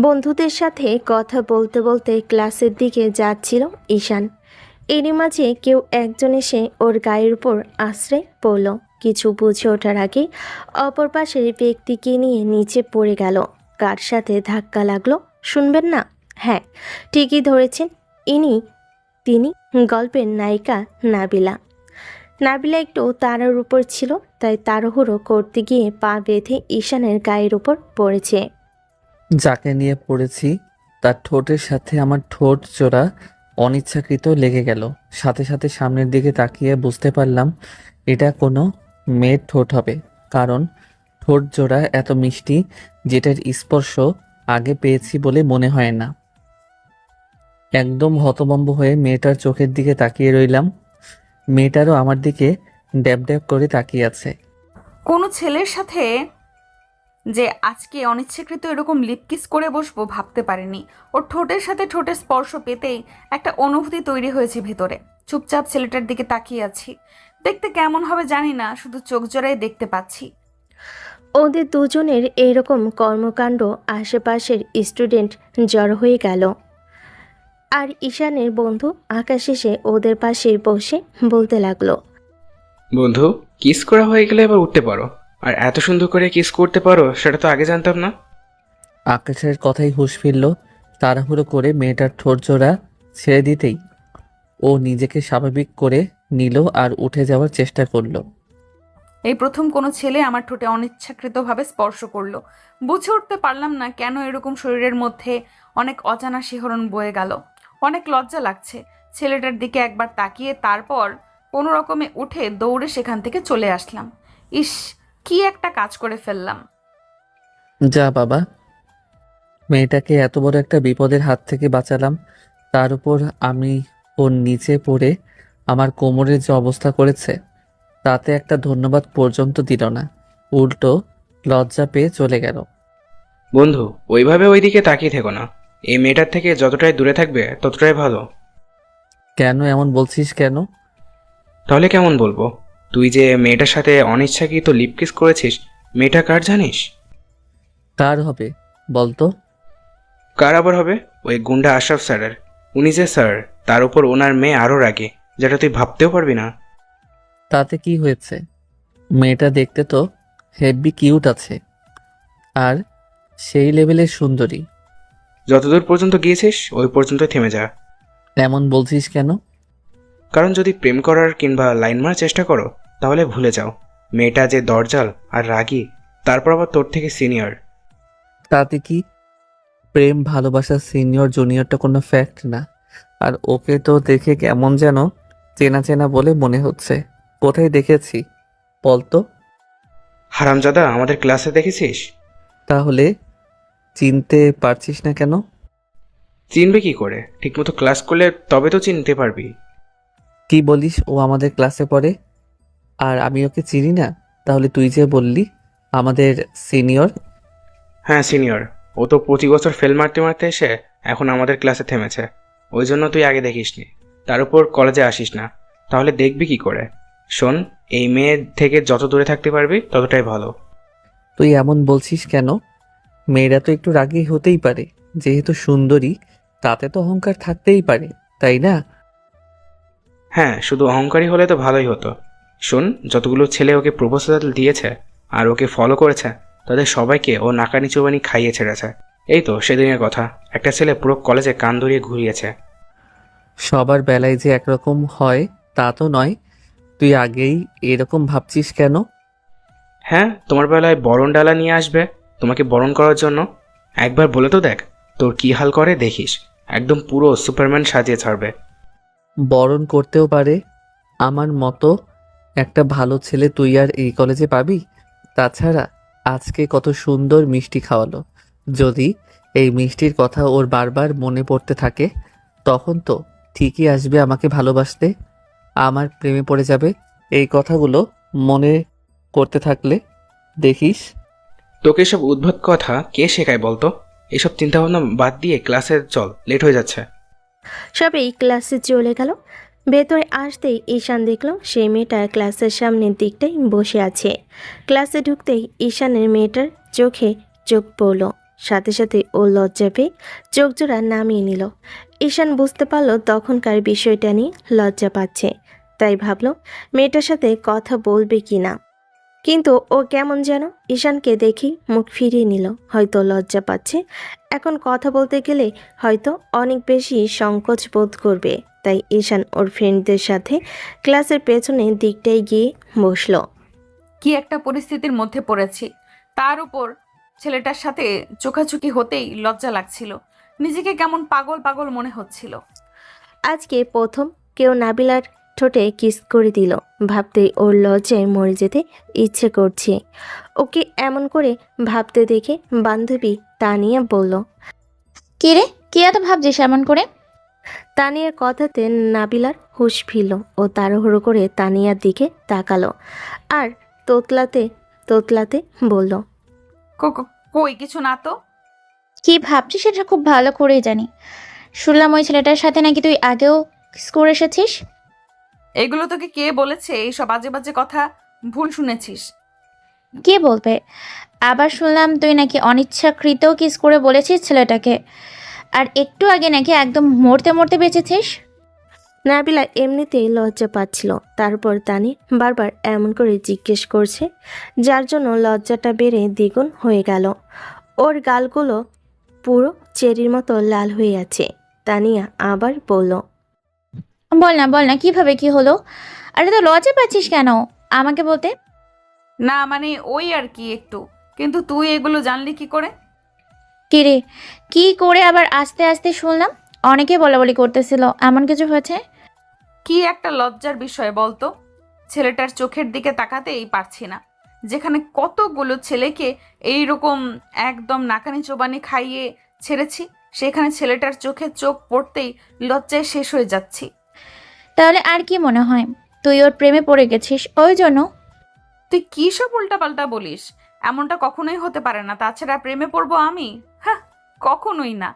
বন্ধুদের সাথে কথা বলতে বলতে ক্লাসের দিকে যাচ্ছিল ঈশান। এরই মাঝে কেউ একজন এসে ওর গায়ের উপর আশ্রয় পড়ল। কিছু বুঝে ওঠার আগে অপর পাশের ব্যক্তিকে নিয়ে নিচে পড়ে গেল। কার সাথে ধাক্কা লাগলো শুনবেন না? হ্যাঁ, ঠিকই ধরেছেন, তিনি গল্পের নায়িকা নাবিলা। নাবিলা একটু তারার উপর ছিল, তাই তাড়াহুড়ো করতে গিয়ে পা বেঁধে ঈশানের গায়ের উপর পড়েছে। যাকে নিয়ে পড়েছি তার ঠোঁটের সাথে আমার ঠোঁট জোড়া অনিচ্ছাকৃত লেগে গেল। সাথে সাথে সামনের দিকে তাকিয়ে বুঝতে পারলাম এটা কোনো মেয়ের ঠোঁট হবে, কারণ ঠোঁট জোড়া এত মিষ্টি যেটার স্পর্শ আগে পেয়েছি বলে মনে হয় না। একদম হতভম্ব হয়ে মেয়েটার চোখের দিকে তাকিয়ে রইলাম। মেয়েটারও আমার দিকে ড্যাব ড্যাব করে তাকিয়ে আছে। কোনো ছেলের সাথে যে আজকে অনিচ্ছাকৃত এরকম লিপকিস করে বসবো ভাবতে পারিনি। ওর ঠোঁটের সাথে ঠোঁটের স্পর্শ পেতেই একটা অনুভূতি তৈরি হয়েছে ভেতরে। চুপচাপ ছেলেটার দিকে তাকিয়ে আছি। দেখতে কেমন হবে জানি না, শুধু চোখ জোড়াই দেখতে পাচ্ছি। ওদের দুজনের এইরকম কর্মকাণ্ড আশেপাশের স্টুডেন্ট জড়ো হয়ে গেল। আর ঈশানের বন্ধু আকাশ এসে ওদের পাশে বসে বলতে লাগলো, বন্ধু, কিস করা হয়ে গেলে এবার উঠতে পারো। আর এত সুন্দর করে কিস করতে পারো সেটা তো আগে জানতাম না। আকাশের কথাই হুঁশ ফিরল। তাড়াহুড়ো করে মেয়েটার ঠোঁট জোড়া ছেড়ে দিতেই ও নিজেকে স্বাভাবিক করে নিল আর উঠে যাওয়ার চেষ্টা করলো। এই প্রথম কোনো ছেলে আমার ঠোঁটে অনিচ্ছাকৃতভাবে স্পর্শ করলো। বুঝে উঠতে পারলাম না কেন এরকম শরীরের মধ্যে অনেক অজানা শিহরণ বয়ে গেল। অনেক লজ্জা লাগছে ছেলেটার দিকে একবার তাকিয়ে, তারপর কোনো রকমে উঠে দৌড়ে সেখান থেকে চলে আসলাম। ইস, কি একটা কাজ করে ফেললাম। যা বাবা, মেয়েটাকে এত বড় একটা বিপদের হাত থেকে বাঁচালাম, তার উপর আমি ওর নিচে পড়ে আমার কোমরের যে অবস্থা করেছে তাতে একটা ধন্যবাদ পর্যন্ত দিল না, উল্টো লজ্জা পেয়ে চলে গেল। বন্ধু, ওইভাবে ওইদিকে তাকিয়ে থেকো না। এই মেয়েটার থেকে যতটাই দূরে থাকবে ততটাই ভালো। কেন এমন বলছিস কেন? তাহলে কেমন বলবো? তুই যে মেয়েটার সাথে অনিচ্ছাকৃত লিপ কিস করেছিস, মেয়েটা কার জানিস? কার হবে বলতো? কার আবার হবে? ওই গুন্ডা আশরাফ স্যারের। উনি যে স্যার, তার উপর ওনার মেয়ে আরও রাগে, যেটা তুই ভাবতেও পারবি না। তাতে কি হয়েছে? মেয়েটা দেখতে তো হেব্বি কিউট আছে, আর সেই লেভেলের সুন্দরী। যতদূর পর্যন্ত গিয়েছিস ওই পর্যন্তই থেমে যা। এমন বলছিস কেন? কারণ যদি প্রেম করার কিংবা লাইন মারার চেষ্টা করো তাহলে ভুলে যাও মেয়েটা যে দরজাল আর রাগী, তারপর আবার তোর থেকে সিনিয়র। তাতে কি? প্রেম ভালোবাসা সিনিয়র জুনিয়রটা কোনো ফ্যাক্ট না। আর ওকে তো দেখে কেমন যেন চেনা চেনা বলে মনে হচ্ছে। কোথায় দেখেছি বলতো? হারামজাদা, আমাদের ক্লাসে দেখেছিস? তাহলে চিনতে পারছিস না কেন? চিনবে কি করে? ঠিকমতো ক্লাস করলে তবে তো চিনতে পারবি। কি বলিস? ও আমাদের ক্লাসে পড়ে আর আমি ওকে চিনি না? তাহলে তুই যে বললি আমাদের সিনিয়র। হ্যাঁ, সিনিয়র। ও তো প্রতি বছর ফেল মারতে মারতে এসে এখন আমাদের ক্লাসে থেমেছে। ওই জন্য তুই আগে দেখিসনি, তার উপর কলেজে আসিস না, তাহলে দেখবি কি করে? শোন, এই মেয়ের থেকে যত দূরে থাকতে পারবি ততটাই ভালো। তুই এমন বলছিস কেন? মেয়েরা তো একটু রাগী হতেই পারে, যেহেতু সুন্দরী তাতে তো অহংকার থাকতেই পারে, তাই না? হ্যাঁ, শুধু অহংকারী হলে তো ভালোই হতো। শোন, যতগুলো ছেলে ওকে প্রপোজাল দিয়েছে আর ওকে ফলো করেছে তাদের সবাইকে ও নাকানি চোবানি খাইয়ে ছেড়েছে। এই তো সেদিনের কথা, একটা ছেলে পুরো কলেজে কান ধরিয়ে ঘুরিয়েছে। সবার বেলায় যে একরকম হয় তা তো নয়। তুই আগেই এরকম ভাবছিস কেন? হ্যাঁ, তোমার বেলায় বরণ ডালা নিয়ে আসবে তোমাকে বরণ করার জন্য। একবার বলে তো দেখ তোর কি হাল করে দেখিস। একদম পুরো সুপারম্যান সাজিয়ে ছাড়বে। বরণ করতেও পারে। আমার মতো একটা ভালো ছেলে তুই আর এই কলেজে পাবি? তাছাড়া আজকে কত সুন্দর মিষ্টি খাওয়ালো। যদি এই মিষ্টির কথা ওর বারবার মনে পড়তে থাকে তখন তো ঠিকই আসবে আমাকে ভালোবাসতে, আমার প্রেমে পড়ে যাবে। এই কথাগুলো মনে করতে থাকলে দেখিস। তোকে এসব উদ্ভট কথা কে শেখায় বলতো? এসব চিন্তাভাবনা বাদ দিয়ে ক্লাসে চল, লেট হয়ে যাচ্ছে। সবাই ক্লাসে চলে গেল। ভেতরে আসতেই ঈশান দেখল সেই মেয়েটা ক্লাসের সামনের দিকটাই বসে আছে। ক্লাসে ঢুকতেই ঈশানের মেয়েটার চোখে চোখ পড়ল, সাথে সাথে ও লজ্জা পেয়ে চোখ জোড়া নামিয়ে নিল। ঈশান বুঝতে পারল তখনকার বিষয়টা নিয়ে লজ্জা পাচ্ছে, তাই ভাবল মেয়েটার সাথে কথা বলবে কি না। কিন্তু ও কেমন যেন ঈশানকে দেখেই মুখ ফিরিয়ে নিল, হয়তো লজ্জা পাচ্ছে। এখন কথা বলতে গেলে হয়তো অনেক বেশি সংকোচ বোধ করবে, তাই ঈশান ওর ফ্রেন্ডদের সাথে ক্লাসের পেছনের দিকটায় গিয়ে বসলো। কি একটা পরিস্থিতির মধ্যে পড়েছি, তার উপর ছেলেটার সাথে চোখাচোখি হতেই লজ্জা লাগছিল, নিজেকে কেমন পাগল পাগল মনে হচ্ছিল। আজকে প্রথম কেউ নাবিলার ঠোঁটে কিস করে দিল, ভাবতেই ওর লজ্জায় মরে যেতে ইচ্ছে করছে। ওকে এমন করে ভাবতে দেখে বান্ধবী তানিয়া বলল। কে রে, কি এত ভাবছিস এমন করে? তানিয়ার কথাতে নাবিলার হুঁশ ফিরল, ও তাড়াহুড়ো করে তানিয়ার দিকে তাকালো আর তোতলাতে তোতলাতে বলল। কই কিছু না তো। কি ভাবছিস সেটা খুব ভালো করেই জানি। শুনলাম ওই ছেলেটার সাথে নাকি তুই আগেও কিস করে এসেছিস। এগুলো তোকে কে বলেছে? এইসব বাজে বাজে কথা ভুল শুনেছিস। কে বলবে? আবার শুনলাম তুই নাকি অনিচ্ছাকৃত কিস করে বলেছিস ছেলেটাকে, আর একটু আগে নাকি একদম মরতে মরতে বেঁচেছিস। নাবিলা এমনিতেই লজ্জা পাচ্ছিল, তারপর তানি বারবার এমন করে জিজ্ঞেস করছে, যার জন্য লজ্জাটা বেড়ে দ্বিগুণ হয়ে গেল। ওর গালগুলো পুরো চেরির মতো লাল হয়ে আছে। তানিয়া আবার বলল। বল না কিভাবে কি হলো? আরে তো লজ্জা পাচ্ছিস কেন আমাকে বলতে? না মানে ওই আর কি একটু, কিন্তু তুই এগুলো জানলি কি করে? কি রে, কি করে আবার আস্তে আস্তে শুনলাম অনেকে বলাবলি করতেছিল এমন কিছু হয়েছে। কি একটা লজ্জার বিষয় বলতো, ছেলেটার চোখের দিকে তাকাতেই পারছি না। যেখানে কতগুলো ছেলেকে এইরকম একদম নাকানি চোবানি খাইয়ে ছেড়েছি, সেখানে ছেলেটার চোখে চোখ পড়তেই লজ্জায় শেষ হয়ে যাচ্ছি। তাহলে আর কি মনে হয় তুই ওর প্রেমে পড়ে গেছিস ওই জন্য? তুই কি সব উল্টাপাল্টা বলিস? এমনটা কখনোই হতে পারে না, তাছাড়া প্রেমে পড়বো আমি? হ্যাঁ, কখনোই না।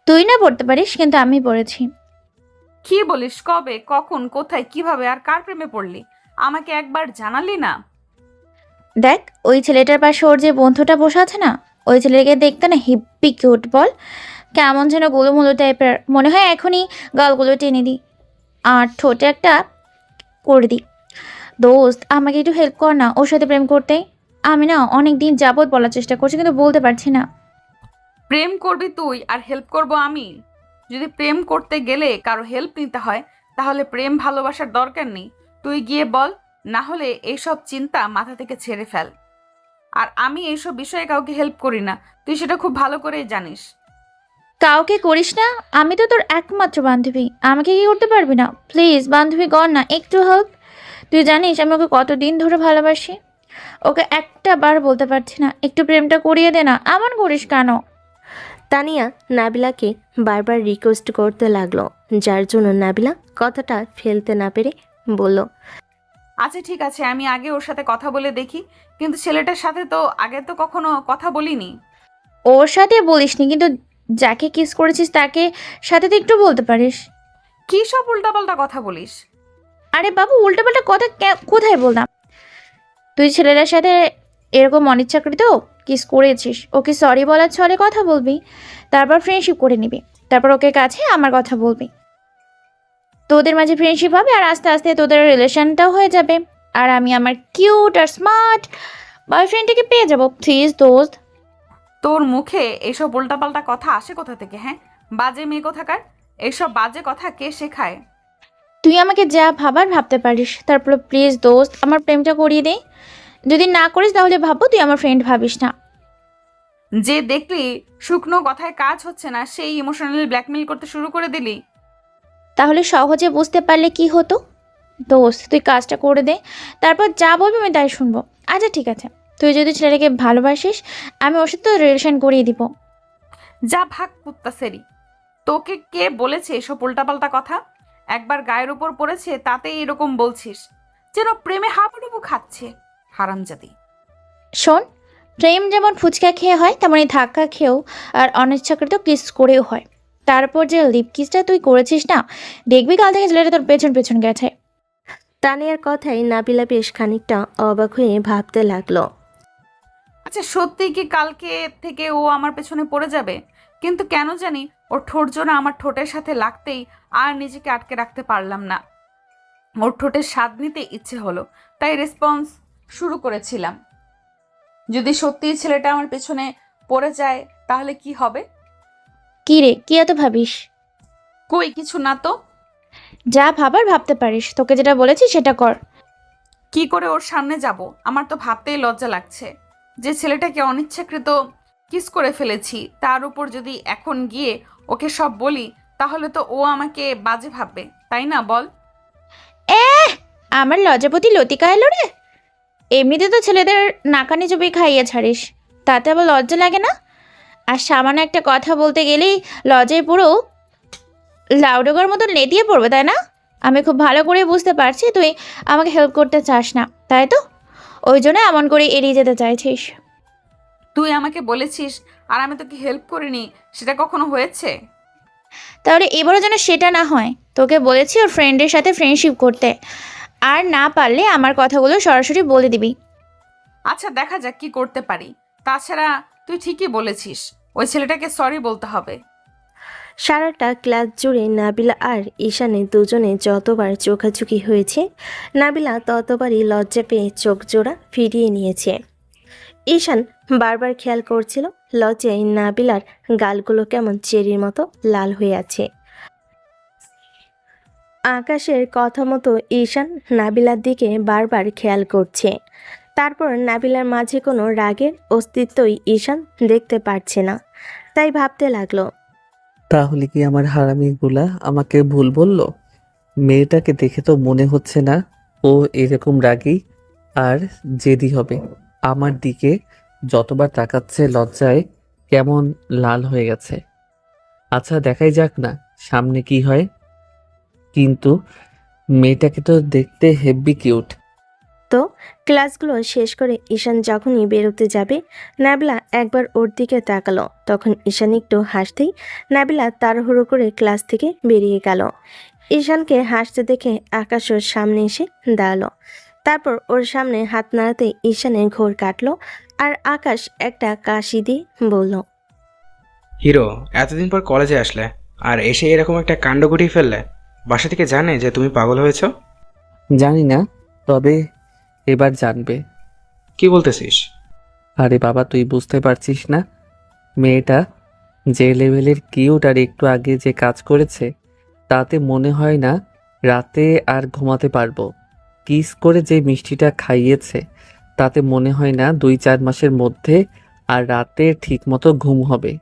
তুই না পড়তে পারিস, কিন্তু আমি পড়েছি। কি বলিস? কবে, কখন, কোথায়, কিভাবে আর কার প্রেমে পড়লি? আমাকে একবার জানালি না? দেখ ওই ছেলেটার পাশে ওর যে বন্ধুটা বসে আছে না, ওই ছেলেকে দেখতে না হিপ্পি কিউট, বল কেমন যেন গোলুমুলু টাইপের, মনে হয় এখনই গালগুলো টেনে দিই আর ঠোঁটে একটা করে দিই। দোস্ত আমাকে একটু হেল্প কর না ওর সাথে প্রেম করতে। আমি না অনেক দিন যাবৎ বলার চেষ্টা করছি কিন্তু বলতে পারছি না। প্রেম করবি তুই আর হেল্প করব আমি? যদি প্রেম করতে গেলে কারো হেল্প নিতে হয়, তাহলে প্রেম ভালোবাসার দরকার নেই। তুই গিয়ে বল, না হলে এইসব চিন্তা মাথা থেকে ছেড়ে ফেল। আর আমি এইসব বিষয়ে কাউকে হেল্প করি না, তুই সেটা খুব ভালো করেই জানিস। কাউকে করিস না? আমি তো তোর একমাত্র বান্ধবী, আমাকে কি করতে পারবি না? প্লিজ বান্ধবী কর না একটু হেল্প। তুই জানিস আমি ওকে কতদিন ধরে ভালোবাসি, ওকে একটা বার বলতে পারছি না একটু প্রেমটা করিয়ে দে না। এমন করিস কেন? তানিয়া নাবিলাকে বারবার রিকোয়েস্ট করতে লাগলো, যার জন্য নাবিলা কথাটা ফেলতে না পেরে বলল। আচ্ছা ঠিক আছে, আমি আগে ওর সাথে কথা বলে দেখি, কিন্তু ছেলেটার সাথে তো আগে তো কখনো কথা বলিনি। ওর সাথে বলিসনি, কিন্তু যাকে কিস করেছিস তাকে সাথে তো একটু বলতে পারিস। কি সব উল্টাপাল্টা কথা বলিস? আরে বাবু উল্টাপাল্টা কথা কোথায় বললাম? তুই ছেলেটার সাথে এরকম অনিচ্ছাকৃত কিস করেছিস, ওকে সরি বলার ছলে কথা বলবি, তারপর ফ্রেন্ডশিপ করে নিবি, তারপর ওকে কাছে আমার কথা বলবি, তোদের মাঝে ফ্রেন্ডশিপ হবে আর আস্তে আস্তে তোদের রিলেশনটাও হয়ে যাবে, আর আমি আমার কিউট আর স্মার্ট বয়ফ্রেন্ডটাকে পেয়ে যাবো। প্লিজ দোস্ত। তোর মুখে এইসব উল্টাপাল্টা কথা আসে কোথা থেকে? হ্যাঁ, বাজে মেয়ে কোথাকার। এইসব বাজে কথা কে শেখায়? তুই আমাকে যা ভাবার ভাবতে পারিস, তারপর প্লিজ দোস্ত আমার প্রেমটা করিয়ে দে। যদি না করিস তাহলে ভাববো তুই আমার ফ্রেন্ড ভাবিস না। যে দেখলি শুকনো কথায় কাজ হচ্ছে না, সেই ইমোশনালি ব্ল্যাকমেল করতে শুরু করে দিলি। তাহলে সহজে বুঝতে পারলে কি হতো? দোস্ত তুই কাজটা করে দে, তারপর যা বলবি আমি তাই শুনবো। আচ্ছা ঠিক আছে, তুই যদি ছেলেটাকে ভালোবাসিস আমি ওর সাথে রিলেশন করিয়ে দিব। যা ভাগ কুত্তাসেরি, তোকে কে বলেছে এসব উল্টাপাল্টা কথা? একবার গায়ের উপর পড়েছে তাতেই এরকম বলছিস, যেন প্রেমে হাবুডুবু খাচ্ছে। হারামজাদি। শোন, প্রেম যেমন ফুচকা খেয়ে হয় তেমনই ধাক্কা খেয়েও আর অনিচ্ছাকৃত কিস করেও হয়। তারপর যে লিপ কিসটা তুই করেছিস না, দেখবি কাল থেকে ছেলেটা তোর পেছন পেছন গেছে। তানিয়ার কথায় নাবিলা বেশ খানিকটা অবাক হয়ে ভাবতে লাগলো। আচ্ছা সত্যি কি কালকে থেকে ও আমার পেছনে পড়ে যাবে? কিন্তু কেন জানি ওর ঠোঁট জোড়া আমার ঠোঁটের সাথে লাগতেই আর নিজেকে আটকে রাখতে পারলাম না। ওর ঠোঁটের স্বাদ নিতে ইচ্ছে হলো, তাই রেসপন্স শুরু করেছিলাম। যদি সত্যিই ছেলেটা আমার পেছনে পড়ে যায় তাহলে কি হবে? কি রে, কি এত ভাবিস? কই কিছু না তো। যা ভাবার ভাবতে পারিস, তোকে যেটা বলেছি সেটা কর। কি করে ওর সামনে যাব? আমার তো ভাবতেই লজ্জা লাগছে। যে ছেলেটাকে অনিচ্ছাকৃত কিস করে ফেলেছি, তার উপর যদি এখন গিয়ে ওকে সব বলি তাহলে তো ও আমাকে বাজে ভাববে, তাই না বল? আমার লজ্জাপতি লতিকা এলো রে। এমনিতে তো ছেলেদের নাকানি চুপি খাইয়ে ছাড়িস, তাতে আবার লজ্জা লাগে না? আর সামান্য একটা কথা বলতে গেলেই লজ্জায় পুরো লাউডোগার মতো নেতিয়ে পড়বে, তাই না? আমি খুব ভালো করে বুঝতে পারছি তুই আমাকে হেল্প করতে চাস না, তাই তো? ওই জন্য এমন করে এড়িয়ে যেতে চাইছিস। তুই আমাকে বলেছিস আর আমি তোকে হেল্প করিনি, সেটা কখনো হয়েছে? তাহলে এবারও যেন সেটা না হয়। তোকে বলেছি ওর ফ্রেন্ডের সাথে ফ্রেন্ডশিপ করতে, আর না পারলে আমার কথাগুলো সরাসরি বলে দিবি। আচ্ছা দেখা যাক কি করতে পারি। তাছাড়া তুই ঠিকই বলেছিস, ওই ছেলেটাকে সরি বলতে হবে। সারাটা ক্লাস জুড়ে নাবিলা আর ঈশানে দুজনে যতবার চোখাচোখি হয়েছে, নাবিলা ততবারই লজ্জা পেয়ে চোখ জোড়া ফিরিয়ে নিয়েছে। ঈশান বারবার খেয়াল করছিল লজ্জায় নাবিলার গালগুলো কেমন চেরির মতো লাল হয়ে আছে। আকাশের কথা মতো ঈশান নাবিলার দিকে বারবার খেয়াল করছে। তারপর নাবিলার মাঝে কোনো রাগের অস্তিত্বই ঈশান দেখতে পারছে না, তাই ভাবতে লাগলো। তাহলে কি আমার হারামিগুলা আমাকে ভুল বলল? মেয়েটাকে দেখে তো মনে হচ্ছে না ও এরকম রাগী আর জেদি হবে। আমার দিকে যতবার তাকাচ্ছে লজ্জায় কেমন লাল হয়ে গেছে। আচ্ছা দেখাই যাক না সামনে কি হয়। কিন্তু মেয়েটাকে তো দেখতে হেব্বি কিউট। তো ক্লাসগুলো শেষ করে ঈশান যখনই বেরোতে যাবে, নাবিলা একবার ওর দিকে তাকালো। তখন ঈশান একটু হাসতেই নাবিলা তাড়াহুড়ো করে ক্লাস থেকে বেরিয়ে গেল। ঈশানকে হাসতে দেখে আকাশ ওর সামনে এসে দাঁড়ালো। তারপর ওর সামনে হাত নাড়াতে ঈশানের ঘোর কাটলো, আর আকাশ একটা কাশি দিয়ে বলল, হিরো, এতদিন পর কলেজে আসলে আর এসে এরকম একটা কাণ্ড ঘটিয়ে ফেললে। বাসা থেকে জানে যে তুমি পাগল হয়েছো? জানি না, তবে এবার জানবে। কি বলতেছিস? আরে বাবা তুই বুঝতে পারছিস না? মেয়েটা যে লেভেলের কিউট আর একটু আগে যে কাজ করেছে তাতে মনে হয় না রাতে আর ঘুমাতে পারবো। কিস করে যে মিষ্টিটা খাইয়েছে তাতে মনে হয় না 2-4 মাসের মধ্যে আর রাতে ঠিকমতো ঘুম হবে।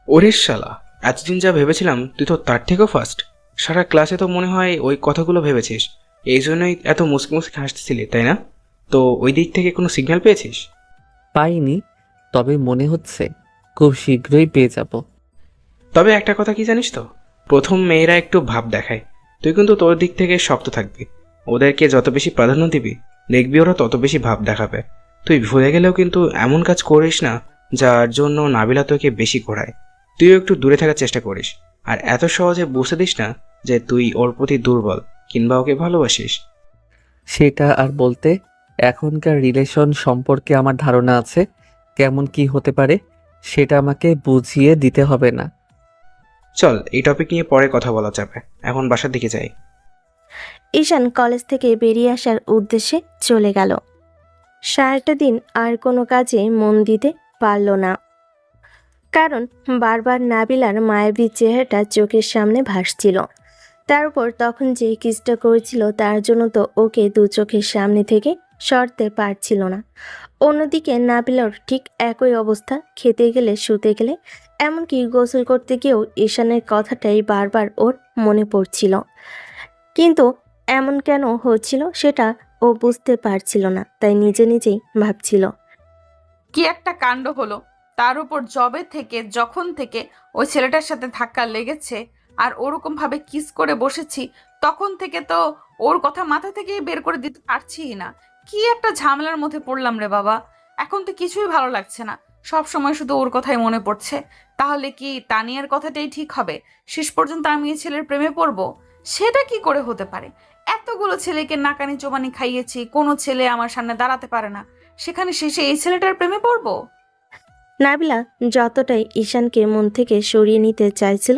ওরে শালা, এতদিন যা ভেবেছিলাম তুই তো তার থেকেও ফার্স্ট। সারা ক্লাসে তো মনে হয় ওই কথাগুলো ভেবেছিস, এই জন্যই এত মুসকি মুসকি হাসতেছিলি, তাই না? তো ওই দিক থেকে কোনো সিগন্যাল পেয়েছিস? পাইনি, তবে মনে হচ্ছে খুব শীঘ্রই পেয়ে যাব। তবে একটা কথা কি জানিস তো, প্রথম মেয়েরা একটু ভাব দেখায়, তুই কিন্তু তোর দিক থেকে শক্ত থাকবি। ওদেরকে যত বেশি প্রাধান্য দিবি দেখবি ওরা তত বেশি ভাব দেখাবে। তুই ভুলে গেলেও কিন্তু এমন কাজ করিস না যার জন্য নাবিলা তোকে বেশি ঘোরায়। তুইও একটু দূরে থাকার চেষ্টা করিস, আর এত সহজে বুঝতে দিস না যে তুই ওর প্রতি দুর্বল কিংবা ওকে ভালোবাসিস। সেটা আর বলতে, এখনকার রিলেশন সম্পর্কে আমার ধারণা আছে কেমন কি হতে পারে, সেটা আমাকে বুঝিয়ে দিতে হবে না। চল এই টপিক নিয়ে পরে কথা বলা যাবে, এখন বাসার দিকে যাই। ঈশান কলেজ থেকে বেরিয়ে আসার উদ্দেশ্যে চলে গেল। সারাটা দিন আর কোনো কাজে মন দিতে পারল না, কারণ বারবার নাবিলার মায়াবী চেহারাটা চোখের সামনে ভাসছিল। তার উপর তখন যে কিসটা করেছিল তার জন্য তো ওকে দু চোখের সামনে থেকে সরতে পারছিল না। অন্যদিকে নাবিলার ঠিক একই অবস্থা, খেতে গেলে শুতে গেলে এমনকি গোসল করতে গিয়েও ঈশানের কথাটাই বারবার ওর মনে পড়ছিল। কিন্তু এমন কেন হচ্ছিল সেটা ও বুঝতে পারছিল না, তাই নিজে নিজেই ভাবছিল। কি একটা কাণ্ড হলো! তার উপর যখন থেকে ওই ছেলেটার সাথে ধাক্কা লেগেছে আর ওরকম ভাবে কিস করে বসেছি, তখন থেকে তো ওর কথা মাথা থেকেই বের করে দিতে পারছিই না। কি একটা ঝামেলার মধ্যে পড়লাম রে বাবা! এখন তো কিছুই ভালো লাগছে না, সব সময় শুধু ওর কথাই মনে পড়ছে। তাহলে কি তানিয়ার কথাটাই ঠিক হবে? শেষ পর্যন্ত আমি এই ছেলের প্রেমে পড়বো? সেটা কি করে হতে পারে? এতগুলো ছেলেকে নাকানি চোবানি খাইয়েছি, কোনো ছেলে আমার সামনে দাঁড়াতে পারে না, সেখানে শেষে এই ছেলেটার প্রেমে পড়বো? নাবিলা যতটাই ঈশানকে মন থেকে সরিয়ে নিতে চাইছিল,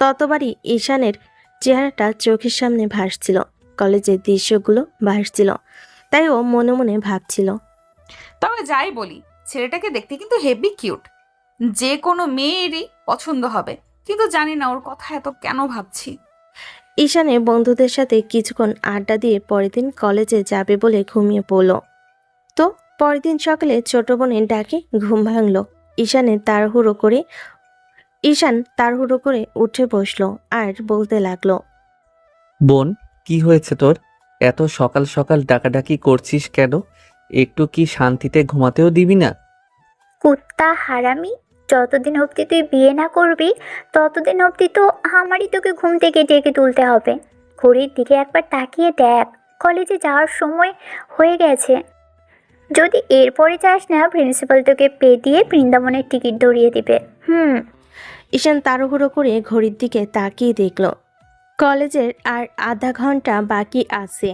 ততবারই ঈশানের চেহারাটা চোখের সামনে ভাসছিল, কলেজের দৃশ্যগুলো ভাসছিল। তাই ও মনে মনে ভাবছিল, তবে যাই বলি, ছেলেটাকে দেখতে কিন্তু হেভি কিউট, যে কোনো মেয়েরই পছন্দ হবে। কিন্তু জানি না ওর কথা এত কেন ভাবছি। ঈশানের বন্ধুদের সাথে কিছুক্ষণ আড্ডা দিয়ে পরের দিন কলেজে যাবে বলে ঘুমিয়ে পড়ল। তো পরের দিন সকালে ছোট বোনের ডাকে ঘুম ভাঙল। ঈশান তাড়াহুড়ো করে উঠে বসলো আর বলতে লাগলো, বোন, কি হয়েছে তোর? এত সকাল সকাল ডাকাডাকি করছিস কেন? একটু কি শান্তিতে ঘুমাতেও দিবি না? কুত্তা হারামি, যতদিন অবধি তুই বিয়ে না করবি ততদিন অবধি তো আমারই তোকে ঘুম থেকে ডেকে তুলতে হবে। ঘড়ির দিকে একবার তাকিয়ে দেখ, কলেজে যাওয়ার সময় হয়ে গেছে। যদি এরপরে যাস না, প্রিন্সিপাল তোকে পে দিয়ে বৃন্দাবনের টিকিট ধরিয়ে দিবে। ঈশান তাড়াহুড়ো করে ঘড়ির দিকে তাকিয়ে দেখল কলেজের আর আধা ঘন্টা বাকি আছে।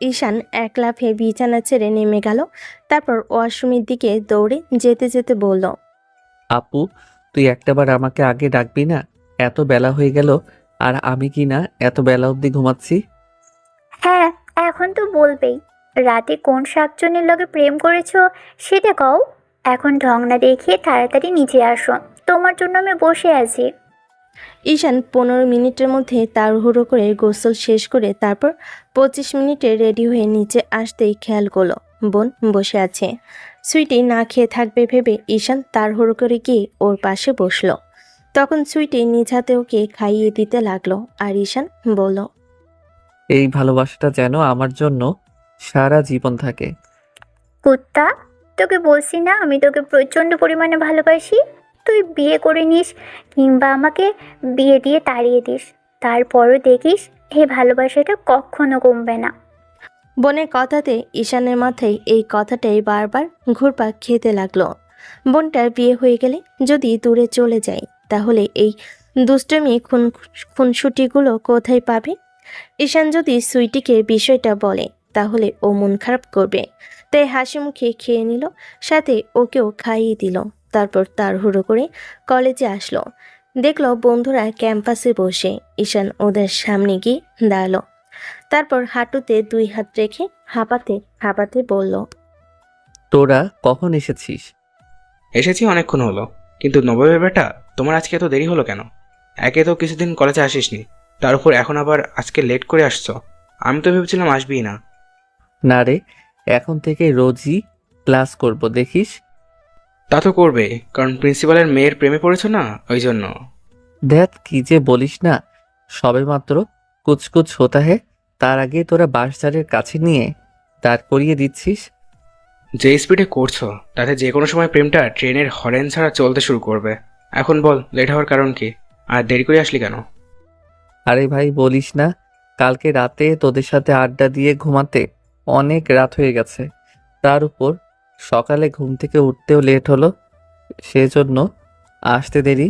ঈশান এক লাফে বিছানা ছেড়ে নেমে গেল। তারপর ওয়াশরুমের দিকে দৌড়ে যেতে যেতে বলল, আপু, তুই একটাবার আমাকে আগে ডাকবি না? এত বেলা হয়ে গেল আর আমি কি না এত বেলা অবধি ঘুমাচ্ছি। হ্যাঁ, এখন তো বলবেই। রাতে কোন শাকচুন্নির লগে প্রেম করেছো সেটা কও। এখন ঢং না দেখিয়ে তাড়াতাড়ি নিচে আসো, তোমার জন্য আমি বসে আছি। ঈশান 15 মিনিটের মধ্যে তাড়াহুড়ো করে গোসল শেষ করে তারপর 25 মিনিটে রেডি হয়ে নিচে আসতেই খেয়াল করলো বোন বসে আছে। সুইটি না খেয়ে থাকবে ভেবে ঈশান তাড়াহুড়ো করে গিয়ে ওর পাশে বসলো। তখন সুইটি নিজ হাতে ওকে খাইয়ে দিতে লাগলো আর ঈশান বলল, এই ভালোবাসাটা যেন আমার জন্য সারা জীবন থাকে। কুত্তা, তোকে বলছি না আমি তোকে প্রচণ্ড পরিমাণে ভালোবাসি। তুই বিয়ে করে নিস কিংবা আমাকে বিয়ে দিয়ে তাড়িয়ে দিস, তারপরও দেখিস এই ভালোবাসাটা কখনো কমবে না। বোনের কথাতে ঈশানের মাথায় এই কথাটাই বারবার ঘুরপাক খেতে লাগলো। বোনটার বিয়ে হয়ে গেলে যদি দূরে চলে যায় তাহলে এই দুষ্টমি খুনসুটিগুলো কোথায় পাবে? ঈশান যদি সুইটিকে বিষয়টা বলে তাহলে ও মন খারাপ করবে। তাই হাসি মুখে খেয়ে নিল, সাথে ওকেও খাইয়ে দিল। তারপর তাড়াহুড়ো করে কলেজে আসলো। দেখলো বন্ধুরা ক্যাম্পাসে বসে। ঈশান ওদের সামনে গিয়ে দাঁড়ালো। তারপর হাঁটুতে 2 হাত রেখে হাঁপাতে হাঁপাতে বলল, তোরা কখন এসেছিস? এসেছি অনেকক্ষণ হলো, কিন্তু নবমের বেটা, তোমার আজকে এত দেরি হলো কেন? একে তো কিছুদিন কলেজে আসিসনি, তার উপর এখন আবার আজকে লেট করে আসছো। আমি তো ভেবেছিলাম আসবিই না। না রে, এখন থেকে রোজই ক্লাস করব, দেখিস। তা তো করবে, কারণ প্রিন্সিপালের মেয়ের প্রেমে পড়েছো না, ওই জন্য। দেখ কি যে বলিস না, সবে মাত্র কুচকুচ হতা হে, তার আগে তোরা বাসচারের কাছে নিয়ে দাঁড় করিয়ে দিচ্ছিস। যে স্পিডে করছো তাতে যে কোনো সময় প্রেমটা ট্রেনের হরেন ছাড়া চলতে শুরু করবে। এখন বল, লেট হওয়ার কারণ কি, আর দেরি করে আসলি কেন? আরে ভাই বলিস না, কালকে রাতে তোদের সাথে আড্ডা দিয়ে ঘুমাতে অনেক রাত হয়ে গেছে, তার উপর সকালে ঘুম থেকে উঠতেও লেট হলো, সেজন্য আসতে দেরি।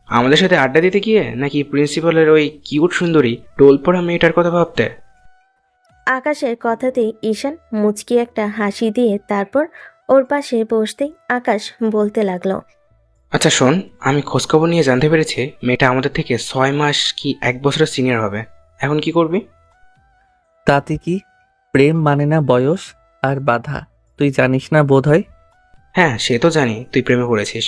আমাদের সাথে আড্ডা দিতে গিয়ে নাকি প্রিন্সিপালের ওই কিউট সুন্দরী টোল পড়া মেয়েটার কথা ভাবতে? আকাশের কথাতেই ঈশান মুচকি একটা হাসি দিয়ে তারপর ওর পাশে বসতেই আকাশ বলতে লাগলো, আচ্ছা শোন, আমি খোঁজখবর নিয়ে জানতে পেরেছি মেয়েটা আমাদের থেকে 6 মাস কি 1 বছরের সিনিয়র হবে। এখন কি করবি? তাতে কি, প্রেম মানে না বয়স আর বাধা, তুই জানিস না বোধ হয়। হ্যাঁ, সে তো জানি তুই প্রেমে পড়েছিস,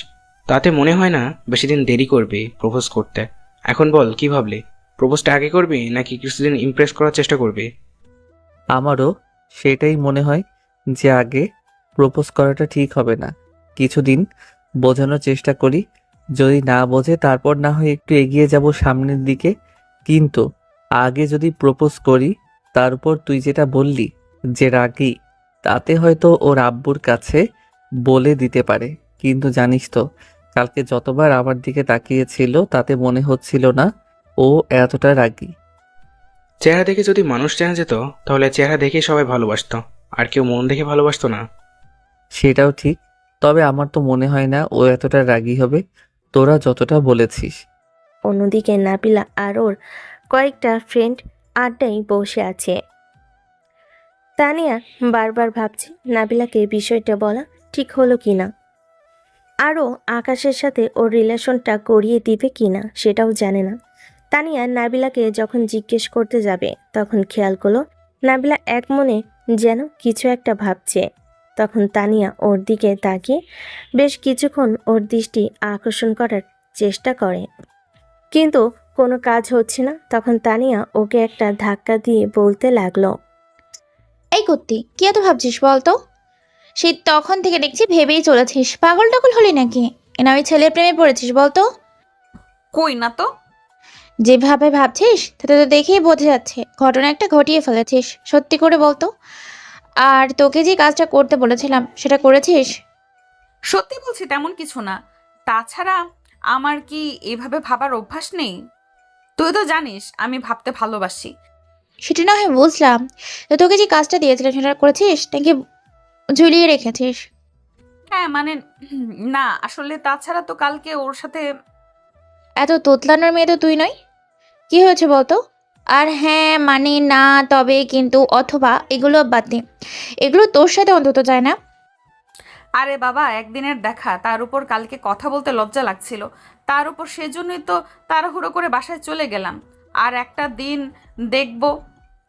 তাতে মনে হয় না বেশি দিন দেরি করবি প্রপোজ করতে। এখন বল, কি ভাবলি? প্রপোজটা আগে করবি নাকি কিছুদিন ইমপ্রেস করার চেষ্টা করবি? আমারও সেটাই মনে হয় যে আগে প্রপোজ করাটা ঠিক হবে না, কিছুদিন বোঝানোর চেষ্টা করি, যদি না বোঝে তারপর না হয় একটু এগিয়ে যাব সামনের দিকে। কিন্তু আগে যদি প্রপোজ করি, তার উপর তুই যেটা বললি যে রাগী, তাতে হয়তো ওর আব্বুর কাছে বলে দিতে পারে। কিন্তু জানিস তো, কালকে যতবার আমার দিকে তাকিয়েছিল তাতে মনে হচ্ছিল না ও এতটা রাগী। চেহারা দেখে যদি মানুষ চেনা যেত তাহলে চেহারা দেখেই সবাই ভালোবাসতো, আর কেউ মন দেখে ভালোবাসতো না। সেটাও ঠিক, তবে আমার তো মনে হয় না ও এতটা রাগী হবে তোরা যতটা বলেছিস। অন্যদিকে নাবিলা আর ওর কয়েকটা ফ্রেন্ড আড্ডায় বসে আছে। তানিয়া বারবার ভাবছে নাবিলাকে বিষয়টা বলা ঠিক হলো কিনা, আরও আকাশের সাথে ওর রিলেশনটা করিয়ে দিবে কিনা সেটাও জানে না। তানিয়া নাবিলাকে যখন জিজ্ঞেস করতে যাবে তখন খেয়াল করলো নাবিলা এক মনে যেন কিছু একটা ভাবছে। তখন তানিয়া ওর দিকে তাকিয়ে বেশ কিছুক্ষণ ওর দৃষ্টি আকর্ষণ করার চেষ্টা করে, কিন্তু কোনো কাজ হচ্ছে না। তখন তানিয়া ওকে একটা ধাক্কা দিয়ে বলতে লাগলো, এই কুত্তি, কি এত ভাবছিস বলতো? সেই তখন থেকে দেখছি ভেবেই চলেছিস, পাগল টাগল হলি নাকি? এনা ওই ছেলের প্রেমে পড়েছিস বলতো? কই না তো। যেভাবে ভাবছিস তাতে তো দেখেই বোঝা যাচ্ছে ঘটনা একটা ঘটিয়ে ফেলেছিস। সত্যি করে বলতো, আর তোকে যে কাজটা করতে বলেছিলাম সেটা করেছিস? সত্যি বলছি, তেমন কিছু না। তাছাড়া আমার কি এভাবে ভাবার অভ্যাস নেই? তুই তো জানিস আমি ভাবতে ভালোবাসি। সেটা না হয় বুঝলাম, তো তোকে যে কাজটা দিয়েছিলাম সেটা করেছিস নাকি ঝুলিয়ে রেখেছিস? হ্যাঁ মানে না আসলে, তাছাড়া তো কালকে ওর সাথে। এত তোতলানোর মেয়ে তো তুই নয়। কি হয়েছে বলতো? আর হ্যাঁ মানে না তবে কিন্তু অথবা এগুলো বাদ দে, এগুলো তোর সাথে অন্তত যায় না। আরে বাবা, একদিনের দেখা, তার উপর কালকে কথা বলতে লজ্জা লাগছিল, তার উপর সেজন্যই তো তাড়াহুড়ো করে বাসায় চলে গেলাম। আর একটা দিন দেখবো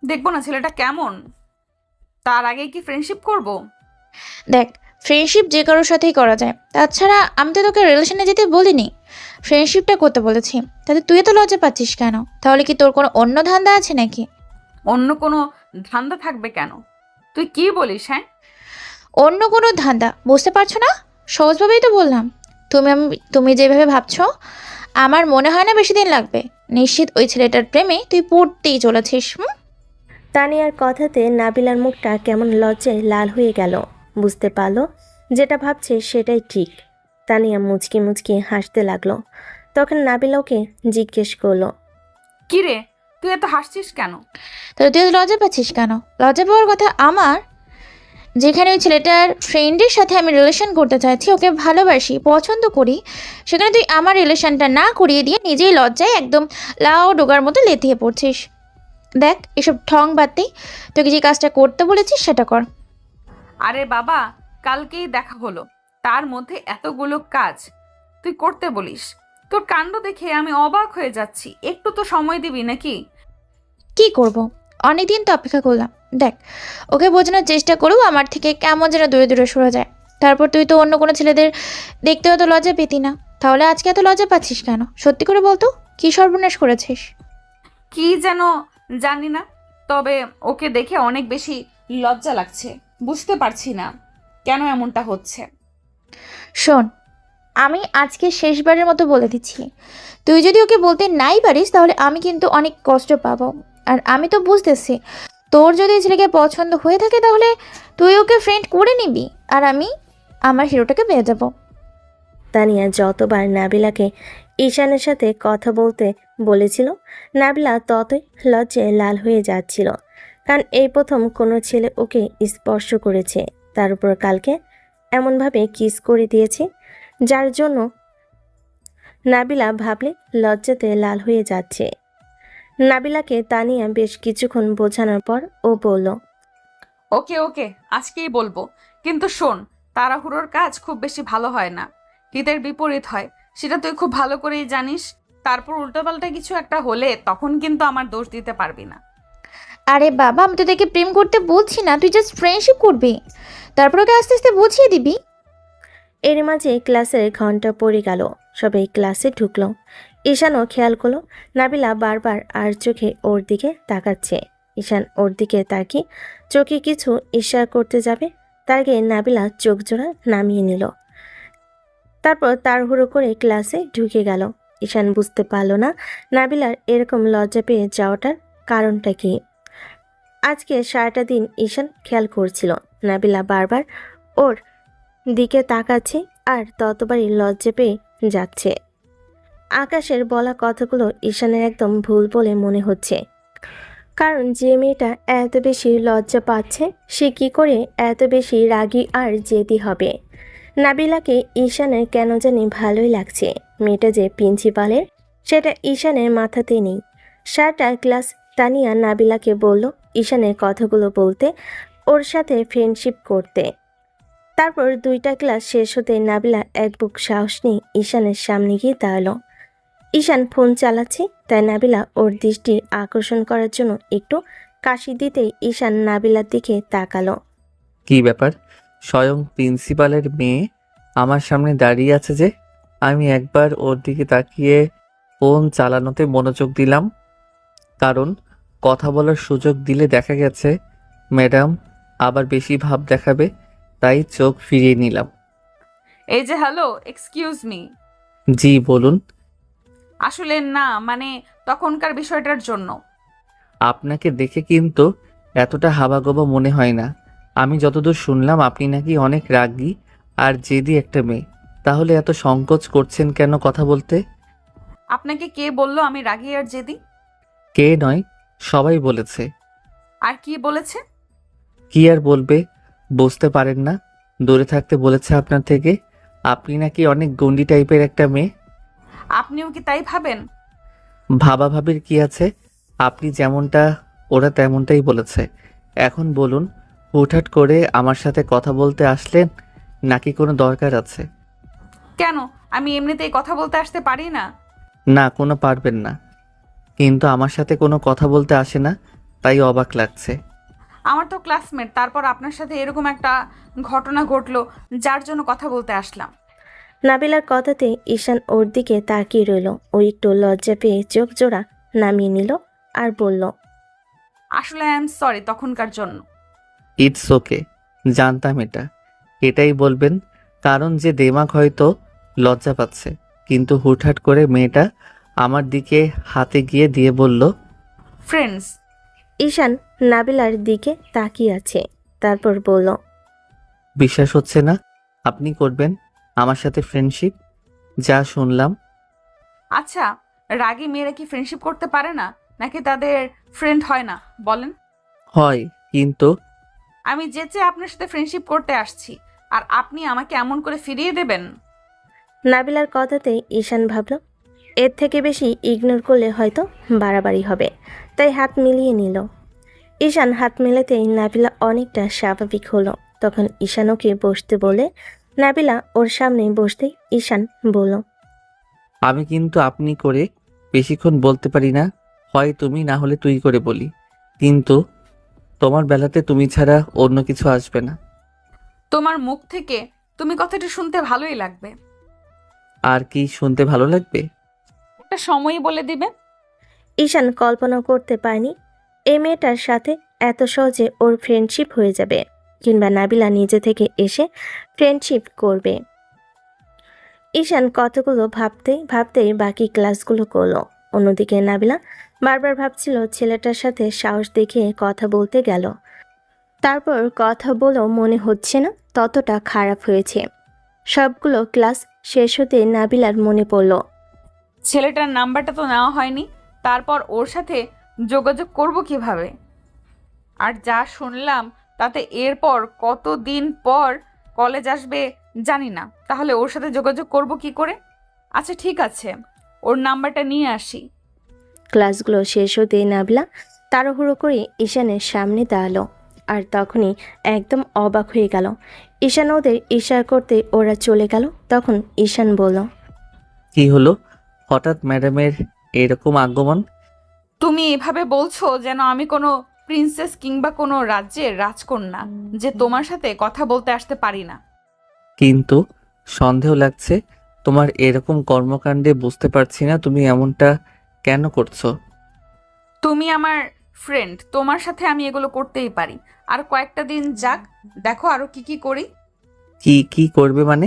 দেখবো না ছেলেটা কেমন, তার আগে কি ফ্রেন্ডশিপ করব? দেখ, ফ্রেন্ডশিপ যে কারোর সাথেই করা যায়। তাছাড়া আমি তো তোকে রিলেশনে যেতে বলিনি, ফ্রেন্ডশিপটা করতে বলেছি। তাতে তুই তো লজ্জা পাচ্ছিস কেন? তাহলে কি তোর কোনো অন্য ধান্দা আছে নাকি? অন্য কোনো ধান্দা থাকবে কেন? তুই কি বলিস? হ্যাঁ, অন্য কোনো ধান্দা বুঝতে পারছো না? সহজভাবেই তো বললাম। তুমি যেভাবে ভাবছো আমার মনে হয় না বেশি দিন লাগবে। নিশ্চিত ওই ছেলেটার প্রেমে তুই পড়তেই চলেছিস। তানিয়ার কথাতে নাবিলার মুখটা কেমন লজ্জায় লাল হয়ে গেল। বুঝতে পারলো যেটা ভাবছে সেটাই ঠিক। তানিয়া মুচকি মুচকি হাসতে লাগলো। তখন নাবিলা ওকে জিজ্ঞেস করলো, কি রে, তুই এত হাসছিস কেন? তাহলে তুই এত লজ্জা পাচ্ছিস কেন? লজ্জা পাওয়ার কথা আমার। যেখানে ওই ছেলেটার ফ্রেন্ডের সাথে আমি রিলেশন করতে চাইছি, ওকে ভালোবাসি, পছন্দ করি, সেখানে তুই আমার রিলেশনটা না করিয়ে দিয়ে নিজেই লজ্জায় একদম লাউ ডোগার মতো লেতিয়ে পড়ছিস। দেখ, এসব ঠং বাদতেই তোকে যে কাজটা করতে বলেছিস সেটা কর। আরে বাবা, কালকেই দেখা হলো, তার মধ্যে এতগুলো কাজ তুই করতে বলিস? তোর কাণ্ড দেখে আমি অবাক হয়ে যাচ্ছি। একটু তো সময় দিবি নাকি? কি করব, অনেকদিন তো অপেক্ষা করলাম। দেখ, ওকে বোঝানোর চেষ্টা করেও আমার থেকে কেমন যেন দূরে দূরে সরে যায়। তারপর তুই তো অন্য কোনো ছেলেদের দেখতেও তো লজ্জা পেতি না, তাহলে আজকে এত লজ্জা পাচ্ছিস কেন? সত্যি করে বলতো, কি সর্বনাশ করেছিস? কি যেন জানি না, তবে ওকে দেখে অনেক বেশি লজ্জা লাগছে। বুঝতে পারছি না কেন এমনটা হচ্ছে। শোন, আমি আজকে শেষবারের মতো বলে দিচ্ছি, তুই যদি ওকে বলতে নাই পারিস তাহলে আমি কিন্তু অনেক কষ্ট পাবো। আর আমি তো বুঝতেছি তোর যদি এই ছেলেকে পছন্দ হয়ে থাকে তাহলে তুই ওকে ফ্রেন্ড করে নিবি, আর আমি আমার হিরোটাকে পেয়ে যাবো। তানিয়া যতবার নাবিলাকে ঈশানের সাথে কথা বলতে বলেছিল, নাবিলা ততই লজ্জায় লাল হয়ে যাচ্ছিল। কারণ এই প্রথম কোনো ছেলে ওকে স্পর্শ করেছে, তার উপর কালকে এমনভাবে কিস করে দিয়েছে, যার জন্য নাবিলা ভাবলে লজ্জাতে লাল হয়ে যাচ্ছে। নাবিলাকে তানিয়া বেশ কিছুক্ষণ বোঝানোর পর ও বলল, ওকে ওকে, আজকেই বলবো। কিন্তু শোন, তাড়াহুড়োর কাজ খুব বেশি ভালো হয় না, হিতের বিপরীত হয়, সেটা তুই খুব ভালো করেই জানিস। তারপর উল্টোপাল্টা কিছু একটা হলে তখন কিন্তু আমার দোষ দিতে পারবি না। আরে বাবা, আমি তো তোকে প্রেম করতে বলছি না, তুই জাস্ট ফ্রেন্ডশিপ করবি, তারপর ওকে আস্তে আস্তে বুঝিয়ে দিবি। এর মাঝে ক্লাসের ঘন্টা পড়ে গেল, সবাই ক্লাসে ঢুকলো। ঈশানও খেয়াল করলো নাবিলা বারবার আর চোখে ওর দিকে তাকাচ্ছে। ঈশান ওর দিকে তাকিয়ে চোখে কিছু ইশারা করতে যাবে, তার আগে নাবিলা চোখ জোড়া নামিয়ে নিল। তারপর তাড়াহুড়ো করে ক্লাসে ঢুকে গেল। ঈশান বুঝতে পারল না নাবিলার এরকম লজ্জা পেয়ে যাওয়াটার কারণটা কি। আজকে সারাটা দিন ঈশান খেয়াল করছিল নাবিলা বারবার ওর দিকে তাকাচ্ছে আর ততবারই লজ্জা পেয়ে যাচ্ছে। আকাশের বলা কথাগুলো ঈশানের একদম ভুল বলে মনে হচ্ছে, কারণ যে মেয়েটা এত বেশি লজ্জা পাচ্ছে সে কি করে এত বেশি রাগী আর জেদি হবে। নাবিলাকে ঈশানের কেন জানি ভালোই লাগছে। মেয়েটা যে প্রিন্সিপালের সেটা ঈশানের মাথাতে নেই। সারাটা ক্লাস তানিয়া নাবিলাকে বলল ঈশানের কথাগুলো বলতে, ওর সাথে ফ্রেন্ডশিপ করতে। তারপর 2টা ক্লাস শেষ হতে নাবিলা এক বুক সাহস নিয়ে ঈশানের সামনে গিয়ে দাঁড়ালো। ঈশান ফোন চালাচ্ছে, তাই নাবিলা ওর দৃষ্টি আকর্ষণ করার জন্য একটু কাশি দিতেই ঈশান নাবিলার দিকে তাকালো। কি ব্যাপার? স্বয়ং প্রিন্সিপালের মেয়ে আমার সামনে দাঁড়িয়ে আছে যে? আমি একবার ওর দিকে তাকিয়ে ফোন চালানোতে মনোযোগ দিলাম, কারণ কথা বলার সুযোগ দিলে দেখা গেছে ম্যাডাম আবার বেশি ভাব দেখাবে, তাই চোখ ফিরিয়ে নিলাম। এই যে হ্যালো, এক্সকিউজ মি। জি বলুন। আসলে না, মানে তখনকার বিষয়টার জন্য। আপনাকে দেখে কিন্তু এতটা হাবাগোবা মনে হয় না। আমি যতদূর শুনলাম আপনি নাকি অনেক রাগী আর জেদি একটা মেয়ে। তাহলে এত সংকোচ করছেন কেন কথা বলতে? আপনাকে কে বললো আমি রাগী আর জেদি? কে নয়, সবাই বলেছে। আর কি বলেছে? কি আর বলবে, বুঝতে পারেন না? দূরে থাকতে বলেছে আপনার থেকে। আপনি নাকি অনেক গন্ডি টাইপের একটা মেয়ে। আপনিও কি তাই ভাবেন? ভাবাভাবির কি আছে? আপনি যেমনটা ওরা তেমনটাই বলেছে। এখন বলুন, হুটহাট করে আমার সাথে কথা বলতে আসলেন নাকি কোনো দরকার আছে? কেন, আমি এমনিতেই কথা বলতে আসতে পারি না? না, কোনো পারবেন না। কিন্তু আমার সাথে কোনো কথা বলতে আসে না, তাই অবাক লাগছে। আমার তো ক্লাসমেট, তারপর আপনার সাথে এরকম একটা ঘটনা ঘটলো যার জন্য কথা বলতে আসলাম। নাবিলার কথাতে ঈশান ওর দিকে তাকিয়ে রইল। ও একটু লজ্জা পেয়ে চোখ জোড়া নামিয়ে নিল আর বলল, আসলে আই এম সরি তখনকার জন্য। ইটস ওকে, জানতাম এটাই বলবেন। কারণ যে দেমাগ হয়তো লজ্জা পাচ্ছে, কিন্তু হুটহাট করে মেয়েটা আমার দিকে হাতে গিয়ে দিয়ে বলল, ফ্রেন্ডস। ঈশান নাবিলার দিকে তাকিয়ে আছে, তারপর বলল, বিশ্বাস হচ্ছে না আপনি করবেন আমার সাথে ফ্রেন্ডশিপ? যা শুনলাম। আচ্ছা, রাগী মেয়েরা কি ফ্রেন্ডশিপ করতে পারে না, নাকি তাদের ফ্রেন্ড হয় না বলেন? হয়, কিন্তু আমি যেচে আপনার সাথে ফ্রেন্ডশিপ করতে আসছি, আর আপনি আমাকে এমন করে ফিরিয়ে দেবেন? নাবিলার কথাতে ঈশান ভাবল এর থেকে বেশি ইগনোর করলে হয়তো বাড়াবাড়ি হবে, তাই হাত মিলিয়ে নিল। ঈশান হাত মেলাতেই নাবিলা অনেকটা স্বাভাবিক হলো। তখন ঈশান ওকে বসতে বলে নাবিলা ওর সামনে বসতেই ঈশান বলল, আমি কিন্তু আপনি করে বেশিক্ষণ বলতে পারি না। হয় তুমি, না হলে তুই করে বলি, কিন্তু তোমার বেলাতে তুমি ছাড়া অন্য কিছু আসবে না। তোমার মুখ থেকে তুমি কথাটা শুনতে ভালোই লাগবে। আর কি শুনতে ভালো লাগবে? একটা সময়ই বলে দিবে। ঈশান কল্পনা করতে পারেনি এই মেয়েটার সাথে এত সহজে ওর ফ্রেন্ডশিপ হয়ে যাবে, কিংবা নাবিলা নিজে থেকে এসে ফ্রেন্ডশিপ করবে। ঈশান কতগুলো ভাবতেই বাকি ক্লাসগুলো করলো। অন্যদিকে নাবিলা বারবার ভাবছিল ছেলেটার সাথে সাহস দেখিয়ে কথা বলতে গেল, তারপর কথা বলেও মনে হচ্ছে না ততটা খারাপ হয়েছে। সবগুলো ক্লাস শেষ হতে নাবিলার মনে পড়ল ছেলেটার নাম্বারটা তো নেওয়া হয়নি, তারপর ওর সাথে যোগাযোগ করব কিভাবে? আর যা শুনলাম তাতে এরপর কতদিন পর কলেজ আসবে জানি না, তাহলে ওর সাথে যোগাযোগ করব কি করে? আচ্ছা ঠিক আছে, ওর নাম্বারটা নিয়ে আসি। ক্লাসগুলো শেষ হতে নাবিলা তাড়াহুড়ো করে ঈশানের সামনে দাঁড়ালো, আর তখনই একদম অবাক হয়ে গেল। ঈশান ওদের ইশারা করতে ওরা চলে গেল। তখন ঈশান বলল, কি হলো হঠাৎ ম্যাডামের এরকম আগমন? তুমি এভাবে বলছো যেন আমি কোনো প্রিন্সেস কিংবা কোনো রাজ্যের রাজকন্যা যে তোমার সাথে কথা বলতে আসতে পারি না। কিন্তু সন্দেহ লাগছে তোমার এরকম কর্মকাণ্ডে। বুঝতে পারছি না তুমি এমনটা কেন করছো। তুমি আমার ফ্রেন্ড, তোমার সাথে আমি এগুলো করতেই পারি। আর কয়েকটা দিন যাক, দেখো আরো কি কি করি। কি কি করবে মানে?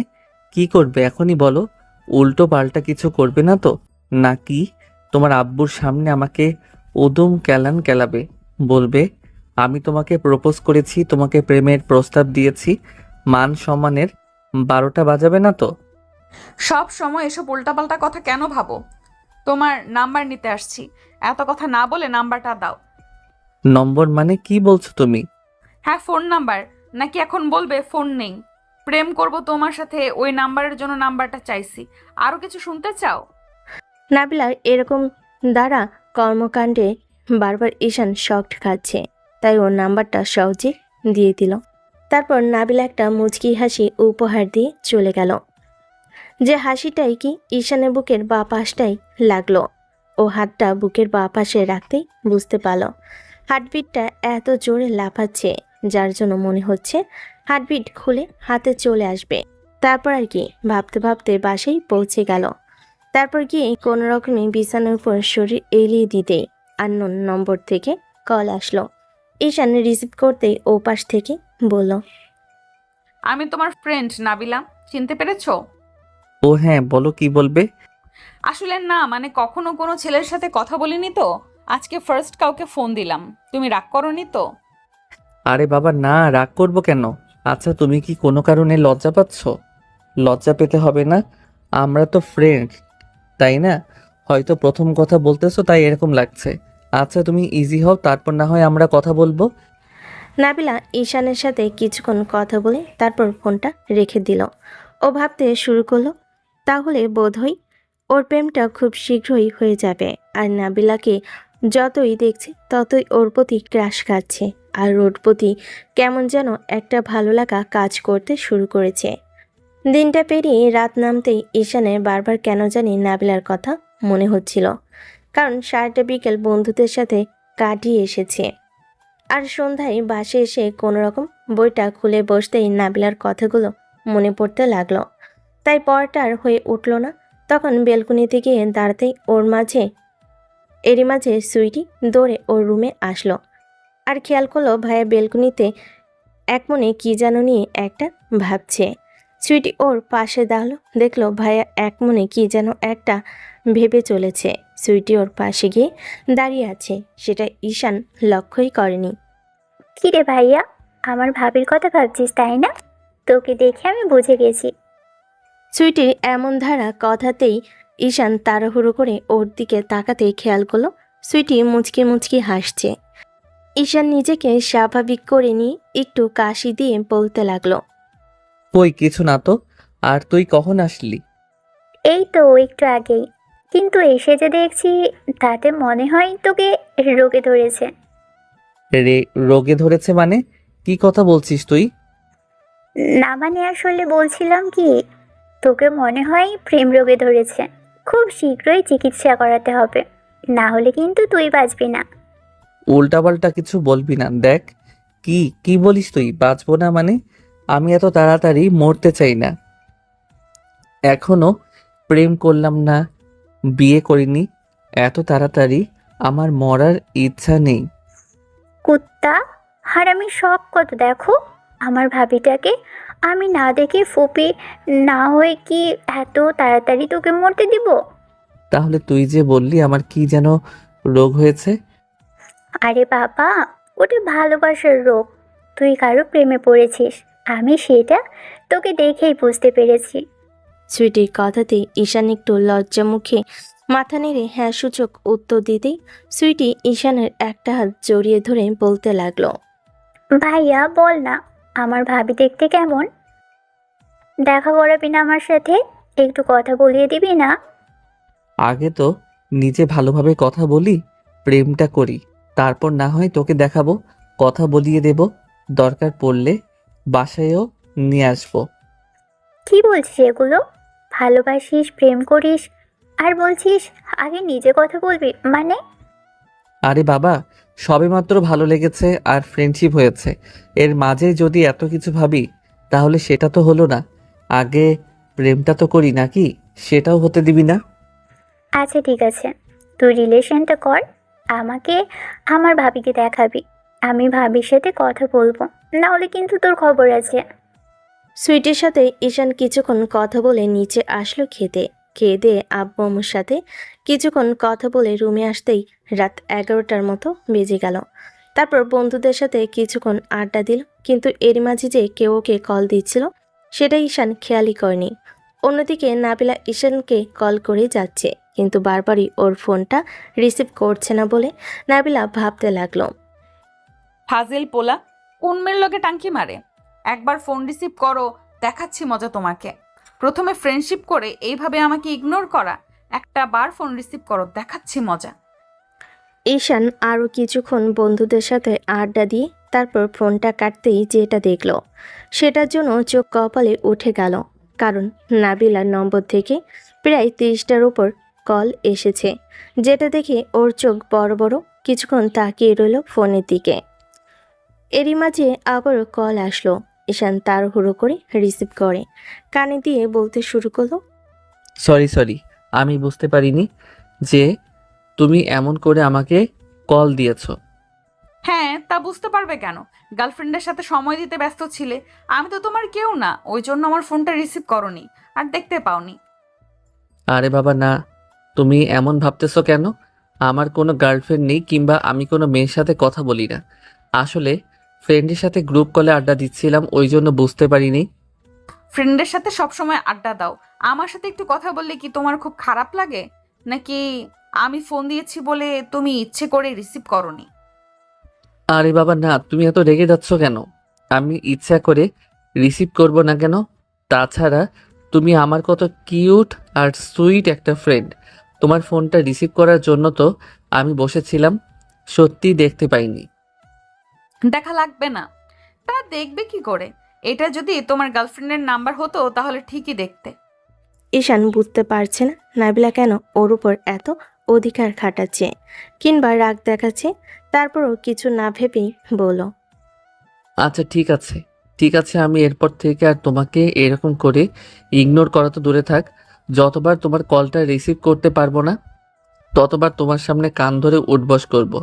কি করবে এখনই বলো। উল্টো পাল্টা কিছু করবে না তো? নাকি তোমার আব্বুর সামনে আমাকে উদুম কেলান কেলাবে? বলবে আমি তোমাকে প্রপোজ করেছি, তোমাকে প্রেমের প্রস্তাব দিয়েছি, মান সম্মানের 12টা বাজাবে না তো? সব সময় এসব উল্টাপাল্টা কথা কেন ভাবো? তোমার নাম্বার নিতে আসছি, এত কথা না বলে নাম্বারটা দাও। নম্বর মানে কি বলছো তুমি? হ্যাঁ, ফোন নাম্বার। নাকি এখন বলবে ফোন নেই? প্রেম করব তোমার সাথে, ওই নাম্বারের জন্য নাম্বারটা চাইছি। আরো কিছু শুনতে চাও? নাবিলার এরকম দ্বারা কর্মকাণ্ডে বারবার ঈশান শকড খাচ্ছে, তাই ওর নাম্বারটা সহজে দিয়ে দিল। তারপর নাবিলা একটা মুচকি হাসি উপহার দিয়ে চলে গেল, যে হাসিটাই কি ঈশানের বুকের বাঁ পাশটাই লাগলো। ও হাতটা বুকের বাঁ পাশে রাখতেই বুঝতে পারল হার্টবিটটা এত জোরে লাফাচ্ছে, যার জন্য মনে হচ্ছে হার্টবিট খুলে হাতে চলে আসবে। তারপর আর কি ভাবতে ভাবতে বাসায় পৌঁছে গেল। তারপর গিয়ে কোনো রকমে বিছানার উপর শরীর এলিয়ে দিতে আননোন নম্বর থেকে কল আসলো। ঈশান রিসিভ করতেই ও পাশ থেকে বলল, আমি তোমার ফ্রেন্ড নাবিলা, চিনতে পেরেছো? ও হ্যাঁ, বলো কি বলবে। আসলে না, মানে কখনো কোনো ছেলের সাথে কথা বলিনি তো, আজকে ফার্স্ট কাউকে ফোন দিলাম। তুমি রাগ করোনি তো? আরে বাবা না, রাগ করবো কেন? আচ্ছা, তুমি কি কোনো কারণে লজ্জা পাচ্ছ? লজ্জা পেতে হবে না, আমরা তো ফ্রেন্ড, তাই না? হয়তো প্রথম কথা বলতেছো তাই এরকম লাগছে। আচ্ছা তুমি ইজি হও, তারপর না হয় আমরা কথা বলবো। নাবিলা ঈশানের সাথে কিছুক্ষণ কথা বলে তারপর ফোনটা রেখে দিল। ও ভাবতে শুরু করলো, তাহলে বোধহয় ওর প্রেমটা খুব শীঘ্রই হয়ে যাবে। আর নাবিলাকে যতই দেখছে ততই ওর প্রতি ক্রাশ খাচ্ছে, আর ওর প্রতি কেমন যেন একটা ভালো লাগা কাজ করতে শুরু করেছে। দিনটা পেরিয়ে রাত নামতেই ঈশানের বারবার কেন জানি নাবিলার কথা মনে হচ্ছিল, কারণ সারাটা বিকেল বন্ধুদের সাথে কাটিয়ে এসেছে। আর সন্ধ্যায় বাসে এসে কোনোরকম বইটা খুলে বসতেই নাবিলার কথাগুলো মনে পড়তে লাগলো। তাই পড়াটা আর হয়ে উঠল না। তখন বেলকুনিতে গিয়ে দাঁড়াতেই এরই মাঝে সুইটি দৌড়ে ওর রুমে আসলো। আর খেয়াল করলো ভাইয়া বেলকুনিতে এক মনে কী যেন নিয়ে একটা ভাবছে। সুইটি ওর পাশে দাঁড়ালো, দেখলো ভাইয়া এক মনে কী যেন একটা ভেবে চলেছে। সুইটি ওর পাশে গিয়ে দাঁড়িয়ে আছে, সেটা ঈশান লক্ষ্যই করেনি। কিরে ভাইয়া, আমার ভাবির কথা ভাবছিস তাই না? তোকে দেখে আমি বুঝে গেছি। সুইটির এমন ধারা কথাতেই ঈশান তাড়াহুড়ো করে ওর দিকে তাকাতেই খেয়াল করলো সুইটি মুচকি মুচকি হাসছে। ঈশান নিজেকে স্বাভাবিক করে নিয়ে একটু কাশি দিয়ে বলতে লাগলো, কই কিছু না তো। আর তুই কখন আসলি? এই তো একটু আগেই, কিন্তু এসে যে দেখছি তাতে মনে হয় তোকে রোগে ধরেছে। রোগে ধরেছে মানে? কি কথা বলছিস তুই? না মানে আসলে বলছিলাম কি, তোকে মনে হয় প্রেম রোগে ধরেছে। খুব শীঘ্রই চিকিৎসা করাতে হবে, না হলে কিন্তু তুই বাঁচবি না। উল্টাপাল্টা কিছু বলবি না। দেখ, কি কি বলিস তুই? বাঁচবো না মানে? আমি এত তাড়াতাড়ি মরতে চাই না। এখনো প্রেম করলাম না, বিয়ে করিনি। এত তাড়াতাড়ি আমার মরার ইচ্ছা নেই। কুত্তা, হারামি সব কত দেখো আমার ভাবিটাকে। আমি না দেখে ফুপি না হয়ে কি এত তাড়াতাড়ি তোকে মরতে দিব? তাহলে তুই যে বললি আমার কি যেন রোগ হয়েছে? আরে বাবা, ওটা ভালোবাসার রোগ। তুই কারো প্রেমে পড়েছিস, আমি সেটা তোকে দেখেই বুঝতে পেরেছি। সুইটির কথাতেই ঈশান একটু লজ্জা মুখে মাথা নেড়ে হ্যাঁ সূচক উত্তর দিতেই সুইটি ঈশানের একটা হাত জড়িয়ে ধরে বলতে লাগলো, ভাইয়া বল না, আমার ভাবি দেখতে কেমন? দেখা করাবি না আমার সাথে? একটু কথা বলিয়ে দিবি না? আগে তো নিজে ভালোভাবে কথা বলি, প্রেমটা করি, তারপর না হয় তোকে দেখাবো, কথা বলিয়ে দেব, দরকার পড়লে বাসায়ও নিয়ে আসবো। কি বলছিস এগুলো? ভালোবাসিস, প্রেম করিস, আর বলছিস আগে নিজে কথা বলবি মানে? আরে বাবা, সবেমাত্র ভালো লেগেছে আর ফ্রেন্ডশিপ হয়েছে, এর মাঝে যদি এত কিছু ভাবি তাহলে সেটা তো হলো না। আগে প্রেমটা তো করি নাকি, সেটাও হতে দিবি না? আচ্ছা ঠিক আছে, তুই রিলেশনটা কর, আমাকে আমার ভাবিকে দেখাবি। আমি ভাবির সাথে কথা বলবো, না হলে কিন্তু তোর খবর আছে। সুইটির সাথে ঈশান কিছুক্ষণ কথা বলে নিচে আসলো খেতে। খেয়ে দিয়ে আব্বু আম্মুর সাথে কিছুক্ষণ কথা বলে রুমে আসতেই রাত 11টার মতো বেজে গেল। তারপর বন্ধুদের সাথে কিছুক্ষণ আড্ডা দিল, কিন্তু এর মাঝে যে কেউ ওকে কল দিচ্ছিল সেটা ঈশান খেয়ালই করেনি। অন্যদিকে নাবিলা ঈশানকে কল করে যাচ্ছে, কিন্তু বারবারই ওর ফোনটা রিসিভ করছে না বলে নাবিলা ভাবতে লাগলো। ফাজিল পোলা, কোন মেয়ের লগে টাঙ্কি মারে? একবার ফোন রিসিভ করো, দেখাচ্ছি মজা তোমাকে। প্রথমে ফ্রেন্ডশিপ করে এইভাবে আমাকে ইগনোর করা, একটা বার ফোন রিসিভ করো, দেখাচ্ছি মজা। ঈশান আরও কিছুক্ষণ বন্ধুদের সাথে আড্ডা দিয়ে তারপর ফোনটা কাটতেই যেটা দেখলো সেটার জন্য চোখ কপালে উঠে গেল। কারণ নাবিলার নম্বর থেকে প্রায় 30টার উপর কল এসেছে, যেটা দেখে ওর চোখ বড় বড় কিছুক্ষণ তাকিয়ে রইল ফোনের দিকে। এরই মাঝে আবারও কল আসলো। ঈশান তাড়াহুড়ো করে রিসিভ করে কানে দিয়ে বলতে শুরু করলো, সরি, আমি বুঝতে পারিনি যে তুমি এমন করে আমাকে কল দিয়েছো। হ্যাঁ, তা বুঝতে পারবে কেন? গার্লফ্রেন্ডের সাথে সময় দিতে ব্যস্ত ছিলে। আমি তো তোমার কেউ না, ওই জন্য আমার ফোনটা রিসিভ করনি আর দেখতে পাওনি। আরে বাবা না, তুমি এমন ভাবতেছো কেন? আমার কোনো গার্লফ্রেন্ড নেই কিংবা আমি কোনো মেয়ের সাথে কথা বলি না। আসলে ফ্রেন্ডের সাথে গ্রুপ কলে আড্ডা দিচ্ছিলাম, ওই জন্য বুঝতে পারিনি। ফ্রেন্ডের সাথে সবসময় আড্ডা দাও, আমার সাথে একটু কথা বললে কি তোমার খুব খারাপ লাগে? নাকি আমি ফোন দিয়েছি বলে তুমি ইচ্ছে করে রিসিভ করনি? আরে বাবা না, তুমি এত রেগে যাচ্ছ কেন? আমি ইচ্ছা করে রিসিভ করব না কেন? তাছাড়া তুমি আমার কত কিউট আর সুইট একটা ফ্রেন্ড। তোমার ফোনটা রিসিভ করার জন্য তো আমি বসেছিলাম, সত্যি দেখতে পাইনি। দেখা লাগবে না। তা দেখবে কি করে? এটা যদি তোমার গার্লফ্রেন্ডের নাম্বার হতো তাহলে ঠিকই দেখতে। ঈশান বুঝতে পারছে না নাবিলা কেন ওর উপর এত অধিকার খাটাচ্ছে কিংবা রাগ দেখাচ্ছে। তারপরও কিছু না ভেবেই বলল, আচ্ছা ঠিক আছে, আমি এরপর থেকে আর তোমাকে এরকম করে ইগনোর করা তো দূরে থাক, যতবার তোমার কলটা রিসিভ করতে পারবো না ততবার তোমার সামনে কান ধরে উঠবস করব।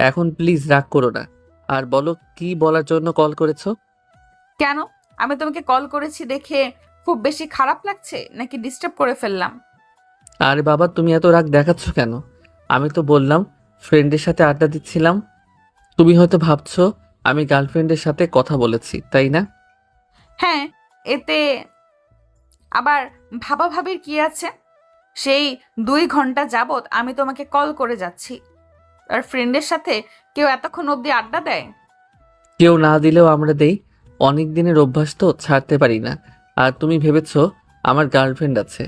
এখন প্লিজ রাগ করো না, আর বলো কি বলার জন্য কল করেছো। কেন? আমি তোমাকে কল করেছি দেখে খুব বেশি খারাপ লাগছে নাকি ডিস্টার্ব করে ফেললাম? আরে বাবা, তুমি এত রাগ দেখাচ্ছ কেন? আমি তো বললাম ফ্রেন্ডের সাথে আড্ডা দিচ্ছিলাম। তুমি হয়তো ভাবছো আমি গার্লফ্রেন্ডের সাথে কথা বলেছি, তাই না? হ্যাঁ, এতে আবার ভাবাভাবির কি আছে? সেই 2 ঘন্টা যাবত আমি তোমাকে কল করে যাচ্ছি, আর ফ্রেন্ডের সাথে কেউ এতক্ষণ অবধি আড্ডা দেয়? কেউ না দিলেও আমরা দেই, অনেক দিনের অভ্যাস তো ছাড়তে পারি না। আর তুমি ভেবেছো আমার গার্লফ্রেন্ড আছে।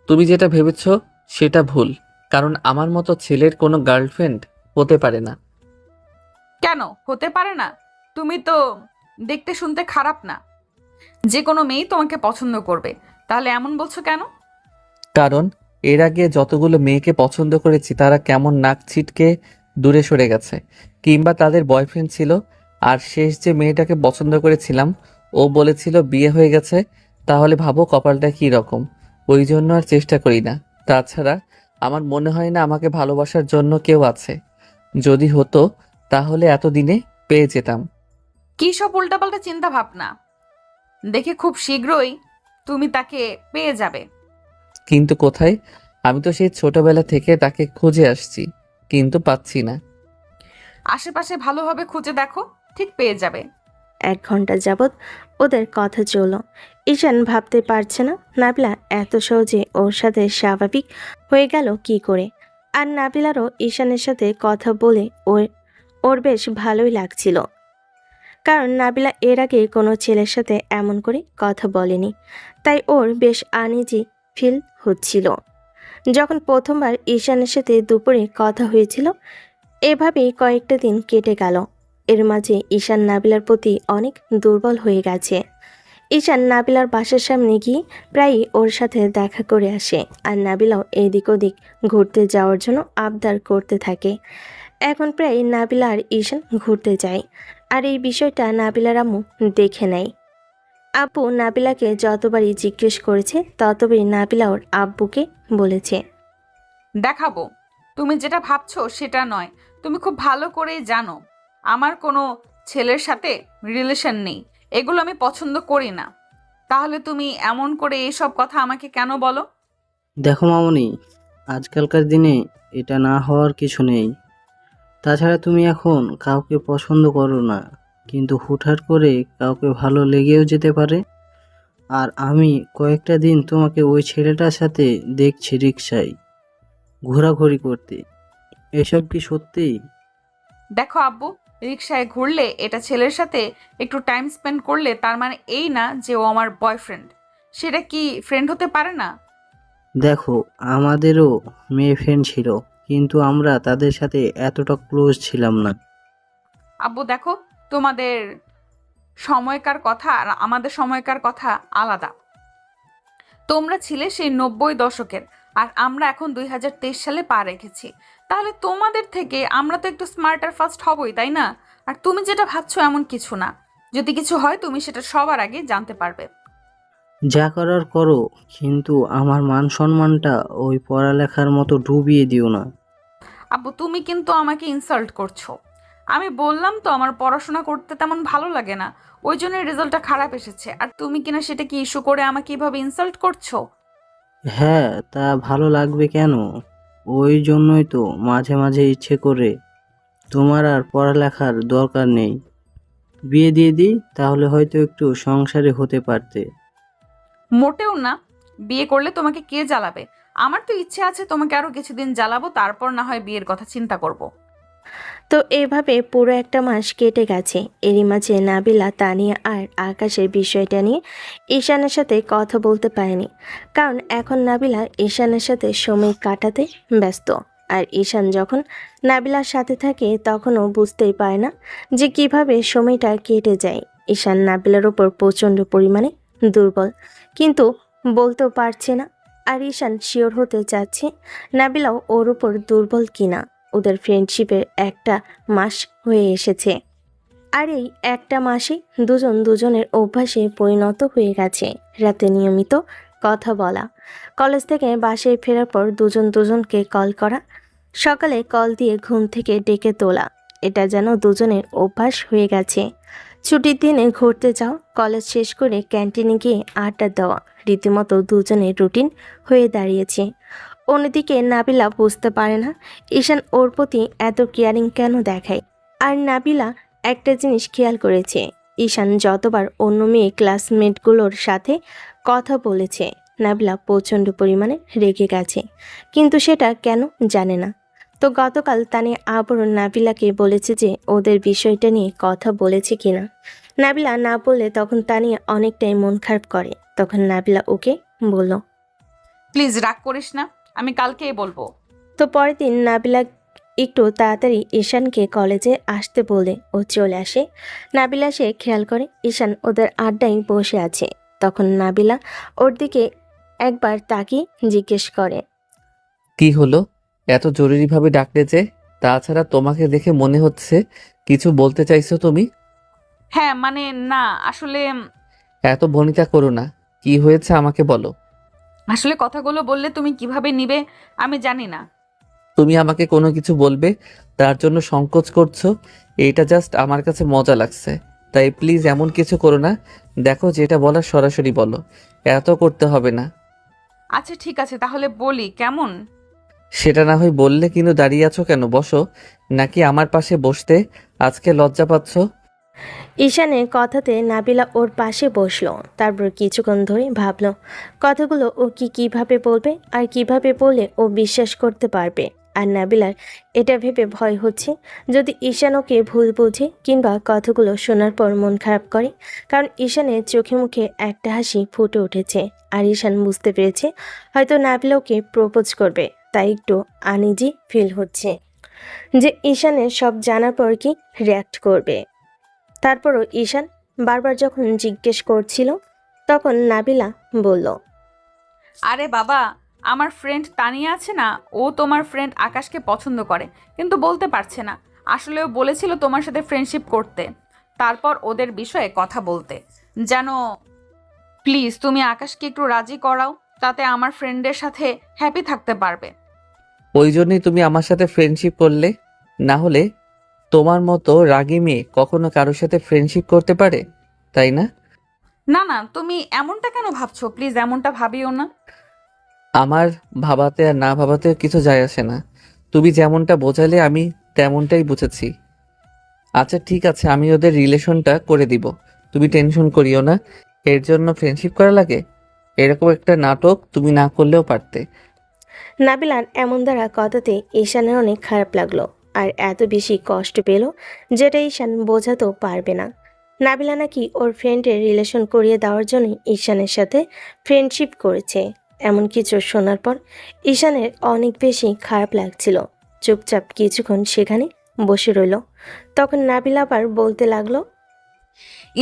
তুমি যেটা ভেবেছো সেটা ভুল, কারণ আমার মতো ছেলের কোনো গার্লফ্রেন্ড হতে পারে না। কেন হতে পারে না? তুমি তো দেখতে শুনতে খারাপ না, যে কোনো মেয়েই তোমাকে পছন্দ করবে। তাহলে এমন বলছো কেন? কারণ এর আগে যতগুলো মেয়েকে পছন্দ করেছি তারা কেমন নাক ছিটকে দূরে সরে গেছে, কিংবা তাদের বয়ফ্রেন্ড ছিল। আর শেষ যে মেয়েটাকে পছন্দ করেছিলাম ও বলেছিল বিয়ে হয়ে গেছে। তাহলে ভাবো কপালটা কী রকম। ওই জন্য আর চেষ্টা করি না। তাছাড়া আমার মনে হয় না আমাকে ভালোবাসার জন্য কেউ আছে। যদি হতো তাহলে এতদিনে পেয়ে যেতাম। কি সব উল্টাপাল্টা চিন্তা ভাবনা? দেখে খুব শীঘ্রই তুমি তাকে পেয়ে যাবে। কিন্তু কোথায়? আমি তো সেই ছোটবেলা থেকে তাকে খুঁজে আসছি, কিন্তু পাচ্ছি না। আশেপাশে ভালোভাবে খুঁজে দেখো, ঠিক পেয়ে যাবে। 1 ঘন্টা যাবৎ ওদের কথা চলল। ঈশান ভাবতে পারছে না নাবিলা এত সহজে ওর সাথে স্বাভাবিক হয়ে গেল কি করে। আর নাবিলারও ঈশানের সাথে কথা বলে ওর বেশ ভালোই লাগছিল, কারণ নাবিলা এর আগে কোনো ছেলের সাথে এমন করে কথা বলেনি। তাই ওর বেশ আনইজি ফিল হচ্ছিল। যখন প্রথমবার ঈশানের সাথে দুপুরে কথা হয়েছিল, এভাবেই কয়েকটা দিন কেটে গেল। এর মাঝে ঈশান নাবিলার প্রতি অনেক দুর্বল হয়ে গেছে। ঈশান নাবিলার বাসার সামনে গিয়ে প্রায়ই ওর সাথে দেখা করে আসে, আর নাবিলাও এদিক ওদিক ঘুরতে যাওয়ার জন্য আবদার করতে থাকে। এখন প্রায় নাবিলা আর ঈশান ঘুরতে যায়, আর এই বিষয়টা নাবিলার আম্মু দেখে নেয়। আব্বু নাবিলাকে যতবারই জিজ্ঞেস করেছে ততবারই নাবিলা ওর আব্বুকে বলেছে, দেখাবো। তুমি যেটা ভাবছো সেটা নয়। তুমি খুব ভালো করেই জানো আমার কোনো ছেলের সাথে রিলেশন নেই। এগুলো আমি পছন্দ করি না। তাহলে তুমি এমন করে এইসব কথা আমাকে কেন বলো? দেখো মামনি, আজকালকার দিনে এটা না হওয়ার কিছু নেই। তাছাড়া তুমি এখন কাউকে পছন্দ করো না, কিন্তু হুটহাট করে কাউকে ভালো লেগেও যেতে পারে। আর আমি কয়েকটা দিন তোমাকে ওই ছেলেটার সাথে দেখছি রিকশায় ঘোরাঘুরি করতে। এসব কি সত্যি? দেখো আব্বু, রিক্সায় ঘুরলে, এটা ছেলের সাথে একটু টাইম স্পেন্ড করলে, তার মানে এই না যে ও আমার বয়ফ্রেন্ড। সেটা কি ফ্রেন্ড হতে পারে না? দেখো, আমাদেরও মেয়ে ফ্রেন্ড ছিল, কিন্তু আমরা তাদের সাথে এতটা ক্লোজ ছিলাম না। আব্বু দেখো, তোমাদের সময়কার কথা আর আমাদের সময়কার কথা আলাদা। তোমরা ছিলে সেই 90 দশকের, আর আমরা এখন 2023 সালে পা রেখেছি। তাহলে তোমাদের থেকে আমরা তো একটু স্মার্ট আর ফাস্ট হবই, তাই না? আর তুমি যেটা ভাবছো এমন কিছু না। যদি কিছু হয় তুমি সেটা সবার আগে জানতে পারবে। যা করার করো, কিন্তু আমার মান সম্মানটা ওই পড়ালেখার মতো ডুবিয়ে দিও না। আব্বু তুমি কিন্তু আমাকে ইনসাল্ট করছো। আমি বললাম তো আমার পড়াশোনা করতে তেমন ভালো লাগে না, ওই জন্য রেজাল্টটা খারাপ এসেছে। আর তুমি কিনা সেটাকে ইস্যু করে আমাকে এভাবে ইনসাল্ট করছো। হ্যাঁ, তা ভালো লাগবে কেন? ওই জন্যই তো মাঝে মাঝে ইচ্ছে করে তোমার আর পড়ালেখার দরকার নেই, বিয়ে দিয়ে দিই, তাহলে হয়তো একটু সংসারে হতে পারতে। মোটেও না। বিয়ে করলে তোমাকে কে জ্বালাবে? আমার তো ইচ্ছে আছে তোমাকে আরো কিছুদিন জ্বালাবো, তারপর না হয় বিয়ের কথা চিন্তা করব। তো এভাবে পুরো একটা মাস কেটে গেছে। এরই মাঝে নাবিলা, তানিয়া আর আকাশের বিষয়টা নিয়ে ঈশানের সাথে কথা বলতে পারেনি, কারণ এখন নাবিলা ঈশানের সাথে সময় কাটাতে ব্যস্ত। আর ঈশান যখন নাবিলার সাথে থাকে তখনও বুঝতেই পারে না যে কিভাবে সময়টা কেটে যায়। ঈশান নাবিলার ওপর প্রচণ্ড পরিমাণে দুর্বল, কিন্তু বলতেও পারছে না। আর ঈশান শিওর হতে চাচ্ছে নাবিলাও ওর উপর দুর্বল কিনা। ওদের ফ্রেন্ডশিপের একটা মাস হয়ে এসেছে, আর এই একটা মাসে দুজন দুজনের অভ্যাসে পরিণত হয়ে গেছে। রাতে নিয়মিত কথা বলা, কলেজ থেকে বাসায় ফেরার পর দুজন দুজনকে কল করা, সকালে কল দিয়ে ঘুম থেকে ডেকে তোলা, এটা যেন দুজনের অভ্যাস হয়ে গেছে। ছুটির দিনে ঘুরতে যাও, কলেজ শেষ করে ক্যান্টিনে গিয়ে আড্ডা দেওয়া, রীতিমতো দুজনের রুটিন হয়ে দাঁড়িয়েছে। অন্যদিকে নাবিলা বুঝতে পারে না ঈশান ওর প্রতি এত কেয়ারিং কেন দেখায়। আর নাবিলা একটা জিনিস খেয়াল করেছে, ঈশান যতবার অন্য মেয়ে ক্লাসমেটগুলোর সাথে কথা বলেছে নাবিলা প্রচণ্ড পরিমাণে রেগে গেছে, কিন্তু সেটা কেন জানে না। তো গতকাল তানিয়া আবারও নাবিলাকে বলেছে যে ওদের বিষয়টা নিয়ে কথা বলেছে কিনা। নাবিলা না বললে তখন তানিয়া অনেকটাই মন খারাপ করে। তখন নাবিলা ওকে বলল। প্লিজ রাগ করিস না, আমি কালকেই বলবো। তো পরের দিন নাবিলা একটু তাড়াতাড়ি ঈশানকে কলেজে আসতে বলে ও চলে আসে। নাবিলা সে খেয়াল করে ঈশান ওদের আড্ডায় বসে আছে। তখন নাবিলা ওর দিকে একবার তাকিয়ে জিজ্ঞেস করে, কি হলো? এত জরুরিভাবে ডাকলে যে? তাছাড়া তোমাকে দেখে মনে হচ্ছে কিছু বলতে চাইছো তুমি। হ্যাঁ মানে না, আসলে এত ভনিতা করো না, কি হয়েছে আমাকে বলো। আসলে কথাগুলো বললে তুমি কিভাবে নিবে আমি জানি না। তুমি আমাকে কোনো কিছু বলবে তার জন্য সংকোচ করছো, এইটা জাস্ট আমার কাছে মজা লাগছে। তাই প্লিজ এমন কিছু করো না। দেখো, যেটা বলার সরাসরি বলো, এত করতে হবে না। আচ্ছা ঠিক আছে, তাহলে বলি কেমন? সেটা না হয় বললে, কিন্তু দাঁড়িয়ে আছো কেন? বসো, নাকি আমার পাশে বসতে আজকে লজ্জা পাচ্ছ? ঈশানের কথাতে নাবিলা ওর পাশে বসলো। তারপর কিছুক্ষণ ধরে ভাবলো কথাগুলো ও কিভাবে বলবে আর কিভাবে বললে ও বিশ্বাস করতে পারবে। আর নাবিলার এটা ভেবে ভয় হচ্ছে, যদি ঈশান ওকে ভুল বুঝে কিংবা কথাগুলো শোনার পর মন খারাপ করে। কারণ ঈশানের চোখে মুখে একটা হাসি ফুটে উঠেছে, আর ঈশান বুঝতে পেরেছে হয়তো নাবিলা ওকে প্রপোজ করবে। তাই একটু আনইজি ফিল হচ্ছে যে ঈশানের সব জানার পর কি রিয়াক্ট করবে। তারপরও ঈশান বারবার যখন জিজ্ঞেস করছিল তখন নাবিলা বলল, আরে বাবা, আমার ফ্রেন্ড তানিয়া আছে না, ও তোমার ফ্রেন্ড আকাশকে পছন্দ করে, কিন্তু বলতে পারছে না। আসলে ও বলেছিল তোমার সাথে ফ্রেন্ডশিপ করতে, তারপর ওদের বিষয়ে কথা বলতে। জানো, প্লিজ তুমি আকাশকে একটু রাজি করাও, তাতে আমার ফ্রেন্ডের সাথে হ্যাপি থাকতে পারবে। ওই জন্যই তুমি আমার সাথে ফ্রেন্ডশিপ করলে? না হলে তোমার মতো রাগী মেয়ে কখনো কারোর সাথে ফ্রেন্ডশিপ করতে পারে, তাই না? না না, তুমি এমনটা কেন ভাবছো? প্লিজ এমনটা ভাবিও না। আমার ভাবাতে আর না ভাবাতে কিছু যায় আসে না। তুমি যেমনটা বোঝালে আমি তেমনটাই বুঝেছি। আচ্ছা ঠিক আছে, আমি ওদের রিলেশনটা করে দিব, তুমি টেনশন করিও না। এর জন্য ফ্রেন্ডশিপ করা লাগে? এরকম একটা নাটক তুমি না করলেও পারতে। নাবিলার এমন দ্বারা কথাতে ঈশানের অনেক খারাপ লাগলো। আর এত বেশি কষ্ট পেল যেটা ঈশান বোঝাতেও পারবে না। নাবিলা নাকি ওর ফ্রেন্ডের রিলেশন করিয়ে দেওয়ার জন্য ঈশানের সাথে ফ্রেন্ডশিপ করেছে। এমন কিছু শোনার পর ঈশানের অনেক বেশি খারাপ লাগছিল। চুপচাপ কিছুক্ষণ সেখানে বসে রইল। তখন নাবিলা আবার বলতে লাগলো,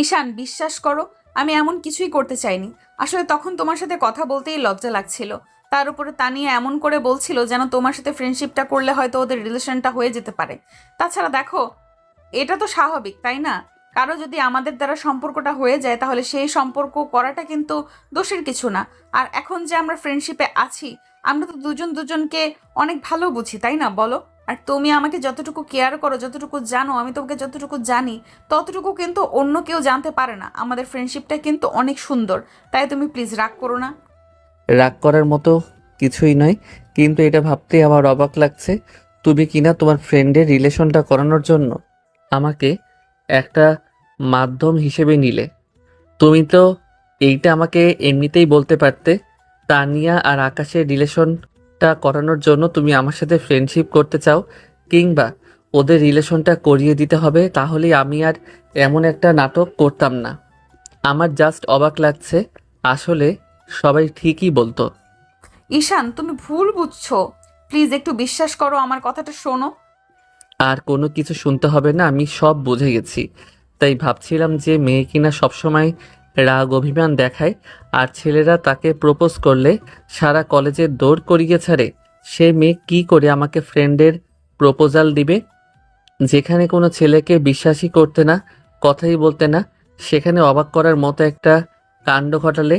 ঈশান, বিশ্বাস করো, আমি এমন কিছুই করতে চাইনি। আসলে তখন তোমার সাথে কথা বলতেই লজ্জা লাগছিল। তার উপরে তানিয়া এমন করে বলছিল যেন তোমার সাথে ফ্রেন্ডশিপটা করলে হয়তো ওদের রিলেশনটা হয়ে যেতে পারে। তাছাড়া দেখো, এটা তো স্বাভাবিক, তাই না? কারো যদি আমাদের দ্বারা সম্পর্কটা হয়ে যায় তাহলে সেই সম্পর্ক করাটা কিন্তু দোষের কিছু না। আর এখন যে আমরা ফ্রেন্ডশিপে আছি, আমরা তো দুজন দুজনকে অনেক ভালো বুঝি, তাই না বলো? আর তুমি আমাকে যতটুকু কেয়ার করো, যতটুকু জানো, আমি তোমাকে যতটুকু জানি, ততটুকু কিন্তু অন্য কেউ জানতে পারে না। আমাদের ফ্রেন্ডশিপটা কিন্তু অনেক সুন্দর। তাই তুমি প্লিজ রাগ করো না। রাগ করার মতো কিছুই নয়, কিন্তু এটা ভাবতে আমার অবাক লাগছে তুমি কিনা তোমার ফ্রেন্ডের রিলেশনটা করানোর জন্য আমাকে একটা মাধ্যম হিসেবে নিলে। তুমি তো এইটা আমাকে এমনিতেই বলতে পারতে, তানিয়া আর আকাশের রিলেশনটা করানোর জন্য তুমি আমার সাথে ফ্রেন্ডশিপ করতে চাও, কিংবা ওদের রিলেশনটা করিয়ে দিতে হবে, তাহলেই আমি আর এমন একটা নাটক করতাম না। আমার জাস্ট অবাক লাগছে, আসলে সবাই ঠিকই বলতো। ঈশান, তুমি ভুল বুঝছো। প্লিজ একটু বিশ্বাস করো, আমার কথাটা শোনো। আর কোনো কিছু শুনতে হবে না, আমি সব বুঝে গেছি। তাই ভাবছিলাম যে মেয়ে কিনা সবসময় রাগ অভিমান দেখায়, আর ছেলেরা তাকে প্রপোজ করলে সারা কলেজে দৌড় করিয়ে ছাড়ে, সে মেয়ে কি করে আমাকে ফ্রেন্ডের প্রপোজাল দিবে? যেখানে কোনো ছেলেকে বিশ্বাসই করতে না, কথাই বলতে না, সেখানে অবাক করার মতো একটা কাণ্ড ঘটালে।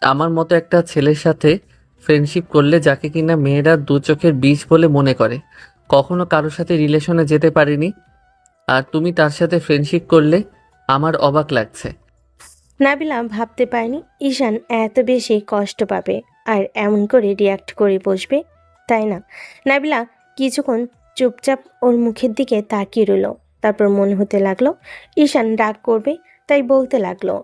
আমার মতো একটা ছেলের সাথে ফ্রেন্ডশিপ করলে, যাকে কিনা মেয়েরা দু চোখের বিষ বলে মনে করে, কখনো কারোর সাথে রিলেশনে যেতে পারিনি, আর তুমি তার সাথে ফ্রেন্ডশিপ করলে, আমার অবাক লাগছে। নাবিলা ভাবতে পারেনি ঈশান এত বেশি কষ্ট পাবে আর এমন করে রিয়াক্ট করে বসবে, তাই না? নাবিলা কিছুক্ষণ চুপচাপ ওর মুখের দিকে তাকিয়ে রইল। তারপর মনে হতে লাগলো ঈশান রাগ করবে, তাই বলতে লাগলো,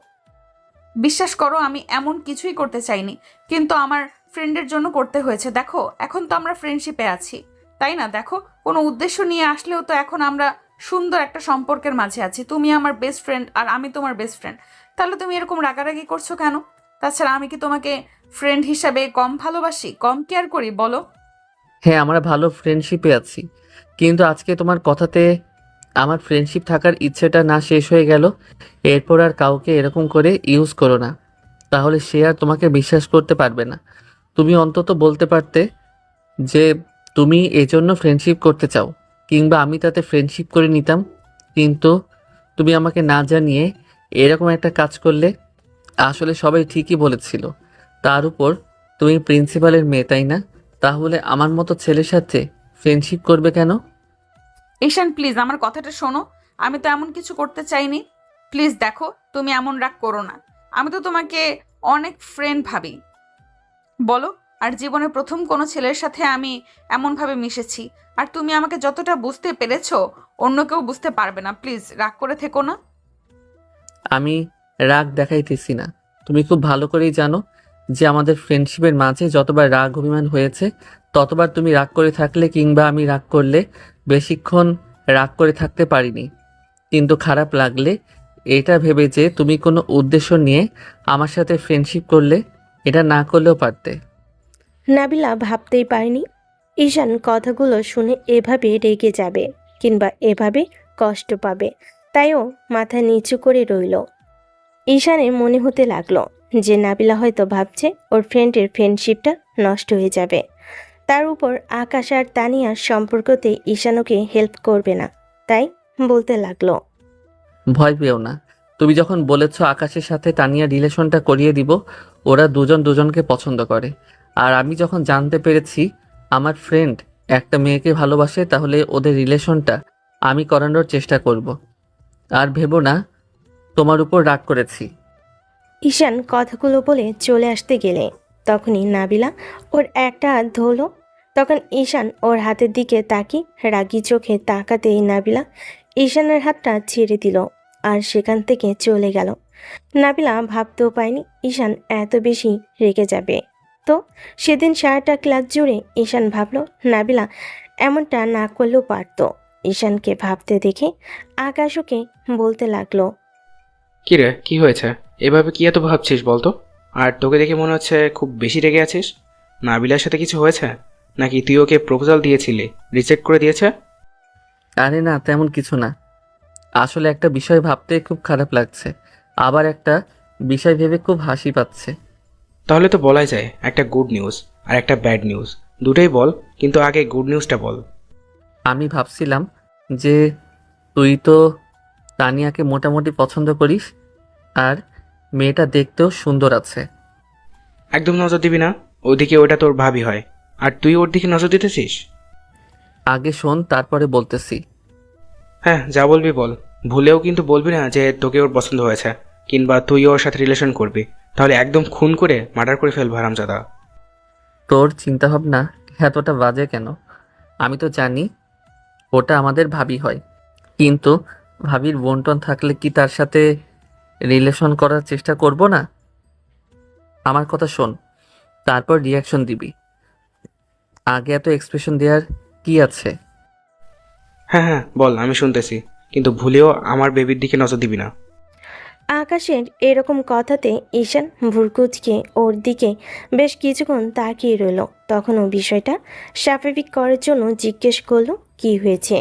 বিশ্বাস করো, আমি এমন কিছুই করতে চাইনি, কিন্তু আমার ফ্রেন্ডের জন্য করতে হয়েছে। দেখো, এখন তো আমরা ফ্রেন্ডশিপে আছি, তাই না? দেখো, কোনো উদ্দেশ্য নিয়ে আসলেও তো এখন আমরা সুন্দর একটা সম্পর্কের মাঝে আছি। তুমি আমার বেস্ট ফ্রেন্ড আর আমি তোমার বেস্ট ফ্রেন্ড। তাহলে তুমি এরকম রাগারাগি করছো কেন? তাছাড়া আমি কি তোমাকে ফ্রেন্ড হিসাবে কম ভালোবাসি, কম কেয়ার করি বলো? হ্যাঁ, আমরা ভালো ফ্রেন্ডশিপে আছি, কিন্তু আজকে তোমার কথাতে আমার ফ্রেন্ডশিপ থাকার ইচ্ছেটা না শেষ হয়ে গেল। এরপর আর কাউকে এরকম করে ইউজ করো না, তাহলে সে আর তোমাকে বিশ্বাস করতে পারবে না। তুমি অন্তত বলতে পারতে যে তুমি এজন্য ফ্রেন্ডশিপ করতে চাও, কিংবা আমি তাতে ফ্রেন্ডশিপ করে নিতাম। কিন্তু তুমি আমাকে না জানিয়ে এরকম একটা কাজ করলে। আসলে সবাই ঠিকই বলেছিল, তার উপর তুমি প্রিন্সিপালের মেয়ে, তাই না? তাহলে আমার মতো ছেলের সাথে ফ্রেন্ডশিপ করবে কেন? ঈশান, প্লিজ আমার কথাটা শোনো। আমি তো এমন কিছু করতে চাইনি। প্লিজ দেখো, তুমি এমন রাগ করো না। আমি তো তোমাকে অনেক ফ্রেন্ড ভাবি, বলো। আর জীবনে প্রথম কোনো ছেলের সাথে আমি এমনভাবে মিশেছি, আর তুমি আমাকে যতটা বুঝতে পেরেছো অন্য কেউ বুঝতে পারবে না। প্লিজ রাগ করে থেকো না। আমি রাগ দেখাইতেছি না, তুমি খুব ভালো করেই জানো যে আমাদের ফ্রেন্ডশিপের মাঝে যতবার রাগ অভিমান হয়েছে, ততবার তুমি রাগ করে থাকলে, কিংবা আমি রাগ করলে বেশিক্ষণ রাগ করে থাকতে পারিনি। কিন্তু খারাপ লাগলে এটা ভেবে যে তুমি কোনো উদ্দেশ্য নিয়ে আমার সাথে ফ্রেন্ডশিপ করলে, এটা না করলেও পারতে। নাবিলা ভাবতেই পারেনি ঈশান কথাগুলো শুনে এভাবে রেগে যাবে কিংবা এভাবে কষ্ট পাবে, তাইও মাথা নিচু করে রইল। ঈশানের মনে হতে লাগলো যে নাবিলা হয়তো ভাবছে ওর ফ্রেন্ডের ফ্রেন্ডশিপটা নষ্ট হয়ে যাবে। তার উপর আকাশ আর তানিয়ার সম্পর্কতে ঈশান ওকে হেল্প করবে না, তাই বলতে লাগলো, ভয় পেও না, তুমি যখন বলেছো আকাশের সাথে তানিয়া রিলেশনটা করিয়ে দিব, ওরা দুজন দুজনকে পছন্দ করে, আর আমি যখন জানতে পেরেছি আমার ফ্রেন্ড একটা মেয়েকে ভালোবাসে, তাহলে ওদের রিলেশনটা আমি করানোর চেষ্টা করব। আর ভেবো না তোমার উপর রাগ করেছি। ঈশান কথাগুলো বলে চলে আসতে গেলে তখনই নাবিলা ওর একটা হাত ধরল। তখন ঈশান ওর হাতের দিকে তাকিয়ে রাগী চোখে তাকাতেই নাবিলা ঈশানের হাতটা ছেড়ে দিল আর সেখান থেকে চলে গেল। নাবিলা ভাবতেও পায়নি ঈশান এত বেশি রেগে যাবে। তো সেদিন সারাটা ক্লাস জুড়ে ঈশান ভাবল নাবিলা এমনটা না করলেও পারত। ঈশানকে ভাবতে দেখে আকাশ ওকে বলতে লাগলো, কি রে, কি হয়েছে? এভাবে কি এত ভাবছিস বলতো? আর তোকে দেখে মনে হচ্ছে খুব বেশি রেগে আছিস। নাবিলার সাথে কিছু হয়েছে? নাকি তুই ওকে প্রপোজাল দিয়েছিলি, রিজেক্ট করে দিয়েছে? আরে না, তেমন কিছু না। আসলে একটা বিষয় ভাবতে খুব খারাপ লাগছে, আবার একটা বিষয় ভেবে খুব হাসি পাচ্ছে। তাহলে তো বলাই যায় একটা গুড নিউজ আর একটা ব্যাড নিউজ, দুটোই বল, কিন্তু আগে গুড নিউজটা বল। আমি ভাবছিলাম যে তুই তো তানিয়াকে মোটামুটি পছন্দ করিস, আর মেয়েটা দেখতেও সুন্দর আছে। একদম নজর দিবি না, ওদিকে ওটা তোর ভাবি হয়, আর তুই ওর দিকে নজর দিতেছিস। আগে শোন, তারপরে বলতেছি। হ্যাঁ, যা বলবি বল। ভুলেও কিন্তু বলবি না যে তোকে ওর পছন্দ হয়েছে, কিংবা তুই ওর সাথে রিলেশন করবি, তাহলে একদম খুন করে মার্ডার করে ফেলবো হারামজাদা। তোর চিন্তাভাবনা এতটা বাজে কেন? আমি তো জানি ওটা আমাদের ভাবি হয়, কিন্তু ভাবির বন্টন থাকলে কি তার সাথে রিলেশন করার চেষ্টা করব না? আমার কথা শোন, তারপর রিয়াকশন দিবি। আগে এত এক্সপ্রেশন দেওয়ার কি আছে? হ্যাঁ হ্যাঁ বল, আমি শুনতেছি, কিন্তু ভুলেও আমার বেবির দিকে নজর দিবি না। আকাশের এরকম কথাতে ঈশান ভুরকুচকে ওর দিকে বেশ কিছুক্ষণ তাকিয়ে রইল। তখন ও বিষয়টা স্বাভাবিক করার জন্য জিজ্ঞেস করলো, কি হয়েছে?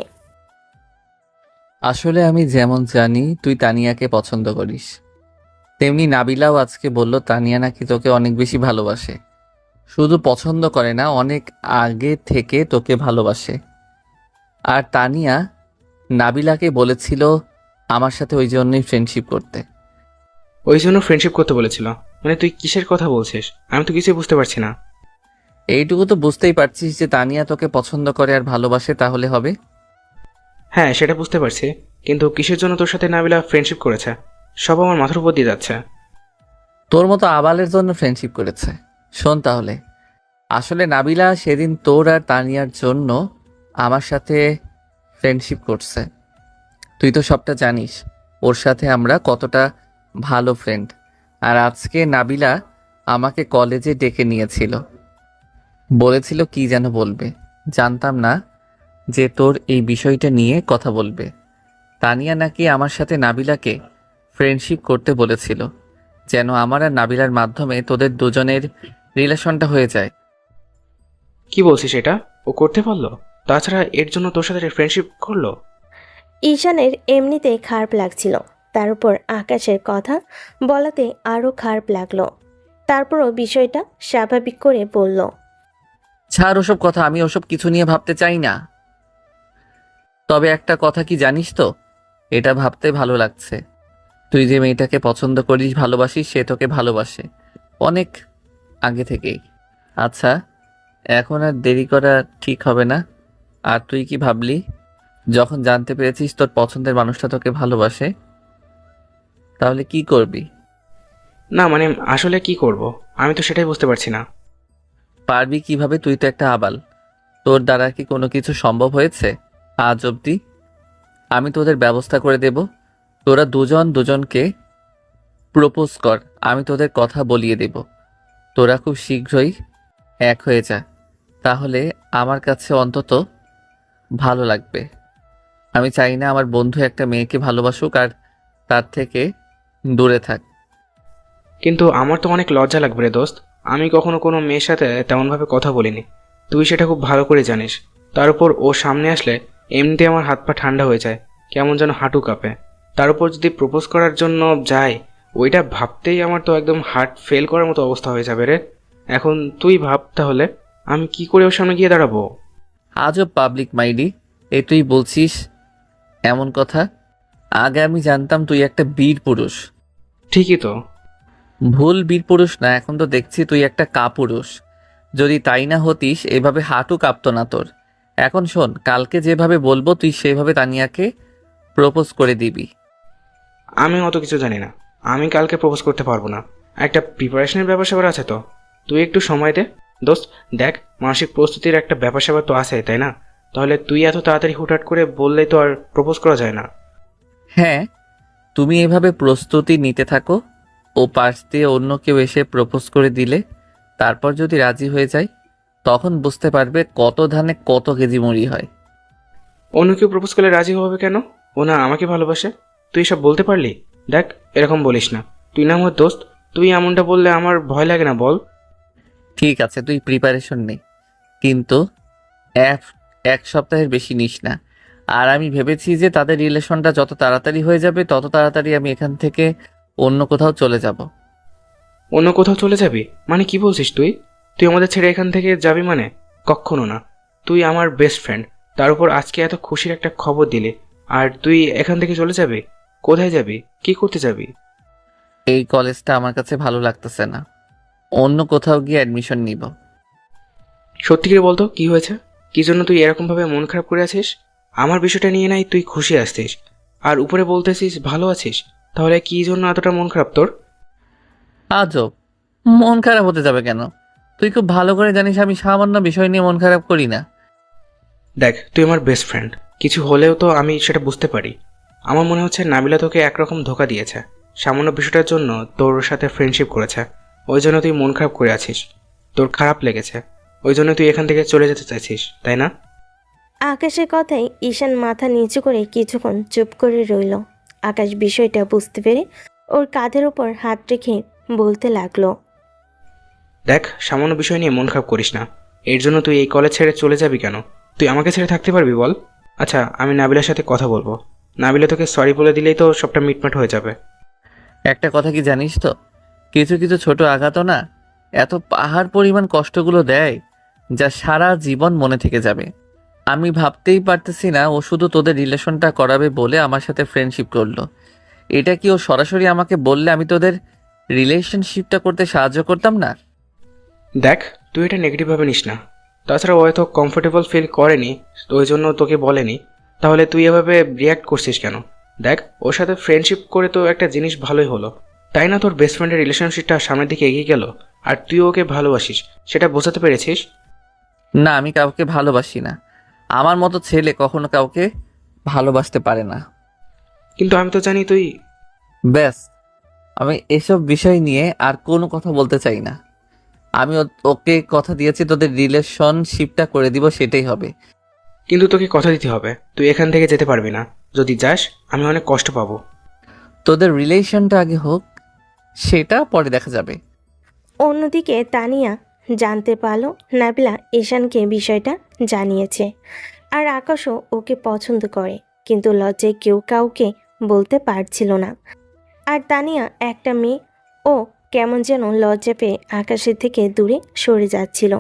আসলে আমি যেমন জানি তুই তানিয়াকে পছন্দ করিস, তেমনি নাবিলাও আজকে বলল তানিয়া নাকি তোকে অনেক বেশি ভালোবাসে। শুধু পছন্দ করে না, অনেক আগে থেকে তোকে ভালোবাসে। আর তানিয়া নাবিলাকে বলেছিল আমার সাথে ওই জন্যই ফ্রেন্ডশিপ করতে। ওই জন্য ফ্রেন্ডশিপ করতে বলেছিল? মানে তুই কিসের কথা বলছিস? আমি তো কিছুই বুঝতে পারছি না। এইটুকু তো বুঝতেই পারছিস যে তানিয়া তোকে পছন্দ করে আর ভালোবাসে, তাহলে হবে। হ্যাঁ, সেটা বুঝতে পারছি, কিন্তু কিসের জন্য তোর সাথে নাবিলা ফ্রেন্ডশিপ করেছে সব আমার মাথার উপর দিয়ে যাচ্ছে। তোর মতো আবালের জন্য ফ্রেন্ডশিপ করেছে। শোন তাহলে, আসলে নাবিলা সেদিন তোর আর তানিয়ার জন্য আমার সাথে ফ্রেন্ডশিপ করছে। তুই তো সবটা জানিস, ওর সাথে আমরা কতটা ভালো ফ্রেন্ড। আর আজকে নাবিলা আমাকে কলেজে ডেকে নিয়েছিল, বলেছিল কি যেন বলবে। জানতাম না যে তোর এই বিষয়টা নিয়ে কথা বলবে। তানিয়া নাকি আমার সাথে নাবিলাকে ফ্রেন্ডশিপ করতে বলেছিল, যেন আমার আর নাবিলার মাধ্যমে তোদের দুজনের রিলেশনটা হয়ে যায়। কি বলছিস এটা? ও করতে পারলো? তাছাড়া এর জন্য তোর সাথে ফ্রেন্ডশিপ করলো? ঈশানের এমনিতে খারাপ লাগছিল, তার উপর আকাশের কথা বলাতে আরও খারাপ লাগলো। তারপরও বিষয়টা স্বাভাবিক করে বলল, ছাড় ওসব কথা, আমি ওসব কিছু নিয়ে ভাবতে চাই না। তবে একটা কথা কি জানিস তো, এটা ভাবতে ভালো লাগছে। তুই যে মেয়েটাকে পছন্দ করিস, ভালোবাসিস, সে তোকে ভালোবাসে অনেক আগে থেকেই। আচ্ছা, এখন আর দেরি করা ঠিক হবে না। আর তুই কি ভাবলি যখন জানতে পেরেছিস তোর পছন্দের মানুষটা তোকে ভালোবাসে? তাহলে কি করবি? না মানে আসলে কি করব, আমি তো সেটাই বুঝতে পারছি না। পারবি কিভাবে? তুই তো একটা আবাল। তোর দ্বারা কি কোনো কিছু সম্ভব হয়েছে আজ অবধি? আমি তোদের ব্যবস্থা করে দেব। তোরা দুজন দুজনকে প্রপোজ কর, আমি তোদের কথা বলিয়ে দেব। তোরা খুব শীঘ্রই এক হয়ে যা, তাহলে আমার কাছে অন্তত ভালো লাগবে। আমি চাই না আমার বন্ধু একটা মেয়েকে ভালোবাসুক আর তার থেকে দূরে থাক। কিন্তু আমার তো অনেক লজ্জা লাগবে রে দোস্ত। আমি কখনো কোনো মেয়ের সাথে তেমনভাবে কথা বলিনি, তুই সেটা খুব ভালো করে জানিস। তার উপর ও সামনে আসলে এমনিতে আমার হাত পা ঠান্ডা হয়ে যায়, কেমন যেন হাঁটু কাঁপে। তার উপর যদি প্রপোজ করার জন্য যাই, ওইটা ভাবতেই আমার তো একদম হার্ট ফেল করার মতো অবস্থা হয়ে যাবে রে। এখন তুই ভাব তাহলে, আমি কি করে ওর সামনে গিয়ে দাঁড়াবো? আজও পাবলিক মাইডি এ তুই বলছিস এমন কথা? আগে আমি জানতাম তুই একটা বীর পুরুষ। ঠিকই তো। ভুল বীর পুরুষ না, এখন তো দেখছি তুই একটা কাপুরুষ। যদি তাই না হতিস এভাবে হাঁটু কাঁপতো না তোর। এখন শোন, কালকে যেভাবে বলবো তুই সেভাবে তানিয়াকে প্রপোজ করে দিবি। আমি অত কিছু জানি না, আমি কালকে প্রপোজ করতে পারবো না। একটা প্রিপারেশনের ব্যাপার স্যাপার আছে তো, তুই একটু সময় দে দোস্ত। দেখ, মানসিক প্রস্তুতির একটা ব্যাপার স্যাপার তো আছে, তাই না? তাহলে তুই এত তাড়াতাড়ি হুটহাট করে বললেই তো আর প্রপোজ করা যায় না। হ্যাঁ, তুমি এভাবে প্রস্তুতি নিতে থাকো, ও পাশ দিয়ে অন্য কেউ এসে প্রপোজ করে দিলে, তারপর যদি রাজি হয়ে যায় তখন বুঝতে পারবে কত ধানে কত কেজি মুড়ি হয়। অন্য কেউ প্রপোজ করলে রাজি হবে কেন? ও না আমাকে ভালোবাসে? তুই সব বলতে পারলি? দেখ, এরকম বলিস না। তুই না আমার দোস্ত, তুই এমনটা বললে আমার ভয় লাগে না বল? ঠিক আছে, তুই প্রিপারেশন নে, কিন্তু এক এক সপ্তাহের বেশি নিস না। আর আমি ভেবেছি যে তাদের রিলেশনটা যত তাড়াতাড়ি হয়ে যাবে তত তাড়াতাড়ি আমি এখান থেকে অন্য কোথাও চলে যাব। অন্য কোথাও চলে যাবি মানে কি বলছিস তুই? তুই আমাদের ছেড়ে এখান থেকে যাবি মানে? কখনো না। তুই আমার বেস্ট ফ্রেন্ড, তার উপর আজকে এত খুশির একটা খবর দিলে, আর তুই এখান থেকে চলে যাবি? কোথায় যাবি? কি করতে যাবি? এই কলেজটা আমার কাছে ভালো লাগতেছে না, অন্য কোথাও গিয়ে অ্যাডমিশন নিব। সত্যি করে বলতো কি হয়েছে? কি জন্য তুই এরকমভাবে মন খারাপ করে আছিস? আমার বিষয়টা নিয়ে নাই তুই খুশি আসছিস, আর উপরে বলতেছিস ভালো আছিস। তাহলে কি জন্য এতটা মন খারাপ তোর? আজব, মন খারাপ হতে যাবে কেন? তুই খুব ভালো করে জানিস আমি সামান্য বিষয় নিয়ে মন খারাপ করি না। দেখ, তুই আমার বেস্ট ফ্রেন্ড, কিছু হলেও তো আমি সেটা বুঝতে পারি। আমার মনে হচ্ছে নাবিলা তোকে একরকম ধোকা দিয়েছে, সামান্য বিষয়টার জন্য তোর সাথে ফ্রেন্ডশিপ করেছে, ওই জন্য তুই মন খারাপ করে আছিস, তোর খারাপ লেগেছে, ওই জন্য তুই এখান থেকে চলে যেতে চাইছিস, তাই না? আকাশের কথায় ঈশান মাথা নিচু করে কিছুক্ষণ চুপ করে রইল। আকাশ বিষয়টা বুঝতে পেরে ওর কাঁধের ওপর হাত রেখে বলতে লাগলো, দেখ, সামান্য বিষয় নিয়ে মন খারাপ করিস না। এর জন্য তুই এই কলেজ ছেড়ে চলে যাবি কেন? তুই আমাকে ছেড়ে থাকতে পারবি বল? আচ্ছা, আমি নাবিলার সাথে কথা বলবো। নাবিলা তোকে সরি বলে দিলেই তো সবটা মিটমাট হয়ে যাবে। একটা কথা কি জানিস তো, কিছু কিছু ছোট আঘাতও না এত পাহাড় পরিমাণ কষ্টগুলো দেয় যা সারা জীবন মনে থেকে যাবে। আমি ভাবতেই পারতেছি না ও শুধু তোদের রিলেশনটা করাবে বলে আমার সাথে ফ্রেন্ডশিপ করলো। এটা কি ও সরাসরি আমাকে বললে আমি তোদের রিলেশনশিপটা করতে সাহায্য করতাম না? দেখ, তুই এটা নেগেটিভভাবে নিস না। তাছাড়া ও হয়তো কমফোর্টেবল ফিল করেনি, ওই জন্য তোকে বলেনি। তাহলে তুই এভাবে রিয়াক্ট করছিস কেন? দেখ, ওর সাথে ফ্রেন্ডশিপ করে তো একটা জিনিস ভালোই হলো, তাই না? তোর বেস্ট ফ্রেন্ডের রিলেশনশিপটা সামনের দিকে এগিয়ে গেল, আর তুই ওকে ভালোবাসিস, সেটা বোঝাতে পেরেছিস? না, আমি কাউকে ভালোবাসি না। আমার মতো ছেলে কখনো কাউকে ভালোবাসতে পারে না। কিন্তু আমি তো জানি তুই... ব্যাস, আমি এসব বিষয় নিয়ে আর কোনো কথা বলতে চাই না। আমি ওকে কথা দিয়েছি তোদের রিলেশনশিপটা করে দিব, সেটাই হবে। কিন্তু তোকে কথা দিতে হবে, তুই এখান থেকে যেতে পারবি না। যদি যাস আমি অনেক কষ্ট পাবো। তোদের রিলেশনটা আগে হোক, সেটা পরে দেখা যাবে। অন্যদিকে তানিয়া জানতে পারল নাবিলা ঈশানকে বিষয়টা জানিয়েছে, আর আকাশও ওকে পছন্দ করে, কিন্তু লজ্জায় কেউ কাউকে বলতে পারছিল না। আর তানিয়া একটা মেয়ে, ও কেমন যেন লজ্জা পেয়ে আকাশের থেকে দূরে সরে যাচ্ছিল।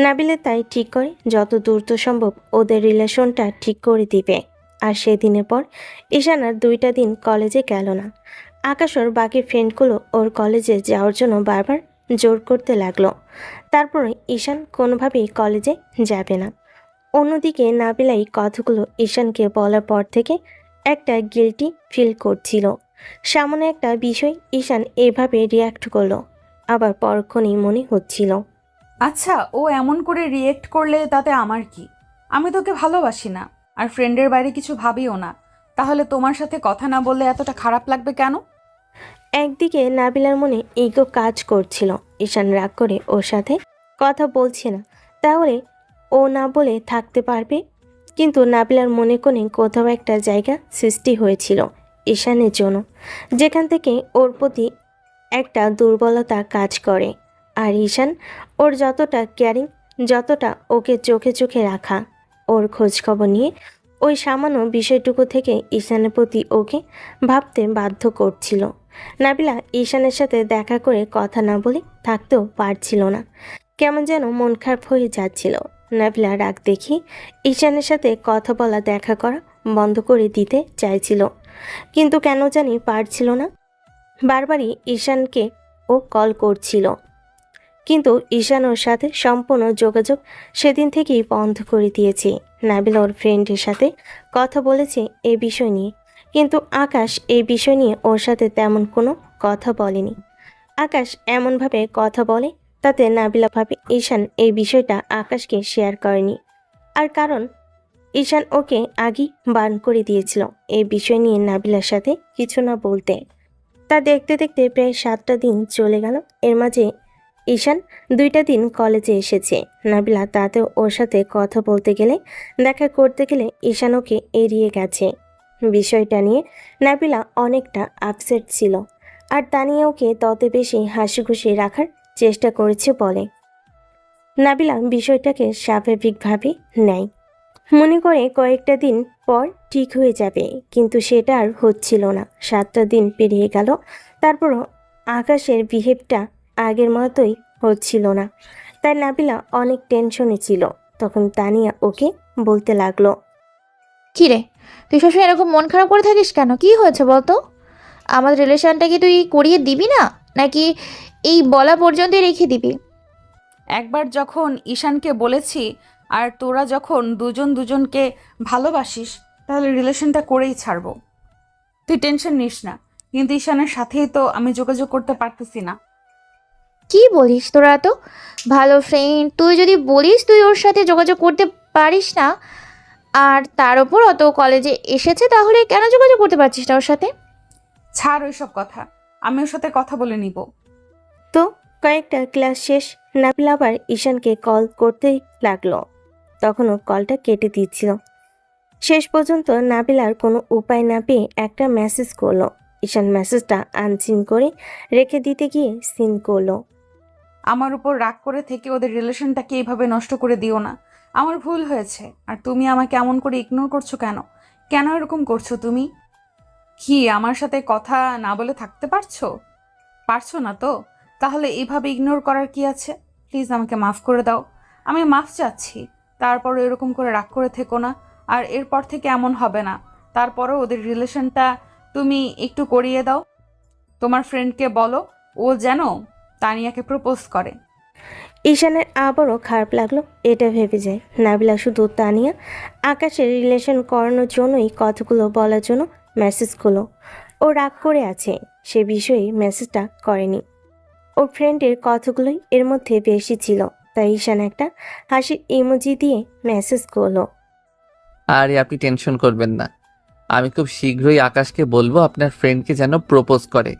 নাবিলা তাই ঠিক করে যত দ্রুত সম্ভব ওদের রিলেশনটা ঠিক করে দিবে। আর সেদিনের পর ঈশান আর 2টা দিন কলেজে গেল না। আকাশ ওর বাকি ফ্রেন্ডগুলো ওর কলেজে যাওয়ার জন্য বারবার জোর করতে লাগলো। তারপরে ঈশান কোনোভাবেই কলেজে যাবে না। অন্যদিকে নাবিলাই কথাগুলো ঈশানকে বলার পর থেকে একটা গিল্টি ফিল করছিল। সামনে একটা বিষয় ঈশান এভাবে রিয়াক্ট করলো, আবার পরক্ষণেই মনে হচ্ছিল, আচ্ছা, ও এমন করে রিয়েক্ট করলে তাতে আমার কি? আমি তোকে ভালোবাসি না, আর ফ্রেন্ডের বাইরে কিছু ভাবিও না। তাহলে তোমার সাথে কথা না বললে এতটা খারাপ লাগবে কেন? একদিকে নাবিলার মনে ইগো কাজ করছিল, ঈশান রাগ করে ওর সাথে কথা বলছে না, তাহলে ও না বলে থাকতে পারবে। কিন্তু নাবিলার মনে কোণে কোথাও একটা জায়গা সৃষ্টি হয়েছিল ঈশানের জন্য, যেখান থেকে ওর প্রতি একটা দুর্বলতা কাজ করে। আর ঈশান ওর যতটা কেয়ারিং, যতটা ওকে চোখে চোখে রাখা, ওর খোঁজখবর নিয়ে ওই সামান্য বিষয়টুকু থেকে ঈশানের প্রতি ওকে ভাবতে বাধ্য করছিল। নাবিলা ঈশানের সাথে দেখা করে কথা না বলে থাকতেও পারছিল না, কেমন যেন মন খারাপ হয়ে যাচ্ছিল। নাবিলা রাগ দেখি ঈশানের সাথে কথা বলা, দেখা করা বন্ধ করে দিতে চাইছিল, কিন্তু কেন জানি পারছিল না। বারবারই ঈশানকে ও কল করছিল, কিন্তু ঈশান ওর সাথে সম্পূর্ণ যোগাযোগ সেদিন থেকেই বন্ধ করে দিয়েছে। নাবিলা ওর ফ্রেন্ডের সাথে কথা বলেছে এই বিষয় নিয়ে, কিন্তু আকাশ এই বিষয় নিয়ে ওর সাথে তেমন কোনো কথা বলেনি। আকাশ এমনভাবে কথা বলে তাতে নাবিলা ভাবে ঈশান এই বিষয়টা আকাশকে শেয়ার করেনি। আর কারণ ঈশান ওকে আগেই বারণ করে দিয়েছিল এই বিষয় নিয়ে নাবিলার সাথে কিছু না বলতে। তা দেখতে দেখতে প্রায় 7টা দিন চলে গেল। এর মাঝে ঈশান 2টা দিন কলেজে এসেছে। নাবিলা তাতেও ওর সাথে কথা বলতে গেলে, দেখা করতে গেলে ঈশান ওকে এড়িয়ে গেছে। বিষয়টা নিয়ে নাবিলা অনেকটা আপসেট ছিল, আর তানিয়া ওকে তত বেশি হাসি খুশি রাখার চেষ্টা করেছে বলে। নাবিলা বিষয়টাকে স্বাভাবিকভাবে নেয়, মনে করে কয়েকটা দিন পর ঠিক হয়ে যাবে, কিন্তু সেটা আর হচ্ছিল না। 7টা দিন পেরিয়ে গেল, তারপরও আকাশের বিহেভটা আগের মতোই হচ্ছিল না। তাই নাবিলা অনেক টেনশনে ছিল। তখন তানিয়া ওকে বলতে লাগলো, কি রে, তুই সবসময় এরকম মন খারাপ করে থাকিস কেন? কি হয়েছে বলতো? আমার রিলেশনটা কি তুই করিয়ে দিবি না, নাকি এই বলা পর্যন্তই রেখে দিবি? একবার যখন ঈশানকে বলেছি, আর তোরা যখন দুজন দুজনকে ভালোবাসিস, তাহলে রিলেশনটা করেই ছাড়বো। তুই টেনশন নিস না, কিন্তু ঈশানের সাথেই তো আমি যোগাযোগ করতে পারতেছি না। কি বলিস তোরা? তো ভালো ফ্রেন্ড তুই, যদি বলিস তুই ওর সাথে যোগাযোগ করতে পারিস না, আর তার উপর অত কলেজে এসেছে, তাহলে কেন যোগাযোগ করতে পারছিস না ওর সাথে? ছাড় ওইসব কথা, আমি ওর সাথে কথা বলে নিব। তো কয়েকটা ক্লাস শেষ, নাবিলা আবার ঈশানকে কল করতেই লাগলো। তখনও কলটা কেটে দিচ্ছিল। শেষ পর্যন্ত নাবিলার কোনো উপায় না পেয়ে একটা মেসেজ করলো। ঈশান মেসেজটা আনসিন করে রেখে দিতে গিয়ে সিন করলো। আমার উপর রাগ করে থেকে ওদের রিলেশনটাকে এইভাবে নষ্ট করে দিও না। আমার ভুল হয়েছে, আর তুমি আমাকে এমন করে ইগনোর করছো কেন? কেন এরকম করছো তুমি? কি আমার সাথে কথা না বলে থাকতে পারছো? পারছো না তো? তাহলে এইভাবে ইগনোর করার কি আছে? প্লিজ আমাকে মাফ করে দাও। আমি মাফ চাচ্ছি। তারপরও এরকম করে রাগ করে থেকো না। আর এরপর থেকে এমন হবে না। তারপরও ওদের রিলেশনটা তুমি একটু করিয়ে দাও। তোমার ফ্রেন্ডকে বলো ও যেন তানিয়াকে প্রপোজ করে। ঈশানের আবারও খারাপ লাগলো এটা ভেবে যায়। নাবিলা শুধু তানিয়া আকাশের রিলেশন করানোর জন্যই কথাগুলো বলার জন্য মেসেজ করলো। ও রাগ করে আছে, সে বিষয়ে মেসেজটা করেনি। ওর ফ্রেন্ডের কথাগুলোই এর মধ্যে বেশি ছিল, তাই ঈশান একটা হাসির ইমোজি দিয়ে মেসেজ করলো। আরে আপনি টেনশন করবেন না, আমি খুব শীঘ্রই আকাশকে বলবো আপনার ফ্রেন্ডকে যেন প্রপোজ করে।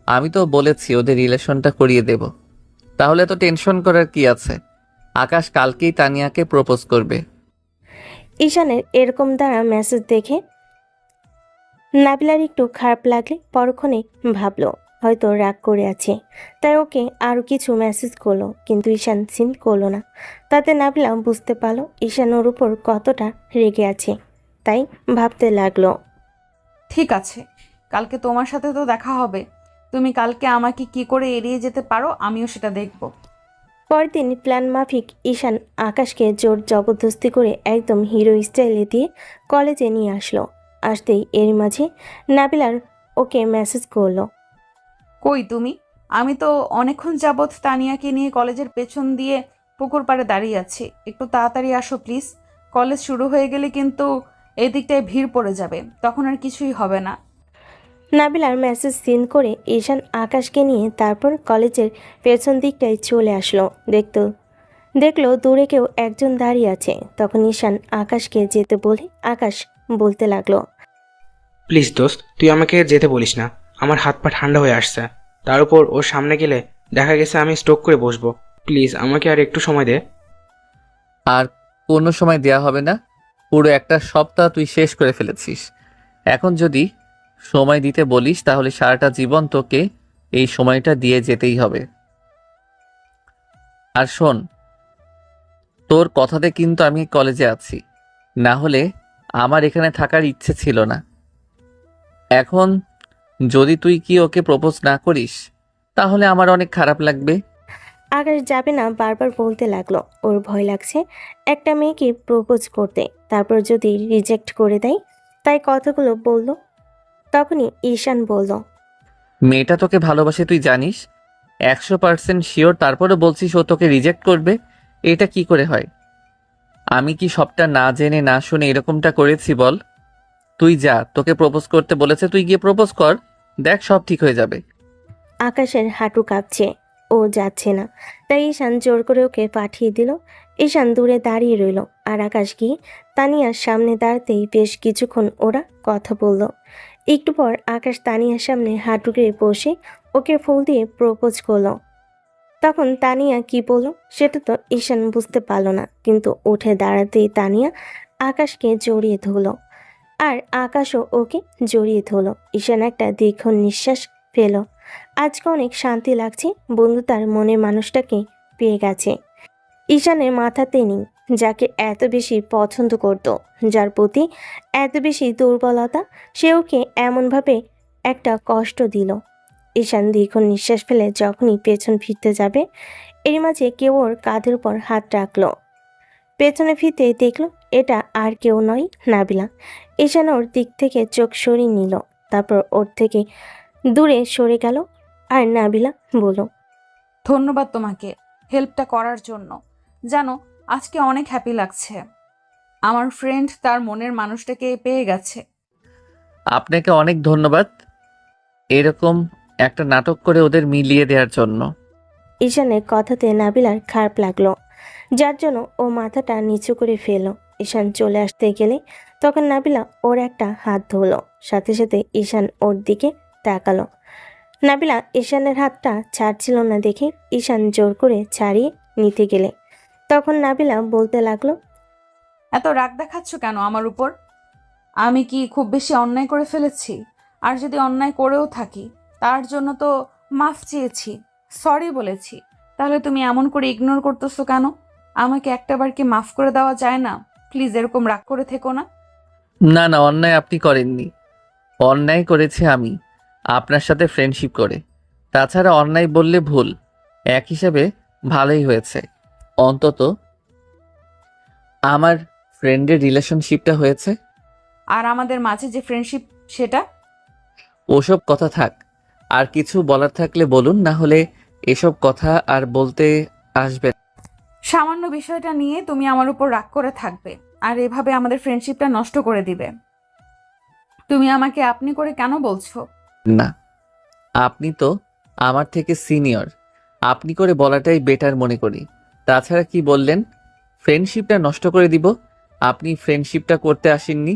আমি তো বলেছি ওদের রিলেশনটা করিয়ে দেব, তাহলে তো টেনশন করার কি আছে। আকাশ কালকেই তানিয়াকে প্রপোজ করবে। ঈশানের এরকম দ্বারা মেসেজ দেখে নাবিলার একটু খারাপ লাগলে পরক্ষণে ভাবলো হয়তো রাগ করে আছে, তাই ওকে আরও কিছু মেসেজ করলো, কিন্তু ঈশান সিন করলো না। তাতে নাবিলা বুঝতে পারলো ঈশান ওর উপর কতটা রেগে আছে, তাই ভাবতে লাগলো। ঠিক আছে, কালকে তোমার সাথে তো দেখা হবে। তুমি কালকে আমাকে কি করে এড়িয়ে যেতে পারো, আমিও সেটা দেখব। পরদিন প্ল্যান মাফিক ঈশান আকাশকে জোর জবরদস্তি করে একদম হিরো স্টাইলে দিয়ে কলেজে নিয়ে আসলো। আসতেই এর মাঝে নাবিলার ওকে মেসেজ করলো। কই তুমি? আমি তো অনেকক্ষণ যাবৎ তানিয়াকে নিয়ে কলেজের পেছন দিয়ে পুকুর পাড়ে দাঁড়িয়ে আছি। একটু তাড়াতাড়ি আসো প্লিজ। কলেজ শুরু হয়ে গেলে কিন্তু এই দিকটায় ভিড় পড়ে যাবে, তখন আর কিছুই হবে না। নাবিলার মেসেজ সিন করে ঈশান আকাশকে নিয়ে তারপর কলেজের পেছন দিকটায় চলে আসলো। দেখলো দূরে কেউ একজন দাঁড়িয়ে আছে। তখন ঈশান আকাশকে যেতে বলে আকাশ বলতে লাগলো। প্লিজ দোস্ত, তুই আমাকে যেতে বলিস না। আমার হাত পা ঠান্ডা হয়ে আসছে। তার উপর ওর সামনে গেলে দেখা গেছে আমি স্ট্রোক করে বসবো। প্লিজ আমাকে আর একটু সময় দে। আর কোনো সময় দেয়া হবে না, পুরো একটা সপ্তাহ তুই শেষ করে ফেলেছিস। এখন যদি সময় দিতে বলিস তাহলে সারাটা জীবন তোকে এই সময়টা দিয়ে যেতেই হবে। আর শোন, তোর কথাতে কিন্তু আমি কলেজে আছি, না হলে আমার এখানে থাকার ইচ্ছে ছিল না। এখন যদি তুই কি ওকে প্রপোজ না করিস তাহলে আমার অনেক খারাপ লাগবে। আকাশ যাবে না বারবার বলতে লাগলো। ওর ভয় লাগছে একটা মেয়েকে প্রপোজ করতে, তারপর যদি রিজেক্ট করে দেয়, তাই কথাগুলো বলল। তখনই ঈশান বলল। মেয়েটা তোকে ভালোবাসে তুই জানিস, 100% শিওর, তারপরে বলছিস ও তোকে রিজেক্ট করবে? এটা কি করে হয়? আমি কি সবটা না জেনে না শুনে এরকমটা করেছি বল? তুই যা, তোকে প্রপোজ করতে বলেছে, তুই গিয়ে প্রপোজ কর, দেখ সব ঠিক হয়ে যাবে। আকাশের হাঁটু কাঁপছে, ও যাচ্ছে না, তাই ঈশান জোর করে ওকে পাঠিয়ে দিল। ঈশান দূরে দাঁড়িয়ে রইল, আর আকাশ গিয়ে তানিয়ার সামনে দাঁড়াতেই বেশ কিছুক্ষণ ওরা কথা বলল। একটু পর আকাশ তানিয়ার সামনে হাঁটু গেড়ে বসে ওকে ফুল দিয়ে প্রপোজ করলো। তখন তানিয়া কি বলল সেটা তো ঈশান বুঝতে পারল না, কিন্তু উঠে দাঁড়াতেই তানিয়া আকাশকে জড়িয়ে ধরল, আর আকাশও ওকে জড়িয়ে ধরল। ঈশান একটা দীর্ঘ নিঃশ্বাস ফেল। আজকে অনেক শান্তি লাগছে, বন্ধু তার মনের মানুষটাকে পেয়ে গেছে। ঈশানের মাথাতে নেই যাকে এত বেশি পছন্দ করত, যার প্রতি এত বেশি দুর্বলতা, সে ওকে এমনভাবে একটা কষ্ট দিল। ঈশান দীর্ঘ নিঃশ্বাস ফেলে যখনই পেছন ফিরতে যাবে, এর মাঝে কেউ ওর কাঁধের উপর হাত রাখলো। পেছনে ফিরতে দেখলো এটা আর কেউ নয়, নাবিলা। ঈশান ওর দিক থেকে চোখ সরিয়ে নিল, তারপর ওর থেকে দূরে সরে গেল। আর নাবিলা বলল, ধন্যবাদ তোমাকে হেল্পটা করার জন্য। জানো, আজকে অনেক হ্যাপি লাগছে। আমার ফ্রেন্ড তার মনের মানুষটাকে পেয়ে গেছে। আপনাকে অনেক ধন্যবাদ এরকম একটা নাটক করে ওদের মিলিয়ে দেওয়ার জন্য। ঈশানের কথাতে নাবিলার খারাপ লাগলো, যার জন্য ও মাথাটা নিচু করে ফেলল। ঈশান চলে আসতে গেলে তখন নাবিলা ওর একটা হাত ধরলো, সাথে সাথে ঈশান ওর দিকে তাকালো। নাবিলা ঈশানের হাতটা ছাড়ছিল না দেখে ঈশান জোর করে ছাড়িয়ে নিতে গেলে তখন নাবিলা বলতে লাগলো, এত রাগ দেখাচ্ছ কেন আমার উপর? আমি কি খুব বেশি অন্যায় করে ফেলেছি? আর যদি অন্যায় করেও থাকি, তার জন্য তো মাফ চেয়েছি, সরি বলেছি। তাহলে তুমি এমন করে ইগনোর করতেছো কেন? আমাকে একটাবার কি মাফ করে দেওয়া যায় না? প্লিজ এরকম রাগ করে থেকো না। না না, অন্যায় আপনি করেননি। অন্যায় করেছি আমি আপনার সাথে ফ্রেন্ডশিপ করে। তাছাড়া অন্যায় বললে ভুল, এক হিসাবে ভালোই হয়েছে। অন্তত আমার ফ্রেন্ডের রিলেশনশিপটা হয়েছে। আর আমাদের মাঝে যে ফ্রেন্ডশিপ, সেটা? ওসব কথা থাক, আর কিছু বলার থাকলে বলুন, না হলে এসব কথা আর বলতে আসবে না। সামান্য বিষয়টা নিয়ে তুমি আমার উপর রাগ করে থাকবে আর এভাবে আমাদের ফ্রেন্ডশিপটা নষ্ট করে দিবে? তুমি আমাকে আপনি করে কেন বলছো? না, আপনি তো আমার থেকে সিনিয়র, আপনি করে বলাটাই বেটার মনে করি। তাছাড়া কি বললেন, ফ্রেন্ডশিপটা নষ্ট করে দিব? আপনি ফ্রেন্ডশিপটা করতে আসেননি,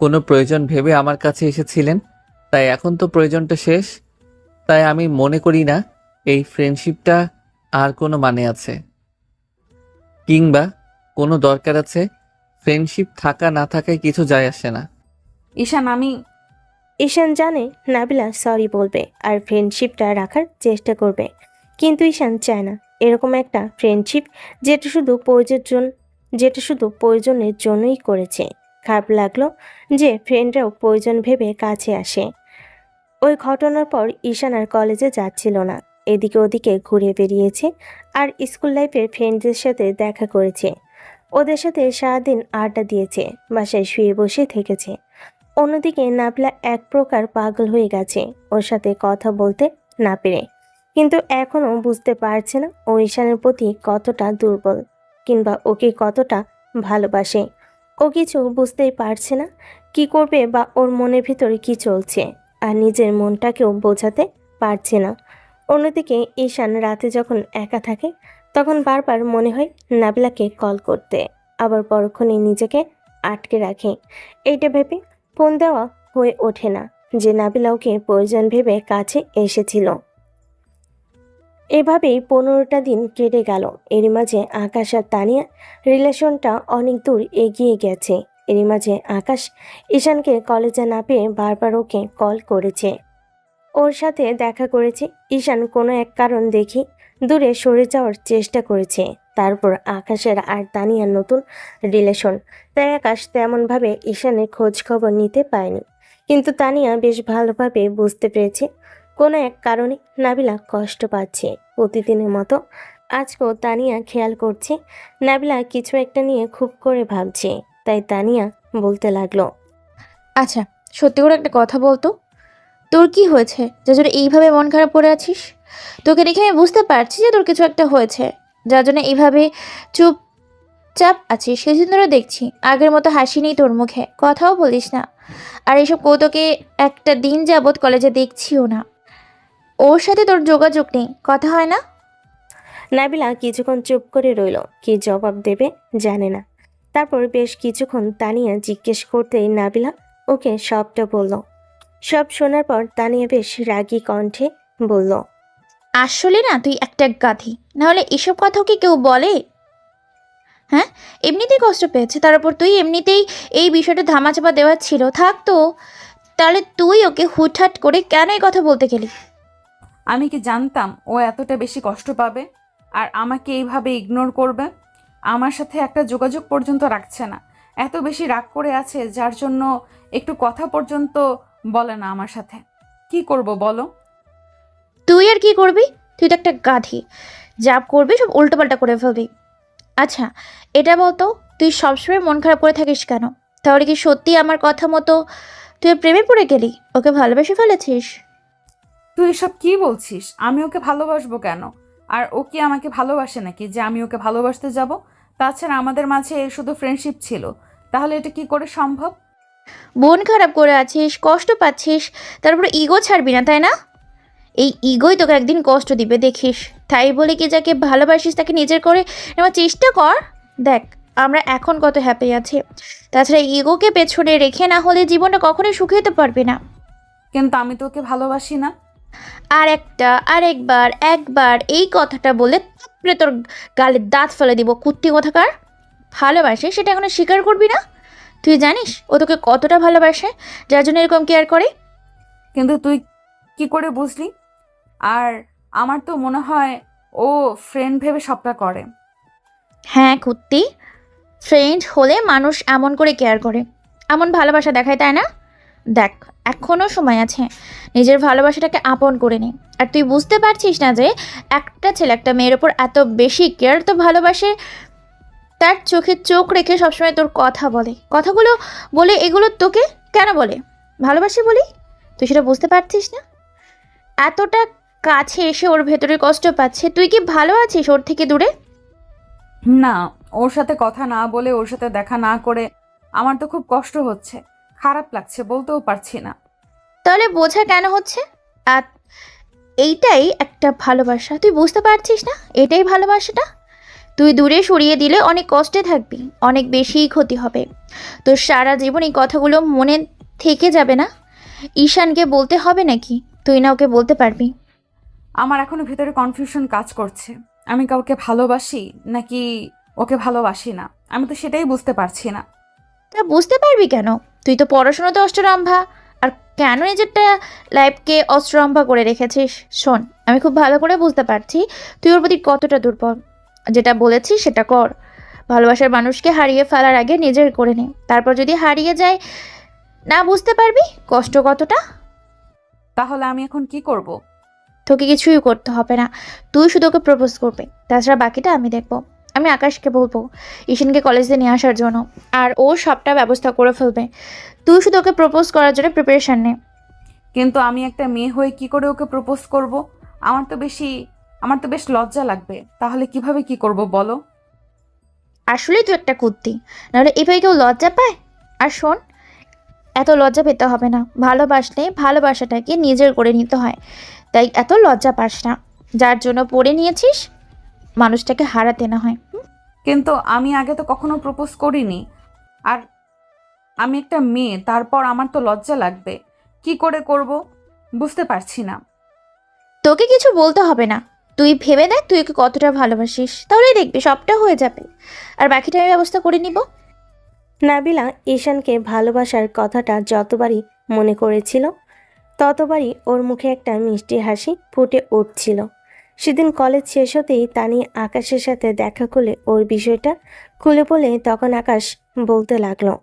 কোনো প্রয়োজন ভেবে আমার কাছে এসেছিলেন। তাই এখন তো প্রয়োজনটা শেষ, তাই আমি মনে করি না এই ফ্রেন্ডশিপটা আর কোনো মানে আছে, কিংবা কোনো দরকার আছে। ফ্রেন্ডশিপ থাকা না থাকায় কিছু যায় আসে না। ঈশান, আমি ঈশান জানে নাবিলা সরি বলবে আর ফ্রেন্ডশিপটা রাখার চেষ্টা করবে, কিন্তু ঈশান চায় না এরকম একটা ফ্রেন্ডশিপ যেটা শুধু প্রয়োজনের জন্যই করেছে। খারাপ লাগলো যে ফ্রেন্ডরাও প্রয়োজন ভেবে কাছে আসে। ওই ঘটনার পর ঈশান আর কলেজে যাচ্ছিল না, এদিকে ওদিকে ঘুরে বেরিয়েছে আর স্কুল লাইফের ফ্রেন্ডদের সাথে দেখা করেছে। ওদের সাথে সারাদিন আড্ডা দিয়েছে, বাসায় শুয়ে বসে থেকেছে। অন্যদিকে নাবিলা এক প্রকার পাগল হয়ে গেছে ওর সাথে কথা বলতে না পেরে, কিন্তু এখনও বুঝতে পারছে না ও ঈশানের প্রতি কতটা দুর্বল, কিংবা ওকে কতটা ভালোবাসে। ও কিছু বুঝতেই পারছে না কি করবে বা ওর মনের ভিতরে কি চলছে, আর নিজের মনটাকেও বোঝাতে পারছে না। অন্যদিকে ঈশান রাতে যখন একা থাকে তখন বারবার মনে হয় নাবিলাকে কল করতে, আবার পরক্ষণে নিজেকে আটকে রাখে। এইটা ভেবে ফোন দেওয়া হয়ে ওঠে না যে নাবিলা ওকে প্রয়োজন ভেবে কাছে এসেছিল। এভাবেই 15টা দিন কেটে গেল। এরই মাঝে আকাশ আর তানিয়া রিলেশনটা অনেক দূর এগিয়ে গেছে। এরই মাঝে আকাশ ঈশানকে কলেজে না পেয়ে বারবার ওকে কল করেছে, ওর সাথে দেখা করেছে। ঈশান কোনো এক কারণ দেখি দূরে সরে যাওয়ার চেষ্টা করেছে। তারপর আকাশের আর তানিয়ার নতুন রিলেশন, তাই আকাশ তেমনভাবে ঈশানের খোঁজ খবর নিতে পায়নি, কিন্তু তানিয়া বেশ ভালোভাবে বুঝতে পেরেছে কোনো এক কারণে নাবিলা কষ্ট পাচ্ছে। প্রতিদিনের মতো আজকেও তানিয়া খেয়াল করছে নাবিলা কিছু একটা নিয়ে খুব করে ভাবছে, তাই তানিয়া বলতে লাগলো, আচ্ছা, সত্যি করে একটা কথা বলতো, তোর কি হয়েছে যে তোর এইভাবে মন খারাপ করে আছিস? তোকে দেখে আমি বুঝতে পারছি যে তোর কিছু একটা হয়েছে, যার জন্য এইভাবে চুপচাপ আছিস। সেদিন ধরে দেখছি আগের মতো হাসি নেই তোর মুখে, কথাও বলিস না। আর এইসব কৌতুকে একটা দিন যাবৎ কলেজে দেখছিও না, ওর সাথে তোর যোগাযোগ নেই, কথা হয় না। নাবিলা কিছুক্ষণ চুপ করে রইল, কি জবাব দেবে জানে না। তারপর বেশ কিছুক্ষণ তানিয়া জিজ্ঞেস করতেই নাবিলা ওকে সবটা বলল। সব শোনার পর তানিয়া বেশ রাগী কণ্ঠে বলল, আসলে না তুই একটা গাধি, নাহলে এসব কথাও কি কেউ বলে? হ্যাঁ, এমনিতেই কষ্ট পেয়েছে, তার উপর তুই এমনিতেই এই বিষয়টা ধামাচাপা দেওয়া ছিল থাকতো, তাহলে তুই ওকে হুটহাট করে কেন এই কথা বলতে গেলি? আমি কি জানতাম ও এতটা বেশি কষ্ট পাবে আর আমাকে এইভাবে ইগনোর করবে? আমার সাথে একটা যোগাযোগ পর্যন্ত রাখছে না, এত বেশি রাগ করে আছে যার জন্য একটু কথা পর্যন্ত বলে না আমার সাথে। কি করব বলো? তুই আর কি করবি? তুই তো একটা গাধি, যা করবি সব উল্টোপাল্টা করে ফেলবি। আচ্ছা, এটা বলতো, তুই সবসময় মন খারাপ করে থাকিস কেন? তাহলে কি সত্যি আমার কথা মতো তুই ওর প্রেমে পড়ে গেলি, ওকে ভালোবেসে ফেলেছিস? তুই এসব কি বলছিস? আমি ওকে ভালোবাসবো কেন? আর ও কি আমাকে ভালোবাসে নাকি যে আমি ওকে ভালোবাসতে যাব? তাছাড়া আমাদের মাঝে শুধু ফ্রেন্ডশিপ ছিল, তাহলে এটা কি করে সম্ভব? মন খারাপ করে আছিস, কষ্ট পাচ্ছিস, তারপরে ইগো ছাড়বি না, তাই না? এই ইগোই তোকে একদিন কষ্ট দিবে দেখিস। তাই বলে কি যাকে ভালোবাসিস তাকে নিজের করে নেওয়ার চেষ্টা কর। দেখ, আমরা এখন কত হ্যাপি আছি। তাছাড়া ইগোকে পেছনে রেখে না হলে জীবনটা কখনোই সুখী হতে পারবি না। কিন্তু আমি তো ওকে ভালোবাসি না। একবার এই কথাটা বলে তারপরে তোর গালে দাঁত ফেলে দিব, কুত্তি কোথাকার। ভালোবাসে সেটা এখনো স্বীকার করবি না? তুই জানিস ও তোকে কতটা ভালোবাসে, যার জন্য এরকম কেয়ার করে? কিন্তু তুই কি করে বুঝলি? আর আমার তো মনে হয় ও ফ্রেন্ড ভেবে সবটা করে। হ্যাঁ কুত্তি, ফ্রেন্ড হলে মানুষ এমন করে কেয়ার করে, এমন ভালোবাসা দেখায়, তাই না? দেখ, এখনও সময় আছে, নিজের ভালোবাসাটাকে আপন করে নে। আর তুই বুঝতে পারছিস না যে একটা ছেলে একটা মেয়ের ওপর এত বেশি কেয়ার তো ভালোবাসে, তার চোখে চোখ রেখে সবসময় তোর কথা বলে, কথাগুলো বলে, এগুলো তোকে কেন বলে? ভালোবাসি বলি। তুই সেটা বুঝতে পারছিস না? এতটা কাছে এসে ওর ভেতরে কষ্ট পাচ্ছে, তুই কি ভালো আছিস ওর থেকে দূরে? না, ওর সাথে কথা না বলে, ওর সাথে দেখা না করে আমার তো খুব কষ্ট হচ্ছে, খারাপ লাগছে, বলতেও পারছি না। তাহলে বোঝা কেন হচ্ছে? আর এইটাই একটা ভালোবাসা, তুই বুঝতে পারছিস না? এটাই ভালোবাসাটা। তুই দূরে সরিয়ে দিলে অনেক কষ্টে থাকবি, অনেক বেশিই ক্ষতি হবে তোর, সারা জীবন এই কথাগুলো মনে থেকে যাবে না? ঈশানকে বলতে হবে নাকি? তুই না ওকে বলতে পারবি? আমার এখনো ভেতরে কনফিউশন কাজ করছে, আমি কাউকে ভালোবাসি নাকি ওকে ভালোবাসি না, আমি তো সেটাই বুঝতে পারছি না। তা বুঝতে পারবি কেন? তুই তো পড়াশোনাতে অষ্টরম্ভা, আর কেন নিজেরটা লাইফকে অষ্টরম্ভা করে রেখেছিস? শোন, আমি খুব ভালো করে বুঝতে পারছি তুই ওর প্রতি কতটা দুর্বল। যেটা বলেছিস সেটা কর। ভালোবাসার মানুষকে হারিয়ে ফেলার আগে নিজের করে নে, তারপর যদি হারিয়ে যায় না বুঝতে পারবি কষ্ট কতটা। তাহলে আমি এখন কি করব? তোকে কিছুই করতে হবে না, তুই শুধু ওকে প্রপোজ করবে, তাছাড়া বাকিটা আমি দেখবো। আমি আকাশকে বলবো ঈশানকে কলেজে নিয়ে আসার জন্য, আর ও সবটা ব্যবস্থা করে ফেলবে। তুই শুধু ওকে প্রপোজ করার জন্য প্রিপারেশন নে। কিন্তু আমি একটা মেয়ে হয়ে কি করে ওকে প্রপোজ করব? আমার তো বেশ লজ্জা লাগবে। তাহলে কিভাবে কি করব বলো? আসলেই তুই একটা কুত্তি, নাহলে এভাবে কেউ লজ্জা পায়? আর শোন, এত লজ্জা পেতে হবে না, ভালোবাসলে ভালোবাসাটাকে নিজের করে নিতে হয়, তাই এত লজ্জা পাস না। যার জন্য পড়ে নিয়েছিস, মানুষটাকে হারাতে না হয়। কিন্তু আমি আগে তো কখনো প্রপোজ করিনি, আর আমি একটা মেয়ে, তারপর আমার তো লজ্জা লাগবে। কি করে করব বুঝতে পারছি না। তোকে কিছু বলতে হবে না, তুই ভেবে দেখ তুই ওকে কতটা ভালোবাসিস, তাহলেই দেখবি সবটা হয়ে যাবে, আর বাকিটা আমি ব্যবস্থা করে নিব। নাবিলা ঈশানকে ভালোবাসার কথাটা যতবারই মনে করেছিল ততবারই ওর মুখে একটা মিষ্টি হাসি ফুটে উঠছিল। সেদিন কলেজ শেষ হতেই তানি আকাশের সাথে দেখা করলে ওর বিষয়টা খুলে বলে তখন আকাশ বলতে লাগলো,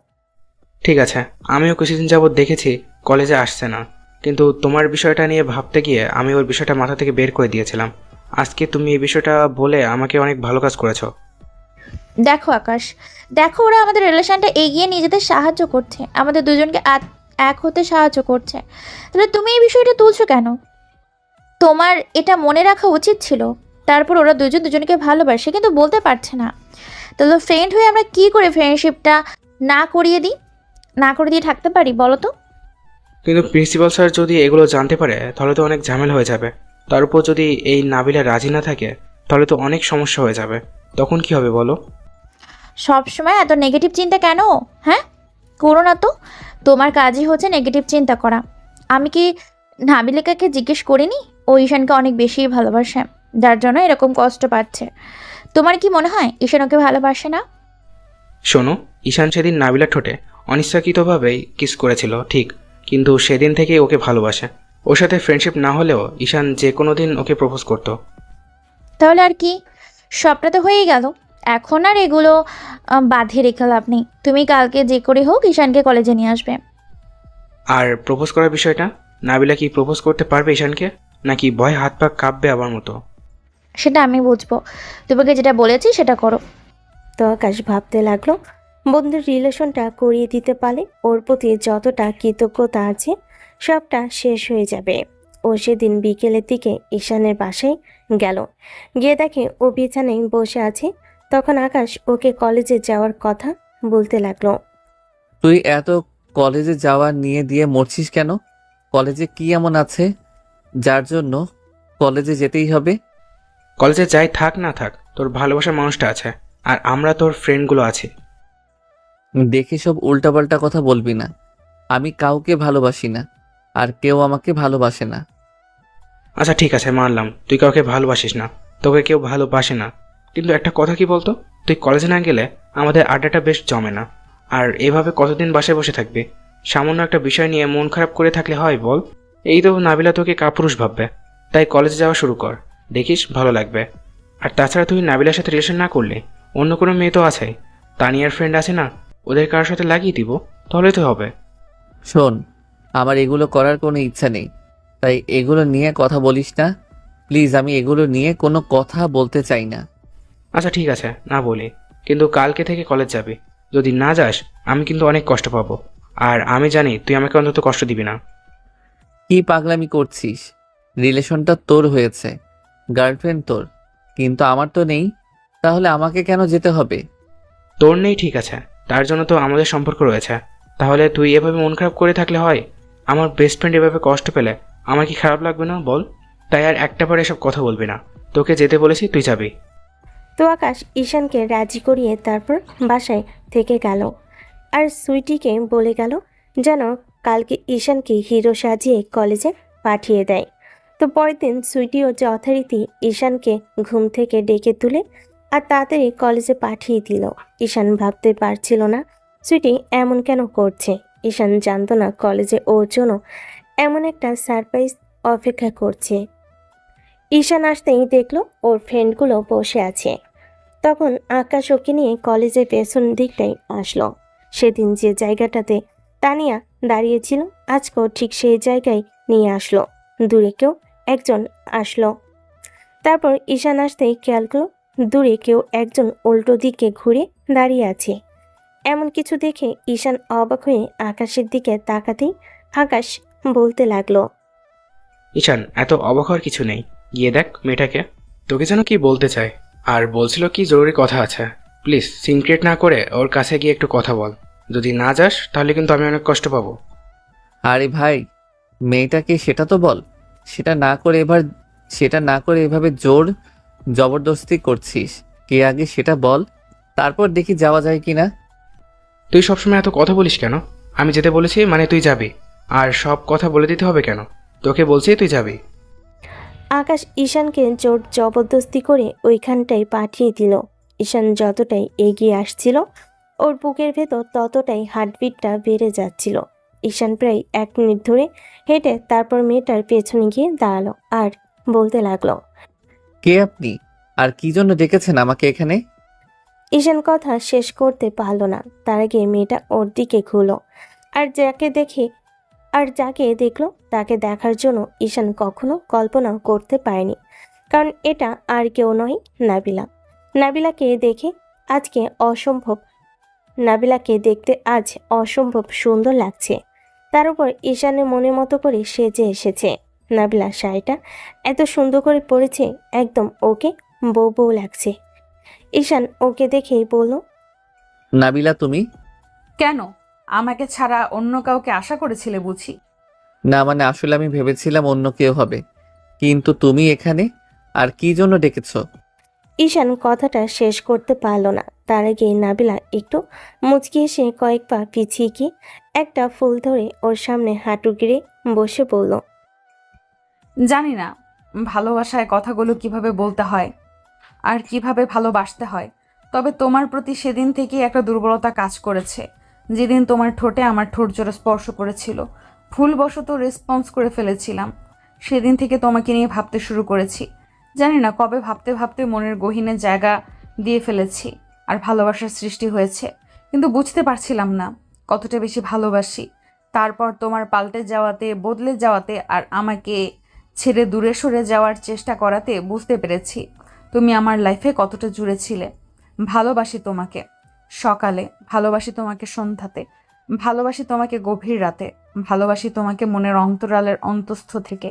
ঠিক আছে, আমিও কিছুদিন যাবৎ দেখেছি কলেজে আসছে না, কিন্তু তোমার বিষয়টা নিয়ে ভাবতে গিয়ে আমি ওর বিষয়টা মাথা থেকে বের করে দিয়েছিলাম। আজকে তুমি এই বিষয়টা বলে আমাকে অনেক ভালো কাজ করেছো। দেখো আকাশ, দেখো ওরা আমাদের রিলেশনটা এগিয়ে নিয়ে যেতে সাহায্য করছে, আমাদের দুজনকে এক হতে সাহায্য করছে, তাহলে তুমি এই বিষয়টা তুলছো কেন? তোমার এটা মনে রাখা উচিত ছিল। তারপর ওরা দুজন দুজনকে ভালোবাসে কিন্তু বলতে পারছে না, তাহলে ফ্রেন্ড হয়ে আমরা কি করে ফ্রেন্ডশিপটা না করিয়ে দিই, না করে দিয়ে থাকতে পারি বলো তো? কিন্তু প্রিন্সিপাল স্যার যদি এগুলো জানতে পারে তাহলে তো অনেক ঝামেলা হয়ে যাবে। তার উপর যদি এই নাবিলা রাজি না থাকে তাহলে তো অনেক সমস্যা হয়ে যাবে। তখন কি হবে বলো? সব সময় এত নেগেটিভ চিন্তা কেন? হ্যাঁ, করো না তো, তোমার কাজই হচ্ছে নেগেটিভ চিন্তা করা। আমি কি নাবিলাকে জিজ্ঞেস করিনি ও ঈশানকে অনেক বেশিই ভালোবাসে, যার জন্য এরকম কষ্ট পাচ্ছে। তোমার কি মনে হয় ঈশান ওকে ভালোবাসে না? শোনো, ঈশান সেদিন নাবিলার ঠোঁটে অনিচ্ছাকৃতভাবেই কিস করেছিল ঠিক, কিন্তু সেদিন থেকেই ওকে ভালোবাসে। ওর সাথে ফ্রেন্ডশিপ না হলেও ঈশান যে কোনো দিন ওকে প্রপোজ করতো। তাহলে আর কি, সবটা তো হয়েই গেল। এখন আর এগুলো বাঁধে রেখে লাভ নেই। তুমি কালকে যে করে হোক ঈশানকে কলেজে নিয়ে আসবে। আর প্রপোজ করার বিষয়টা, নাবিলা কি প্রপোজ করতে পারবে ঈশানকে, নাকি ভয় হাত পা কাঁপবে আবার মতো? সেটা আমি বুঝবো, তোমাকে যেটা বলেছি সেটা করো। তো আকাশ ভাবতে লাগলো, বন্ধুর রিলেশনটা করিয়ে দিতে পারলে ওর প্রতি যতটা কৃতজ্ঞতা আছে সবটা শেষ হয়ে যাবে। ও সেদিন বিকেলের দিকে ঈশানের বাসায় গেল, গিয়ে দেখে ও বিছানায় বসে আছে। তখন আকাশ ওকে কলেজে যাওয়ার কথা বলতে লাগলো। তুই এত কলেজে যাওয়া নিয়ে দিয়ে মরছিস কেন? কলেজে কি এমন আছে যার জন্য কলেজে যেতেই হবে? কলেজে যাই থাক না থাক, তোর ভালোবাসার মানুষটা আছে, আর আমরা তোর ফ্রেন্ডগুলো আছি। দেখে সব উল্টাপাল্টা কথা বলবি না। আমি কাউকে ভালোবাসি না, আর কেউ আমাকে ভালোবাসে না। আচ্ছা ঠিক আছে, মানলাম তুই কাউকে ভালোবাসিস না, তোকে কেউ ভালোবাসে না, কিন্তু একটা কথা কি বলতো, তুই কলেজে না গেলে আমাদের আড্ডাটা বেশ জমে না। আর এভাবে কতদিন বাসায় বসে থাকবি? সামান্য একটা বিষয় নিয়ে মন খারাপ করে থাকলে হয় বল? এই তো নাবিলা তোকে কাপুরুষ ভাববে, তাই কলেজে যাওয়া শুরু কর, দেখিস ভালো লাগবে। আর তাছাড়া তুই নাবিলার সাথে রিলেশন না করলে অন্য কোনো মেয়ে তো আছে, তানিয়ার ফ্রেন্ড আছে না, ওদের কারোর সাথে লাগিয়ে দিব, তাহলে তো হবে। শোন, আমার এগুলো করার কোনো ইচ্ছা নেই, তাই এগুলো নিয়ে কথা বলিস না প্লিজ। আমি এগুলো নিয়ে কোনো কথা বলতে চাই না। আচ্ছা ঠিক আছে, না বলি, কিন্তু কালকে থেকে কলেজ যাবি। যদি না যাস আমি কিন্তু অনেক কষ্ট পাবো, আর আমি জানি তুই আমাকে অন্তত কষ্ট দিবি না। কি পাগলামি করছিস? রিলেশনটা তোর হয়েছে, গার্লফ্রেন্ড তোর, কিন্তু আমার তো নেই। তাহলে আমাকে কেন যেতে হবে? তোর নেই ঠিক আছে, তার জন্য তো আমাদের সম্পর্ক রয়েছে। তাহলে তুই এভাবে মন খারাপ করে থাকলে হয়? আমার বেস্ট ফ্রেন্ড এভাবে কষ্ট পেলে আমার কি খারাপ লাগবে না বল? তাই আর একটা বার এসব কথা বলবি না, তোকে যেতে বলেছি, তুই যাবি। তো আকাশ ঈশানকে রাজি করিয়ে তারপর বাসায় থেকে গেল, আর সুইটিকে বলে গেল যেন কালকে ঈশানকে হিরো সাজিয়ে কলেজে পাঠিয়ে দেয়। তো পরের দিন সুইটিও যথারীতি ঈশানকে ঘুম থেকে ডেকে তুলে আর তাড়াতাড়ি কলেজে পাঠিয়ে দিল। ঈশান ভাবতে পারছিল না সুইটি এমন কেন করছে। ঈশান জানতো না কলেজে ওর জন্য এমন একটা সারপ্রাইজ অপেক্ষা করছে। ঈশান আসতেই দেখলো ওর ফ্রেন্ডগুলো বসে আছে। তখন আকাশ ওকে নিয়ে কলেজের পেছন দিকটাই আসলো। সেদিন যে জায়গাটাতে তানিয়া দাঁড়িয়েছিল আজকেও ঠিক সেই জায়গায় নিয়ে আসলো। দূরে কেউ একজন আসলো। তারপর ঈশান আসতেই খেয়াল করলো দূরে কেউ একজন উল্টো দিকে ঘুরে দাঁড়িয়ে আছে। এমন কিছু দেখে ঈশান অবাক হয়ে আকাশের দিকে তাকাতেই আকাশ বলতে লাগলো, ঈশান, এত অবাক হওয়ার কিছু নেই, গিয়ে দেখ মেয়েটাকে, তোকে যেন কি বলতে চায়, আর বলছিল কি জরুরি কথা আছে। প্লিজ সিনক্রেট না করে ওর কাছে গিয়ে একটু কথা বল। যদি না যাস তাহলে কিন্তু আমি অনেক কষ্ট পাবো। আরে ভাই, মেয়েটাকে সেটা তো বল। সেটা না করে এভাবে জোর জবরদস্তি করছিস। কে আগে সেটা বল, তারপর দেখি যাওয়া যায় কিনা। তুই সবসময় এত কথা বলিস কেন? আমি যেতে বলেছি মানে তুই যাবি, আর সব কথা বলে দিতে হবে কেন? তোকে বলছি তুই যাবি। আকাশ ঈশানকে জোর জবরদস্তি করে ওইখানটায় পাঠিয়ে দিল। ঈশান যতটাই এগিয়ে আসছিল ওর বুকের ভেতর ততটাই হার্টবিটটা বেড়ে যাচ্ছিল। ঈশান প্রায় 1 মিনিট ধরে হেঁটে তারপর মেয়েটার পেছনে গিয়ে দাঁড়ালো আর বলতে লাগলো, কে আপনি, আর কি জন্য ডেকেছেন আমাকে এখানে? ঈশান কথা শেষ করতে পারলো না, তার আগে মেয়েটা ওর দিকে ঘুরলো। আর যাকে দেখলো তাকে দেখার জন্য ঈশান কখনো কল্পনা করতে পারেনি, কারণ এটা আর কেউ নয়, নাবিলা। নাবিলাকে দেখে আজকে অসম্ভব নাবিলাকে দেখতে আজ অসম্ভব সুন্দর লাগছে। তার উপর ঈশানের মনের মতো করে সেজে এসেছে। নাবিলা শাড়িটা এত সুন্দর করে পরেছে, একদম ওকে বউ বউ লাগছে। ঈশান ওকে দেখেই বলল, নাবিলা তুমি? কেন? আমাকে ছাড়া অন্য কাউকে আশা করেছিলে বুঝি? না মানে আসলে আমি ভেবেছিলাম অন্য কেউ হবে, কিন্তু তুমি এখানে, আর কি জন্য ডেকেছো? ঈশান কথাটা শেষ করতে পারল না, তার আগে নাবিলা একটু মুচকি এসে কয়েক পা পিছিয়ে গিয়ে একটা ফুল ধরে ওর সামনে হাঁটু গেড়ে বসে বলল, জানি না, ভালোবাসায় কথাগুলো কিভাবে বলতে হয় আর কিভাবে ভালোবাসতে হয়। তবে তোমার প্রতি সেদিন থেকেই একটা দুর্বলতা কাজ করেছে। যেদিন তোমার ঠোঁটে আমার ঠোঁট জোড়া স্পর্শ করেছিল, ভুলবশত রেসপন্স করে ফেলেছিলাম, সেদিন থেকে তোমাকে নিয়ে ভাবতে শুরু করেছি। জানি না কবে ভাবতে ভাবতে মনের গহীনে জায়গা দিয়ে ফেলেছি আর ভালোবাসার সৃষ্টি হয়েছে, কিন্তু বুঝতে পারছিলাম না কতটা বেশি ভালোবাসি। তারপর তোমার পাল্টে যাওয়াতে, বদলে যাওয়াতে আর আমাকে ছেড়ে দূরে সরে যাওয়ার চেষ্টা করাতে বুঝতে পেরেছি তুমি আমার লাইফে কতটা জুড়ে ছিলে। ভালোবাসি তোমাকে সকালে, ভালোবাসি তোমাকে সন্ধ্যাতে, ভালোবাসি তোমাকে গভীর রাতে, ভালোবাসি তোমাকে মনের অন্তরালের অন্তঃস্থ থেকে।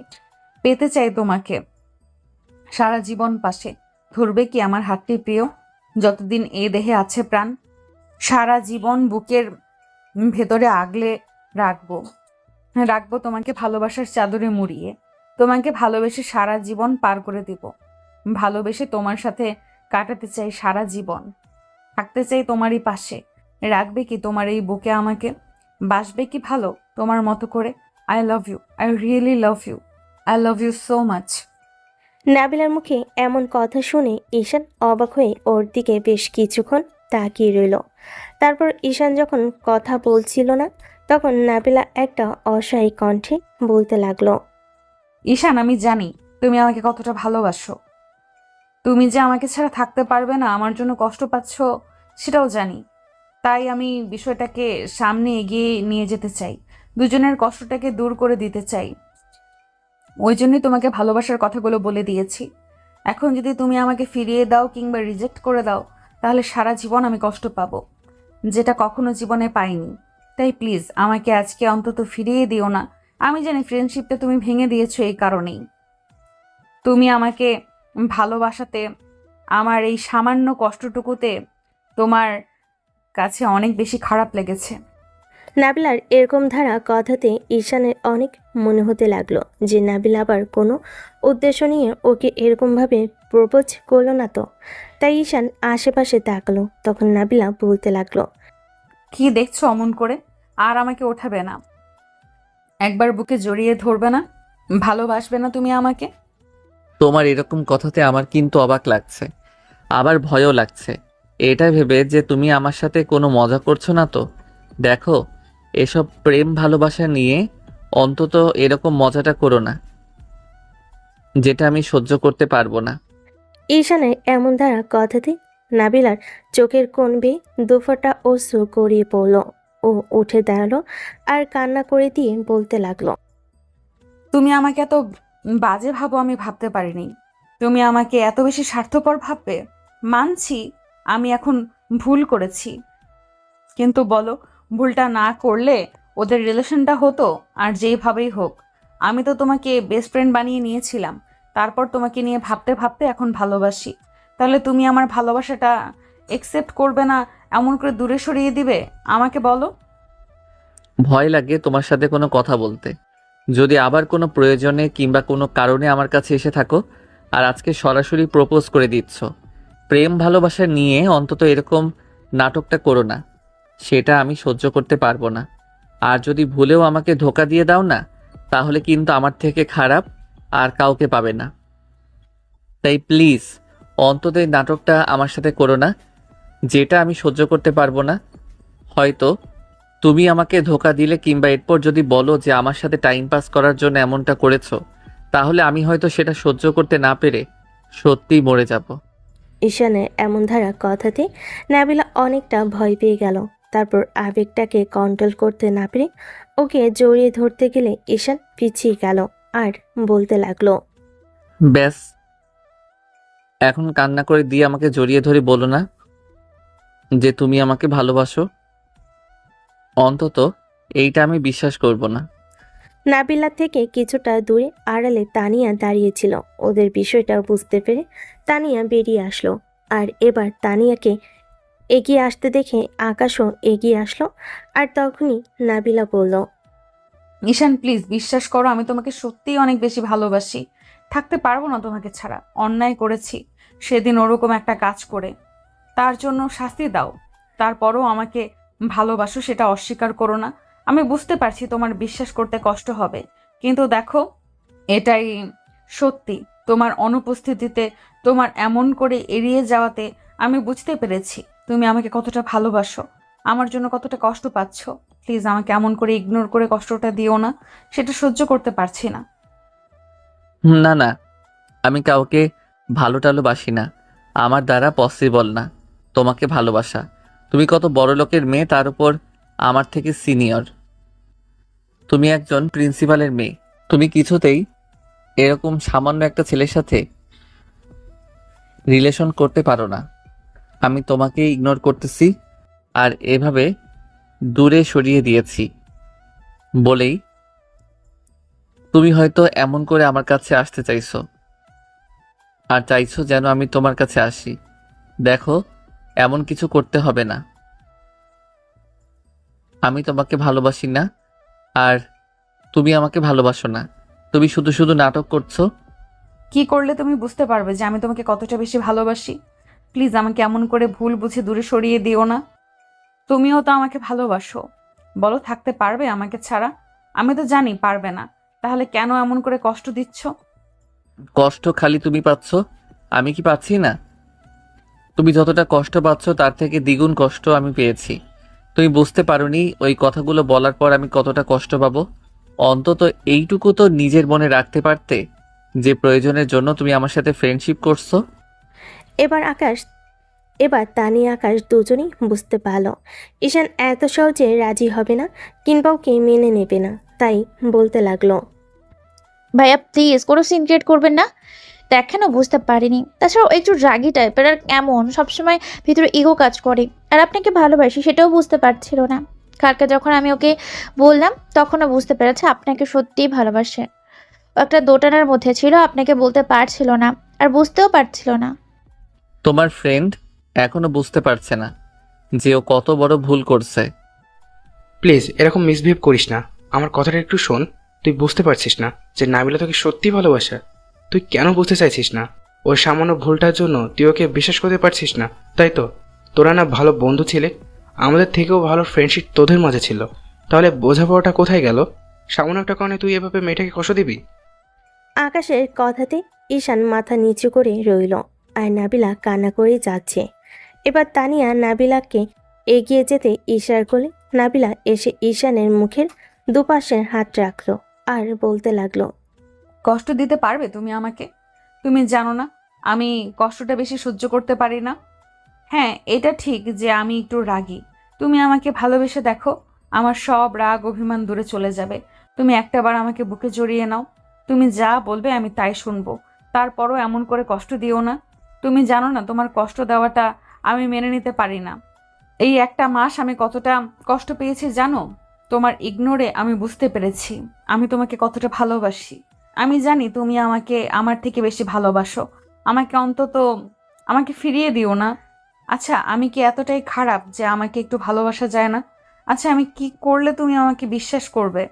পেতে চাই তোমাকে সারা জীবন পাশে। ধরবে কি আমার হাতটি প্রিয়, যতদিন এ দেহে আছে প্রাণ। সারা জীবন বুকের ভেতরে আগলে রাখবো, রাখবো তোমাকে ভালোবাসার চাদরে মুড়িয়ে। তোমাকে ভালোবেসে সারা জীবন পার করে দিব। ভালোবেসে তোমার সাথে কাটাতে চাই সারা জীবন, থাকতে চাই তোমারই পাশে। রাখবে কি তোমার এই বুকে আমাকে, বাসবে কি ভালো তোমার মতো করে। I love you, I really love you, I love you so much. নাবিলার মুখে এমন কথা শুনে ঈশান অবাক হয়ে ওর দিকে বেশ কিছুক্ষণ তাকিয়ে রইল। তারপর ঈশান যখন কথা বলছিল না, তখন নাবিলা একটা অসহায় কণ্ঠে বলতে লাগলো। ঈশান, আমি জানি তুমি আমাকে কতটা ভালোবাসো। তুমি যে আমাকে ছাড়া থাকতে পারবে না, আমার জন্য কষ্ট পাচ্ছ, সেটাও জানি। তাই আমি বিষয়টাকে সামনে এগিয়ে নিয়ে যেতে চাই, দুজনের কষ্টটাকে দূর করে দিতে চাই। ওই জন্যই তোমাকে ভালোবাসার কথাগুলো বলে দিয়েছি। এখন যদি তুমি আমাকে ফিরিয়ে দাও কিংবা রিজেক্ট করে দাও, তাহলে সারা জীবন আমি কষ্ট পাবো, যেটা কখনো জীবনে পাইনি। তাই প্লিজ আমাকে আজকে অন্তত ফিরিয়ে দিও না। আমি জানি ফ্রেন্ডশিপটা তুমি ভেঙে দিয়েছো এই কারণেই। তুমি আমাকে ভালোবাসাতে, আমার এই সামান্য কষ্টটুকুতে তোমার কাছে অনেক বেশি খারাপ লেগেছে। নাবিলার এরকম ধারা কথাতে ঈশানের অনেক মনে হতে লাগলো যে নাবিলা আবার কোনো উদ্দেশ্য নিয়ে ওকে এরকমভাবে প্রপোজ করলো না তো। তাই ঈশান আশেপাশে তাকালো। তখন নাবিলা বলতে লাগলো। কি দেখছো অমন করে? আর আমাকে ওঠাবে না, একবার বুকে জড়িয়ে ধরবে না, ভালোবাসবে না তুমি আমাকে? তোমার এরকম কথাতে আমার কিন্তু অবাক লাগছে, আবার ভয়ও লাগছে। এটা ভেবে যে তুমি আমার সাথে কোনো মজা করছো না তো। দেখো, এসব প্রেম ভালোবাসা নিয়ে অন্তত এরকম মজাটা করো না, যেটা আমি সহ্য করতে পারবো না। ঈশানের এমন ধারা কথাতে নাবিলার চোখের কোণ বেয়ে দুফোঁটা অশ্রু গড়িয়ে পড়ল। ও উঠে দাঁড়ালো আর কান্না করে দিয়ে বলতে লাগলো। তুমি আমাকে এত বাজে ভাবো আমি ভাবতে পারিনি। তুমি আমাকে এত বেশি স্বার্থপর ভাববে। মানছি আমি এখন ভুল করেছি, কিন্তু বলো, ভুলটা না করলে ওদের রিলেশনটা হতো আর যেইভাবেই হোক। আমি তো তোমাকে বেস্ট ফ্রেন্ড বানিয়ে নিয়েছিলাম, তারপর তোমাকে নিয়ে ভাবতে ভাবতে এখন ভালোবাসি। তাহলে তুমি আমার ভালোবাসাটা একসেপ্ট করবে না, এমন করে দূরে সরিয়ে দিবে আমাকে? বলো। ভয় লাগে তোমার সাথে কোনো কথা বলতে। যদি আবার কোনো প্রয়োজনে কিংবা কোনো কারণে আমার কাছে এসে থাকো আর আজকে সরাসরি প্রপোজ করে দিচ্ছ, প্রেম ভালোবাসা নিয়ে অন্তত এরকম নাটকটা করো না, সেটা আমি সহ্য করতে পারবো না। আর যদি ভুলেও আমাকে ধোকা দিয়ে দাও না, তাহলে কিন্তু আমার থেকে খারাপ আর কাউকে পাবে না। তাই প্লিজ অন্তত এই নাটকটা আমার সাথে করো না, যেটা আমি সহ্য করতে পারবো না। হয়তো তুমি আমাকে ধোকা দিলে কিংবা এরপর যদি বলো যে আমার সাথে টাইম পাস করার জন্য এমনটা করেছো, তাহলে আমি হয়তো সেটা সহ্য করতে না পেরে সত্যিই মরে যাব। ঈশানের এমন ধারা কথাতে নাবিলা অনেকটা ভয় পেয়ে গেল। তারপর আবেগটাকে কন্ট্রোল করতে না পেরে ওকে জড়িয়ে ধরতে গেলে ঈশান পিছিয়ে গেল আর বলতে লাগলো। ব্যাস, এখন কান্না করে দিয়ে আমাকে জড়িয়ে ধরে বলো না যে তুমি আমাকে ভালোবাসো। অন্তত এইটা আমি বিশ্বাস করব না। নাবিলা থেকে কিছুটা দূরে আড়ালে তানিয়া দাঁড়িয়েছিল। ওদের বিষয়টা বুঝতে পেরে তানিয়া বেরিয়ে আসলো। আর এবার তানিয়াকে এগিয়ে আসতে দেখে আকাশও এগিয়ে আসলো। আর তখনই নাবিলা বলল। ঈশান প্লিজ বিশ্বাস করো, আমি তোমাকে সত্যিই অনেক বেশি ভালোবাসি। থাকতে পারবো না তোমাকে ছাড়া। অন্যায় করেছি সেদিন ওরকম একটা কাজ করে, তার জন্য শাস্তি দাও। তারপরও আমাকে ভালোবাসো, সেটা অস্বীকার করো না। আমি বুঝতে পারছি তোমার বিশ্বাস করতে কষ্ট হবে, কিন্তু দেখো, এটাই সত্যি। তোমার অনুপস্থিতিতে, তোমার এমন করে এড়িয়ে যাওয়াতে আমি বুঝতে পেরেছি তুমি আমাকে কতটা ভালোবাসো, আমার জন্য কতটা কষ্ট পাচ্ছ। প্লিজ আমাকে এমন করে ইগনোর করে কষ্টটা দিও না, সেটা সহ্য করতে পারছি না। না না, আমি কাউকে ভালো টালো বাসি না। আমার দ্বারা পসিবল না তোমাকে ভালোবাসা। তুমি কত বড় লোকের মেয়ে, তার উপর আমার থেকে সিনিয়র। তুমি একজন প্রিন্সিপালের মেয়ে। তুমি কিছুতেই এরকম সামান্য একটা ছেলের সাথে রিলেশন করতে পারো না। আমি তোমাকে ইগনোর করতেছি আর এভাবে দূরে সরিয়ে দিয়েছি বলেই তুমি হয়তো এমন করে আমার কাছে আসতে চাইছো, আর চাইছো যেন আমি তোমার কাছে আসি। দেখো, এমন কিছু করতে হবে না। আমি তোমাকে ভালোবাসি না, আর তুমি আমাকে ভালোবাসো না। তুমি শুধু শুধু নাটক করছো। কি করলে তুমি বুঝতে পারবে যে আমি তোমাকে কতটা বেশি ভালোবাসি? প্লিজ আমাকে এমন করে ভুল বুঝে দূরে সরিয়ে দিও না। তুমিও তো আমাকে ভালোবাসো। বলো, থাকতে পারবে আমাকে ছাড়া? আমি তো জানি পারবে না, তাহলে কেন এমন করে কষ্ট দিচ্ছ? কষ্ট খালি তুমি পাচ্ছ, আমি কি পাচ্ছি না? তুমি যতটা কষ্ট পাচ্ছ তার থেকে দ্বিগুণ কষ্ট আমি পেয়েছি। তুমি বুঝতে পারোনি ওই কথাগুলো বলার পর আমি কতটা কষ্ট পাবো। অন্তত এইটুকু তো নিজের মনে রাখতে পারতে যে প্রয়োজনের জন্য তুমি আমার সাথে ফ্রেন্ডশিপ করছো। এবার তানিয়া আকাশ দুজনেই বুঝতে পারল ঈশান এত সহজে রাজি হবে না কিংবা ওকে মেনে নেবে না, তাই বলতে লাগলো। ভাইয়া প্লিজ কোনো সিন ক্রিয়েট করবেন না। দেখেনও বুঝতে পারিনি, তাছাড়াও একটু রাগী টাইপের, আর কেমন সবসময় ভিতরে ইগো কাজ করে। আর আপনাকে ভালোবাসি সেটাও বুঝতে পারছিল না। কালকে যখন আমি ওকে বললাম তখনও বুঝতে পেরেছে আপনাকে সত্যিই ভালোবাসে। ও একটা দোটানার মধ্যে ছিল, আপনাকে বলতে পারছিল না আর বুঝতেও পারছিল না। তোমার ফ্রেন্ড এখনো বুঝতে পারছে না যে ও কত বড় ভুল করছে। প্লিজ এরকম মিসবিহেভ করিস না। আমার কথাটা একটু শোন। তুই বুঝতে পারছিস না যে নাবিলা তোকে সত্যি ভালোবাসে? তুই কেন বুঝতে চাইছিস না? ওই সামান্য ভুলটার জন্য তুই ওকে বিশ্বাস করতে পারছিস না, তাই তো? তোরা না ভালো বন্ধু ছিলে, আমাদের থেকেও ভালো ফ্রেন্ডশিপ তোদের মাঝে ছিল। তাহলে বোঝাপড়াটা কোথায় গেল? সামান্য একটা কারণে তুই এভাবে মেয়েটাকে কষ্ট দিবি? আকাশের কথাতে ঈশান মাথা নিচু করে রইল, আর নাবিলা কান্না করে যাচ্ছে। এবার তানিয়া নাবিলাকে এগিয়ে যেতে ইশারা করলে নাবিলা এসে ঈশানের মুখের দুপাশের হাত রাখলো আর বলতে লাগলো। কষ্ট দিতে পারবে তুমি আমাকে? তুমি জানো না আমি কষ্টটা বেশি সহ্য করতে পারি না। হ্যাঁ, এটা ঠিক যে আমি একটু রাগী। তুমি আমাকে ভালোবেসে দেখো, আমার সব রাগ অভিমান দূরে চলে যাবে। তুমি একটাবার আমাকে বুকে জড়িয়ে নাও। তুমি যা বলবে আমি তাই শুনবো। তারপরও এমন করে কষ্ট দিও না। তুমি জানো না তোমার কষ্ট দেওয়াটা আমি মেনে নিতে পারি না। এই একটা মাস আমি কতটা কষ্ট পেয়েছি জানো? তোমার ইগনোরে আমি বুঝতে পেরেছি আমি তোমাকে কতটা ভালোবাসি। আমি জানি তুমি আমাকে আমার থেকে বেশি ভালোবাসো। আমাকে অন্তত আমাকে ফিরিয়ে দিও না। আচ্ছা, আমি কি এতটাই খারাপ যে আমাকে একটু ভালোবাসা যায় না? আচ্ছা, আমি কি করলে তুমি আমাকে বিশ্বাস করবে?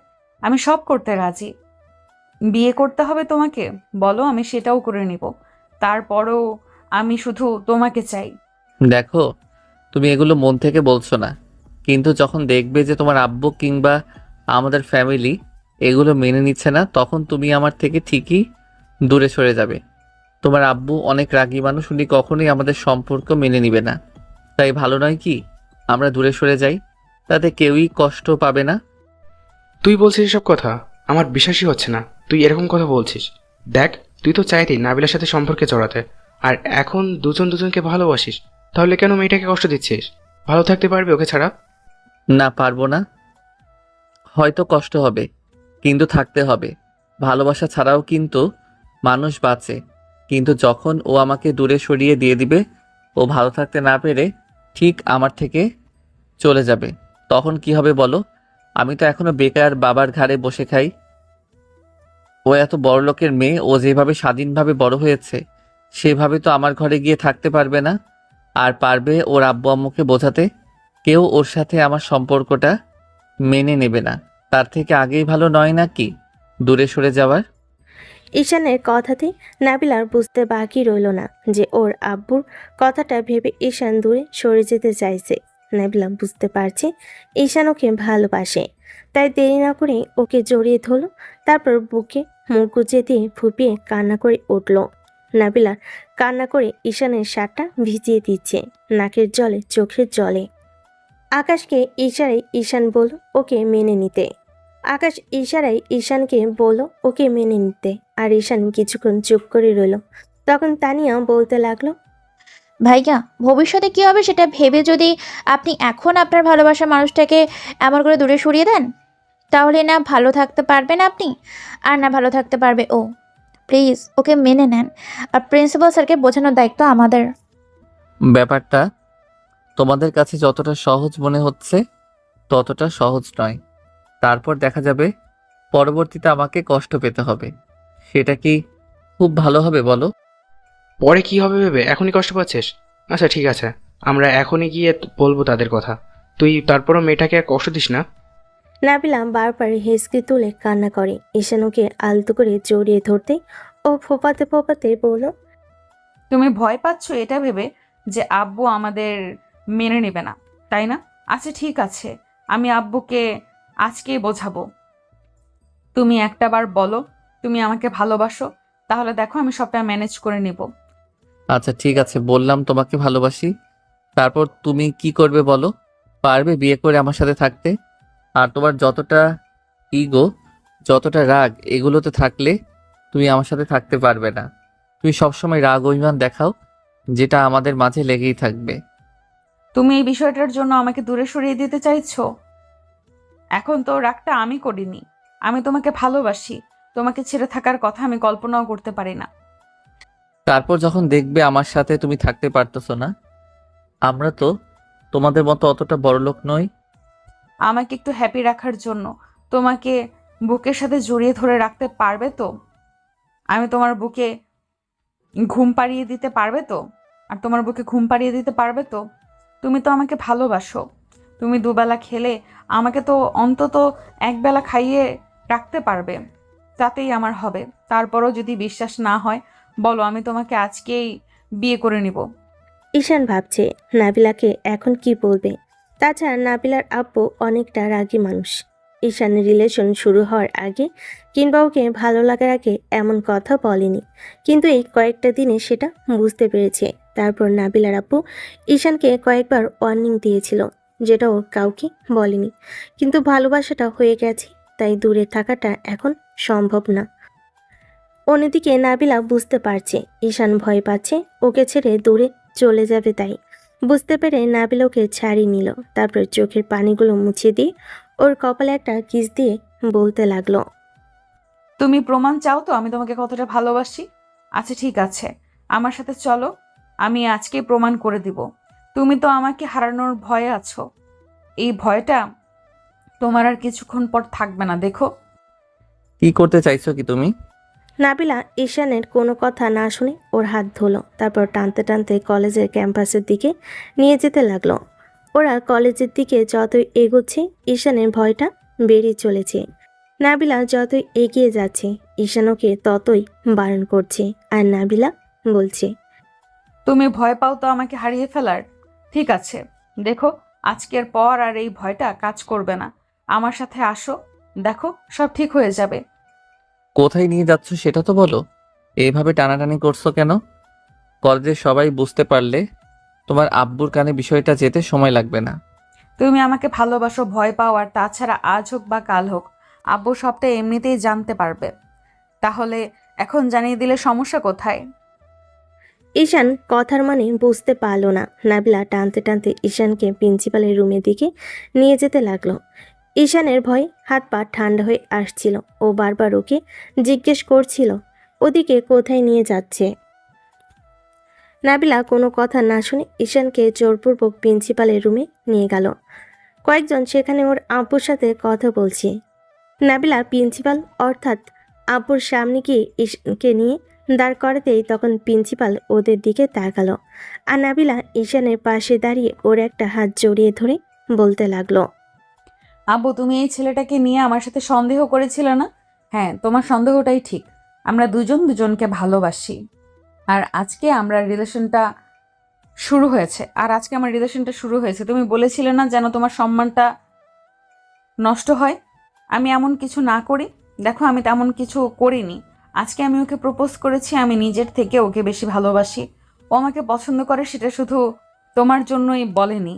আমি সব করতে রাজি। বিয়ে করতে হবে তোমাকে, বলো, আমি সেটাও করে নিব। তারপরেও আমি শুধু তোমাকে চাই। দেখো, তুমি এগুলো মন থেকে বলছো না, কিন্তু যখন দেখবে যে তোমার আব্বু কিংবা আমাদের ফ্যামিলি এগুলো মেনে নিচ্ছে না, তখন তুমি আমার থেকে ঠিকই দূরে সরে যাবে। তোমার আব্বু অনেক রাগী মানুষ, উনি কখনোই আমাদের সম্পর্ক মেনে নিবে না। তাই ভালো নয় কি আমরা দূরে সরে যাই? তাতে কেউই কষ্ট পাবে না। তুই বলছিস এসব কথা? আমার বিশ্বাসই হচ্ছে না তুই এরকম কথা বলছিস। দেখ, তুই তো চাইতি নাবিলার সাথে সম্পর্কে জড়াতে, আর এখন দুজন দুজনকে ভালোবাসিস। তাহলে কেন মেয়েটাকে কষ্ট দিচ্ছিস? ভালো থাকতে পারবে ওকে ছাড়া? না, পারবো না। হয়তো কষ্ট হবে, কিন্তু থাকতে হবে। ভালোবাসা ছাড়াও কিন্তু মানুষ বাঁচে, কিন্তু যখন ও আমাকে দূরে সরিয়ে দিয়ে দিবে, ও ভালো থাকতে না পেরে ঠিক আমার থেকে চলে যাবে, তখন কি হবে বলো? আমি তো এখনো বেকার বাবার ঘাড়ে বসে খাই। ও এত বড় লোকের মেয়ে, ও যেভাবে স্বাধীনভাবে বড় হয়েছে সেভাবে তো আমার ঘরে গিয়ে থাকতে পারবে না। আর পারবে ওর আব্বু আম্মুকে বোঝাতে, কেউ ওর সাথে আমার সম্পর্কটা মেনে নেবে না। তার থেকে আগেই ভালো নয় নাকি দূরে সরে যাওয়ার? ঈশানের কথাতে নাবিলার বুঝতে বাকি রইল না যে ওর আব্বুর কথাটা ভেবে ঈশান দূরে সরে যেতে চাইছে। নাবিলা বুঝতে পারছে ঈশান ওকে ভালোবাসে, তাই দেরি না করে ওকে জড়িয়ে ধরল, তারপর বুকে মুখ গুজে দিয়ে ফুপিয়ে কান্না করে উঠল। নাবিলা কান্না করে ঈশানের শার্টটা ভিজিয়ে দিচ্ছে, নাকের জলে চোখের জলে। আকাশকে ইশারায় ঈশান বলল ওকে মেনে নিতে। আকাশ ইশারায় ঈশানকে বলল ওকে মেনে নিতে, আর ঈশান কিছুক্ষণ চুপ করে রইল। তখন তানিয়া বলতে লাগলো, ভাইয়া, ভবিষ্যতে কি হবে সেটা ভেবে যদি আপনি এখন আপনার ভালোবাসার মানুষটাকে এমন করে দূরে সরিয়ে দেন, তাহলে না ভালো থাকতে পারবেন আপনি, আর না ভালো থাকতে পারবে ও। প্লিজ ওকে মেনে নেন, আর প্রিন্সিপাল স্যারকে বোঝানোর দায়িত্ব আমাদের। ব্যাপারটা তোমাদের কাছে যতটা সহজ মনে হচ্ছে ততটা সহজ নয়। তারপর দেখা যাবে পরবর্তীতে আমাকে কষ্ট পেতে হবে। সেটা কি খুব ভালো হবে বলো? পরে কি হবে ভেবে এখনই কষ্ট পাচ্ছিস? আচ্ছা ঠিক আছে, আমরা এখনই গিয়ে বলবো তাদের কথা। তুই তারপরও মেয়েটাকে আর কষ্ট দিস না। নাবিলা বারবার হেসকে তুলে কান্না করে। ঈশান ওকে আলতো করে জড়িয়ে ধরতে ও ফোপাতে ফোপাতে বলল, তুমি ভয় পাচ্ছ এটা ভেবে যে আব্বু আমাদের মেনে নেবে না, তাই না? আচ্ছা ঠিক আছে, আমি আব্বুকে আজকেই বোঝাবো। তুমি একটাবার বলো তুমি আমাকে ভালোবাসো, তাহলে দেখো আমি সবটা ম্যানেজ করে নেব। আচ্ছা ঠিক আছে, বললাম তোমাকে ভালোবাসি। তারপর তুমি কি করবে বলো? পারবে বিয়ে করে আমার সাথে থাকতে? আর তোমার যতটা ইগো, যতটা রাগ, এগুলোতে থাকলে তুমি আমার সাথে থাকতে পারবে না। তুমি সবসময় রাগ অভিমান দেখাও, যেটা আমাদের মাঝে লেগেই থাকবে। তুমি এই বিষয়টার জন্য আমাকে দূরে সরিয়ে দিতে চাইছো? এখন তো রাগটা আমি করিনি, আমি তোমাকে ভালোবাসি। তোমাকে ছেড়ে থাকার কথা আমি কল্পনাও করতে পারি না। তারপর যখন দেখবে আমার সাথে তুমি থাকতে পারতেছো না, আমরা তো তোমাদের মতো অতটা বড়লোক নই। আমাকে একটু হ্যাপি রাখার জন্য তোমাকে বুকের সাথে জড়িয়ে ধরে রাখতে পারবে তো? আমি তোমার বুকে ঘুম পাড়িয়ে দিতে পারবে তো? আর তোমার বুকে ঘুম পাড়িয়ে দিতে পারবে তো? তুমি তো আমাকে ভালোবাসো। তুমি দুবেলা খেলে আমাকে তো অন্তত একবেলা খাইয়ে রাখতে পারবে, তাতেই আমার হবে। তারপরও যদি বিশ্বাস না হয় বলো, আমি তোমাকে আজকেই বিয়ে করে নিব। ঈশান ভাবছে নাবিলাকে এখন কি বলবে। তাছাড়া নাবিলার আব্বু অনেকটা রাগী মানুষ। ঈশানের রিলেশন শুরু হওয়ার আগে কিংবা ওকে ভালো লাগার আগে এমন কথা বলেনি, কিন্তু এই কয়েকটা দিনে সেটা বুঝতে পেরেছে। তারপর নাবিলার আব্বু ঈশানকে কয়েকবার ওয়ার্নিং দিয়েছিল, যেটা ও কাউকে বলেনি। কিন্তু ভালোবাসাটা হয়ে গেছে, তাই দূরে থাকাটা এখন সম্ভব না। অন্যদিকে নাবিলা বুঝতে পারছে ঈশান ভয় পাচ্ছে ওকে ছেড়ে দূরে চলে যাবে, তাই বুঝতে পেরে নাবিলা ওকে ছাড়িয়ে নিল। তারপর চোখের পানিগুলো মুছে দিয়ে ওর কপালে একটা কিস দিয়ে বলতে লাগলো, তুমি প্রমাণ চাও তো আমি তোমাকে কতটা ভালোবাসি? আচ্ছা ঠিক আছে, আমার সাথে চলো, আমি আজকে প্রমাণ করে দিব। তুমি তো আমাকে হারানোর ভয়ে আছো, এই ভয়টা তোমার আর কিছুক্ষণ পর থাকবে না, দেখো। কি করতে চাইছো কি তুমি? নাবিলা ঈশানের কোনো কথা না শুনে ওর হাত ধরলো। তারপর টানতে টানতে কলেজের ক্যাম্পাসের দিকে নিয়ে যেতে লাগলো। ওরা কলেজের দিকে যতই এগোচ্ছে ঈশানের ভয়টা বেড়ে চলেছে। নাবিলা যতই এগিয়ে যাচ্ছে ঈশান ওকে ততই বারণ করছে, আর নাবিলা বলছে, তুমি ভয় পাও তো আমাকে হারিয়ে ফেলার? ঠিক আছে, দেখো আজকের পর আর এই ভয়টা কাজ করবে না। আমার সাথে আসো, দেখো সব ঠিক হয়ে যাবে। কোথায় নিয়ে যাচ্ছ সেটা তো বলো। এইভাবে টানাটানি করছো কেন? কলেজের সবাই বুঝতে পারলে তোমার আব্বুর কানে বিষয়টা যেতে সময় লাগবে না। তুমি আমাকে ভালোবাসো, ভয় পাও, আর তাছাড়া আজ হোক বা কাল হোক আব্বু সবটা এমনিতেই জানতে পারবে। তাহলে এখন জানিয়ে দিলে সমস্যা কোথায়? ঈশান কথার মানে বুঝতে পারল না। নাবিলা টানতে টানতে ঈশানকে প্রিন্সিপালের রুমের দিকে নিয়ে যেতে লাগলো। ঈশানের ভয় হাত পা ঠান্ডা হয়ে আসছিল। ও বারবার ওকে জিজ্ঞেস করছিল ওদিকে কোথায় নিয়ে যাচ্ছে। নাবিলা কোনো কথা না শুনে ঈশানকে জোরপূর্বক প্রিন্সিপালের রুমে নিয়ে গেল। কয়েকজন সেখানে ওর আব্বুর সাথে কথা বলছে। নাবিলা প্রিন্সিপাল অর্থাৎ আব্বুর সামনে গিয়ে ঈশানকে নিয়ে দাঁড় করাতেই তখন প্রিন্সিপাল ওদের দিকে তাকালো। আর নাবিলা ঈশানের পাশে দাঁড়িয়ে ওর একটা হাত জড়িয়ে ধরে বলতে লাগলো, আব্বু, তুমি এই ছেলেটাকে নিয়ে আমার সাথে সন্দেহ করেছিলে না? হ্যাঁ, তোমার সন্দেহটাই ঠিক। আমরা দুজন দুজনকে ভালোবাসি। আর আজকে আমরা রিলেশনটা শুরু হয়েছে তুমি বলেছিলে না যেন তোমার সম্মানটা নষ্ট হয়। আমি এমন কিছু না করি দেখো আমি তেমন কিছু করিনি। আজকে আমি ওকে প্রপোজ করেছি, আমি নিজের থেকে ওকে বেশি ভালোবাসি। ও আমাকে পছন্দ করে সেটা শুধু তোমার জন্যই বলেনি।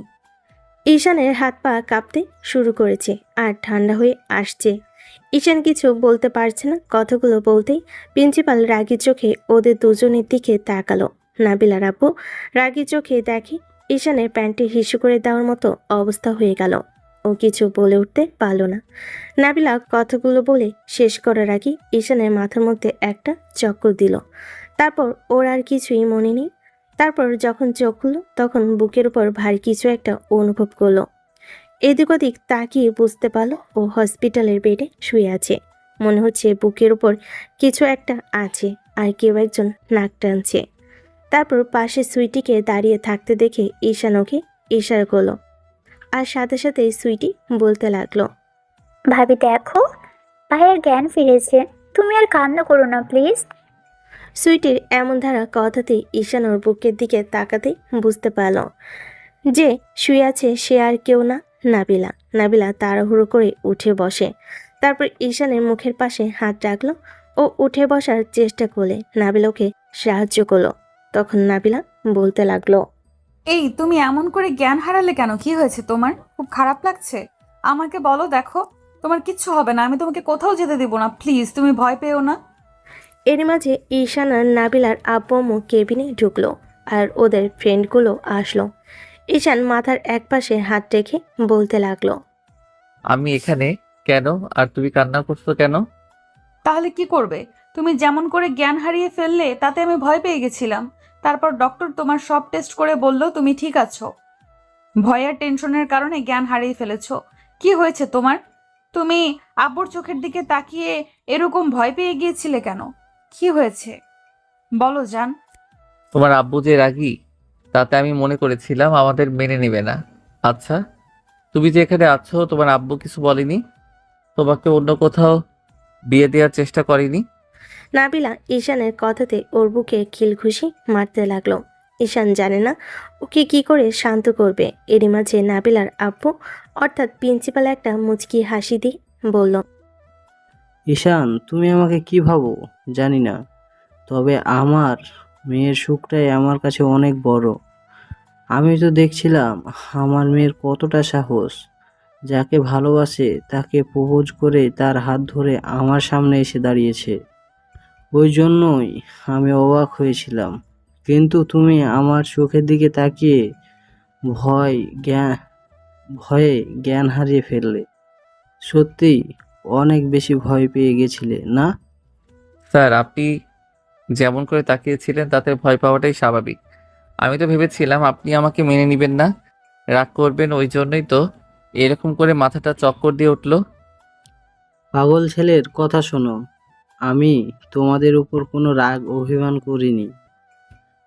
ঈশানের হাত পা কাঁপতে শুরু করেছে আর ঠান্ডা হয়ে আসছে। ঈশান কিছু বলতে পারছে না। কথাগুলো বলতেই প্রিন্সিপাল রাগী চোখে ওদের দুজনের দিকে তাকালো। নাবিলার আব্বু রাগী চোখে দেখে ঈশানের প্যান্টে হিসু করে দেওয়ার মতো অবস্থা হয়ে গেল। ও কিছু বলে উঠতে পারল না। নাবিলা কথাগুলো বলে শেষ করার আগে ঈশানের মাথার মধ্যে একটা চক্কর দিল। তারপর ওর আর কিছুই মনে নেই। তারপর যখন চোখ খুলল তখন বুকের উপর ভারী কিছু একটা অনুভব করলো। এদিক ওদিক তাকিয়ে বুঝতে পারলো ও হসপিটালের বেডে শুয়ে আছে। মনে হচ্ছে বুকের উপর কিছু একটা আছে আর কেউ একজন নাক টানছে। তারপর পাশে সুইটিকে দাঁড়িয়ে থাকতে দেখে ঈশান ওকে ইশারা করলো আর সাথে সাথে সুইটি বলতে লাগলো, ভাবি দেখো, ভাইয়ের জ্ঞান ফিরেছে। তুমি আর কান্না করো না প্লিজ। সুইটির এমন ধারা কথাতে ঈশান ওর বুকের দিকে তাকাতে বুঝতে পারল যে শুয়ে আছে সে আর কেউ না, নাবিলা। নাবিলা তাড়াহুড়ো করে উঠে বসে। তারপর ঈশানের মুখের পাশে হাত রাখলো। ও উঠে বসার চেষ্টা করলে নাবিলা ওকে সাহায্য করলো। তখন নাবিলা বলতে লাগলো, এই তুমি এমন করে জ্ঞান হারালে কেন? কি হয়েছে তোমার? খুব খারাপ লাগছে? আমাকে বলো। দেখো তোমার কিচ্ছু হবে না, আমি তোমাকে কোথাও যেতে দেবো না, প্লিজ তুমি ভয় পেও না। এর মাঝে ঈশান আর নাবিলার আব্বু আম্মু কেবিনে ঢুকলো আর ওদের ফ্রেন্ডগুলো আসলো। ঈশান মাথার একপাশে হাত রেখে বলতে লাগলো, আমি এখানে কেন? আর তুমি কান্না করছো কেন? তাহলে কি করবে? তুমি যেমন করে জ্ঞান হারিয়ে ফেললে তাতে আমি ভয় পেয়ে গেছিলাম। তারপর ডক্টর তোমার সব টেস্ট করে বলল তুমি ঠিক আছো। ভয় আর টেনশনের কারণে জ্ঞান হারিয়ে ফেলেছো। কি হয়েছে তোমার? তুমি আব্বুর চোখের দিকে তাকিয়ে এরকম ভয় পেয়ে গিয়েছিলে কেন? কি হয়েছে বলো জান। তোমার আব্বু যে রাগী, তাতে আমি মনে করেছিলাম আমাদের মেনে নেবে না। আচ্ছা, তুমি যে এখানে আছো, তোমার আব্বু কিছু বলেনি? তোমাকে অন্য কোথাও বিয়ে দেওয়ার চেষ্টা করেনি? নাবিলা ঈশানের কথাতে ওর বুকে খিলঘুষি মারতে লাগলো। ঈশান জানে না ওকে কি করে শান্ত করবে। এরই মাঝে নাবিলার আব্বু অর্থাৎ প্রিন্সিপাল একটা মুচকি হাসি দিয়ে বলল, ঈশান, তুমি আমাকে কি ভাবো জানি না, তবে আমার মেয়ের সুখটাই আমার কাছে অনেক বড়। আমি তো দেখছিলাম আমার মেয়ের কতটা সাহস। যাকে ভালোবাসে তাকে প্রপোজ করে তার হাত ধরে আমার সামনে এসে দাঁড়িয়েছে। ওই জন্যই আমি অবাক হয়েছিলাম। কিন্তু তুমি আমার চোখের দিকে তাকিয়ে ভয় জ্ঞান ভয়ে জ্ঞান হারিয়ে ফেললে। সত্যিই অনেক বেশি ভয় পেয়ে গেছিলে না? স্যার, আপনি যেমন করে তাকিয়েছিলেন তাতে ভয় পাওয়াটাই স্বাভাবিক। আমি তো ভেবেছিলাম আপনি আমাকে মেনে নেবেন না, রাগ করবেন, ওই জন্যই তো এরকম করে মাথাটা চক্কর দিয়ে উঠলো। পাগল ছেলের কথা শোনো। আমি তোমাদের উপর কোনো রাগ অভিমান করিনি।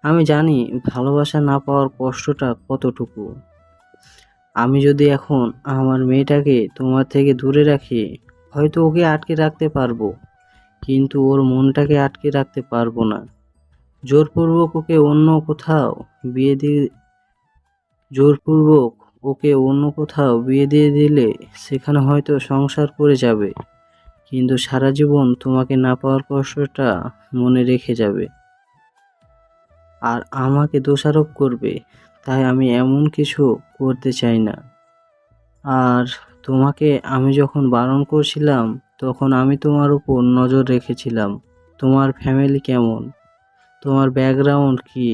আমি জানি ভালোবাসা না পাওয়ার কষ্টটা কতটুকু। আমি যদি এখন আমার মেয়েটাকে তোমার থেকে দূরে রাখি, হয়তো ওকে আটকে রাখতে পারবো, কিন্তু ওর মনটাকে আটকে রাখতে পারবো না। জোরপূর্বক ওকে অন্য কোথাও বিয়ে দিয়ে জোরপূর্বক ওকে অন্য কোথাও বিয়ে দিয়ে দিলে সেখানে হয়তো সংসার করে যাবে, কিন্তু সারা জীবন তোমাকে না পাওয়ার কষ্টটা মনে রেখে যাবে আর আমাকে দোষারোপ করবে। তাই আমি এমন কিছু করতে চাই না। আর তোমাকে আমি যখন বারণ করছিলাম তখন আমি তোমার উপর নজর রেখেছিলাম। তোমার ফ্যামিলি কেমন, তোমার ব্যাকগ্রাউন্ড কি,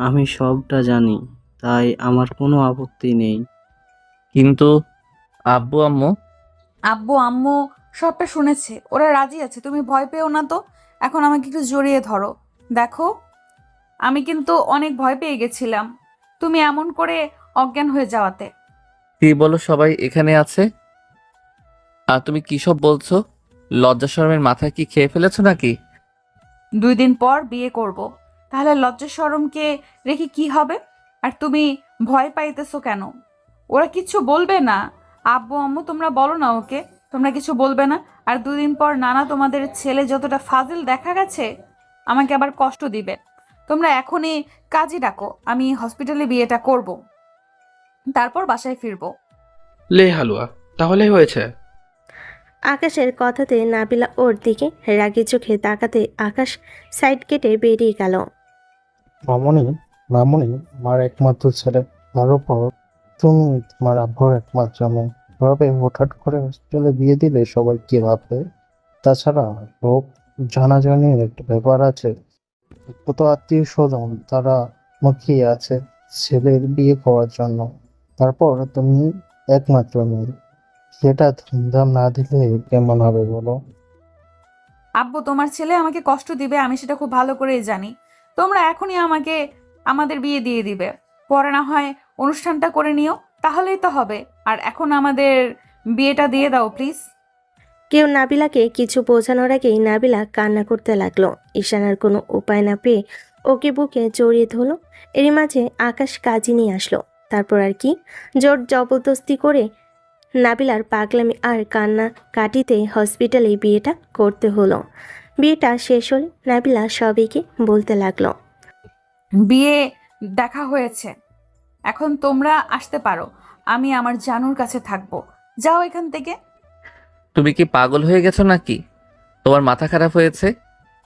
আমি সবটা জানি। তাই আমার কোনো আপত্তি নেই। কিন্তু আব্বু আম্মু? আব্বু আম্মু সবটা শুনেছে, ওরা রাজি আছে, তুমি ভয় পেও না তো। এখন আমাকে একটু জড়িয়ে ধরো। দেখো আমি কিন্তু অনেক ভয় পেয়ে গেছিলাম তুমি এমন করে অজ্ঞান হয়ে যাওয়াতে। কি বলো, সবাই এখানে আছে আর তুমি কি সব বলছো? লজ্জা শরমের মাথায় কি খেয়ে ফেলেছো নাকি? 2 দিন পর বিয়ে করব, তাহলে লজ্জা শরমকে রেখে কি হবে? আর তুমি ভয় পাইতেছো কেন? ওরা কিচ্ছু বলবে না। আব্বু আম্মু তোমরা বলো না ওকে, তোমরা কিছু বলবে না। আর 2 দিন পর নানা তোমাদের ছেলে যতটা ফাজিল দেখা গেছে আমাকে আবার কষ্ট দিবে। তোমরা এখনই কাজই ডাকো, আমি হসপিটালে বিয়েটা করব, তারপর বাসায় ফিরবো। লে হালুয়া, তাহলেই হয়েছে। আকাশের কথাতে নাবিলা ওর দিকে রাগি চোখে তাকাতে আকাশ সাইড কেটে বেরিয়ে গেল। মামনি আমার একমাত্র ছেলে, তার উপর তুমি তোমার আব্বুর একমাত্র মেয়ে, এভাবে হঠাৎ করে হসপিটালে বিয়ে দিলে সবাই কি ভাববে? তাছাড়া লোক জানাজানির একটা ব্যাপার আছে, কত আত্মীয় স্বজন তারা মুখিয়ে আছে ছেলের বিয়ে করার জন্য। তারপর তুমি একমাত্র মেয়ে, সেটা ধুমধাম না দিলে কেমন হবে বলো? আব্বু, তোমার ছেলে আমাকে কষ্ট দিবে, আমি সেটা খুব ভালো করেই জানি। তোমরা এখনই আমাকে আমাদের বিয়ে দিয়ে দিবে, পরে না হয় অনুষ্ঠানটা করে নিও, তাহলেই তো হবে। আর এখন আমাদের বিয়েটা দিয়ে দাও প্লিজ। কেউ নাবিলাকে কিছু বোঝানোর আগেই নাবিলা কান্না করতে লাগলো। ঈশানার কোনো উপায় না পেয়ে ওকে বুকে জড়িয়ে ধরলো। এরই মাঝে আকাশ কাজী নিয়ে আসলো। তারপর আর কি, জোর জবরদস্তি করে নাবিলার পাগলামি আর কান্না কাটিতে হসপিটালে বিয়েটা করতে হলো। বিয়েটা শেষ হলে নাবিলা সবাইকে বলতে লাগলো। বিয়ে দেখা হয়েছে, এখন তোমরা আসতে পারো। আমি আমার জানুর কাছে থাকবো। যাও এখান থেকে। তুমি কি পাগল হয়ে গেছো নাকি? তোমার মাথা খারাপ হয়েছে?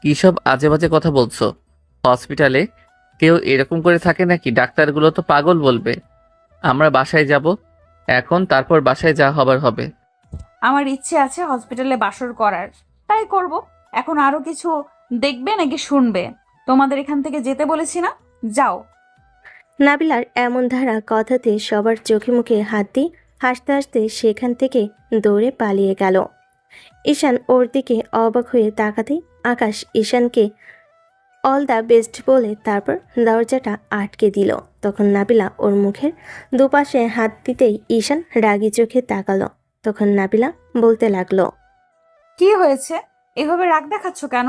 কী সব আজে বাজে কথা বলছো? হসপিটালে কেউ এরকম করে থাকে নাকি? ডাক্তারগুলো তো পাগল বলবে। আমরা বাসায় যাব এখন, তারপর বাসায় যা হবার হবে। আমার ইচ্ছে আছে হসপিটালে বাসর করার, তাই করব। এখন আরো কিছু দেখবে নাকি শুনবে? তোমাদের এখান থেকে যেতে বলেছি না, যাও। নাবিলার এমন ধারা কথাতে সবার চোখে মুখে হাত দিয়ে হাসতে হাসতে সেখান থেকে দৌড়ে পালিয়ে গেল। ঈশান ওর দিকে অবাক হয়ে তাকাতে আকাশ ঈশানকে অল দ্য বেস্ট বলে তারপর দরজাটা আটকে দিল। তখন নাবিলা ওর মুখের দুপাশে হাত দিতেই ঈশান রাগি চোখে তাকালো। তখন নাবিলা বলতে লাগলো। কি হয়েছে? এভাবে রাগ দেখাচ্ছ কেন?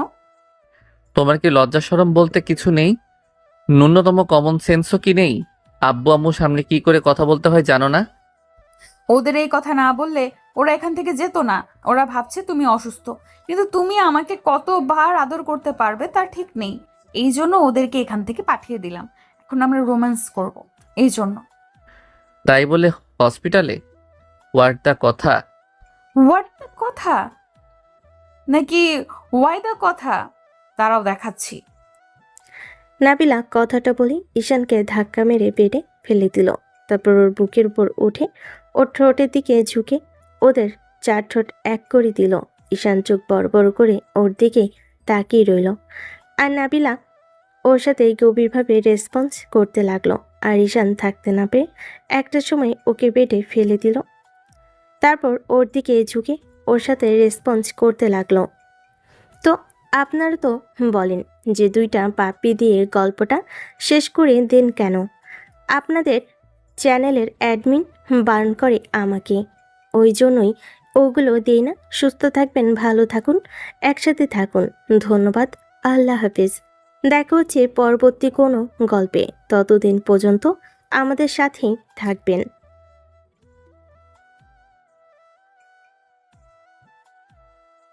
তোমার কি লজ্জা শরম বলতে কিছু নেই? ন্যূনতম কমন সেন্সও কি নেই? আব্বু আম্মুর সামনে কি করে কথা বলতে হয় জানো না? ওদের এই কথা না বললে ওরা এখান থেকে যেত না। ওরা ভাবছে তুমি অসুস্থ, কিন্তু তুমি আমাকে কতবার আদর করতে পারবে তার ঠিক নেই। এই জন্য ওদেরকে এখান থেকে পাঠিয়ে দিলাম। এখন আমরা রোম্যান্স করব, এই জন্য। তাই বলে হসপিটালে? হোয়াট দ্য কথা? হোয়াট দ্য কথা নাকি ওয়াই দ্য কথা? তারাও দেখাচ্ছি। নাবিলা কথাটা বলে ঈশানকে ধাক্কা মেরে বেডে ফেলে দিল। তারপর ওর বুকের উপর উঠে ওর ঠোঁটের দিকে ঝুঁকে ওদের চার ঠোঁট এক করে দিল। ঈশান চোখ বড় বড় করে ওর দিকে তাকিয়ে রইল। আর নাবিলা ওর সাথে গভীরভাবে রেসপন্স করতে লাগলো। আর ঈশান থাকতে না পেরে একটা সময় ওকে বেডে ফেলে দিল। তারপর ওর দিকে ঝুঁকে ওর সাথে রেসপন্স করতে লাগলো। তো আপনারা তো বলেন যে দুইটা পাপ্পি দিয়ে গল্পটা শেষ করে দেন কেন? আপনাদের চ্যানেলের অ্যাডমিন বারণ করে আমাকে, ওই জন্যই ওগুলো দিই না। সুস্থ থাকবেন, ভালো থাকুন, একসাথে থাকুন। ধন্যবাদ, আল্লাহ হাফিজ। দেখা হচ্ছে পরবর্তী কোনো গল্পে। ততদিন পর্যন্ত আমাদের সাথেই থাকবেন।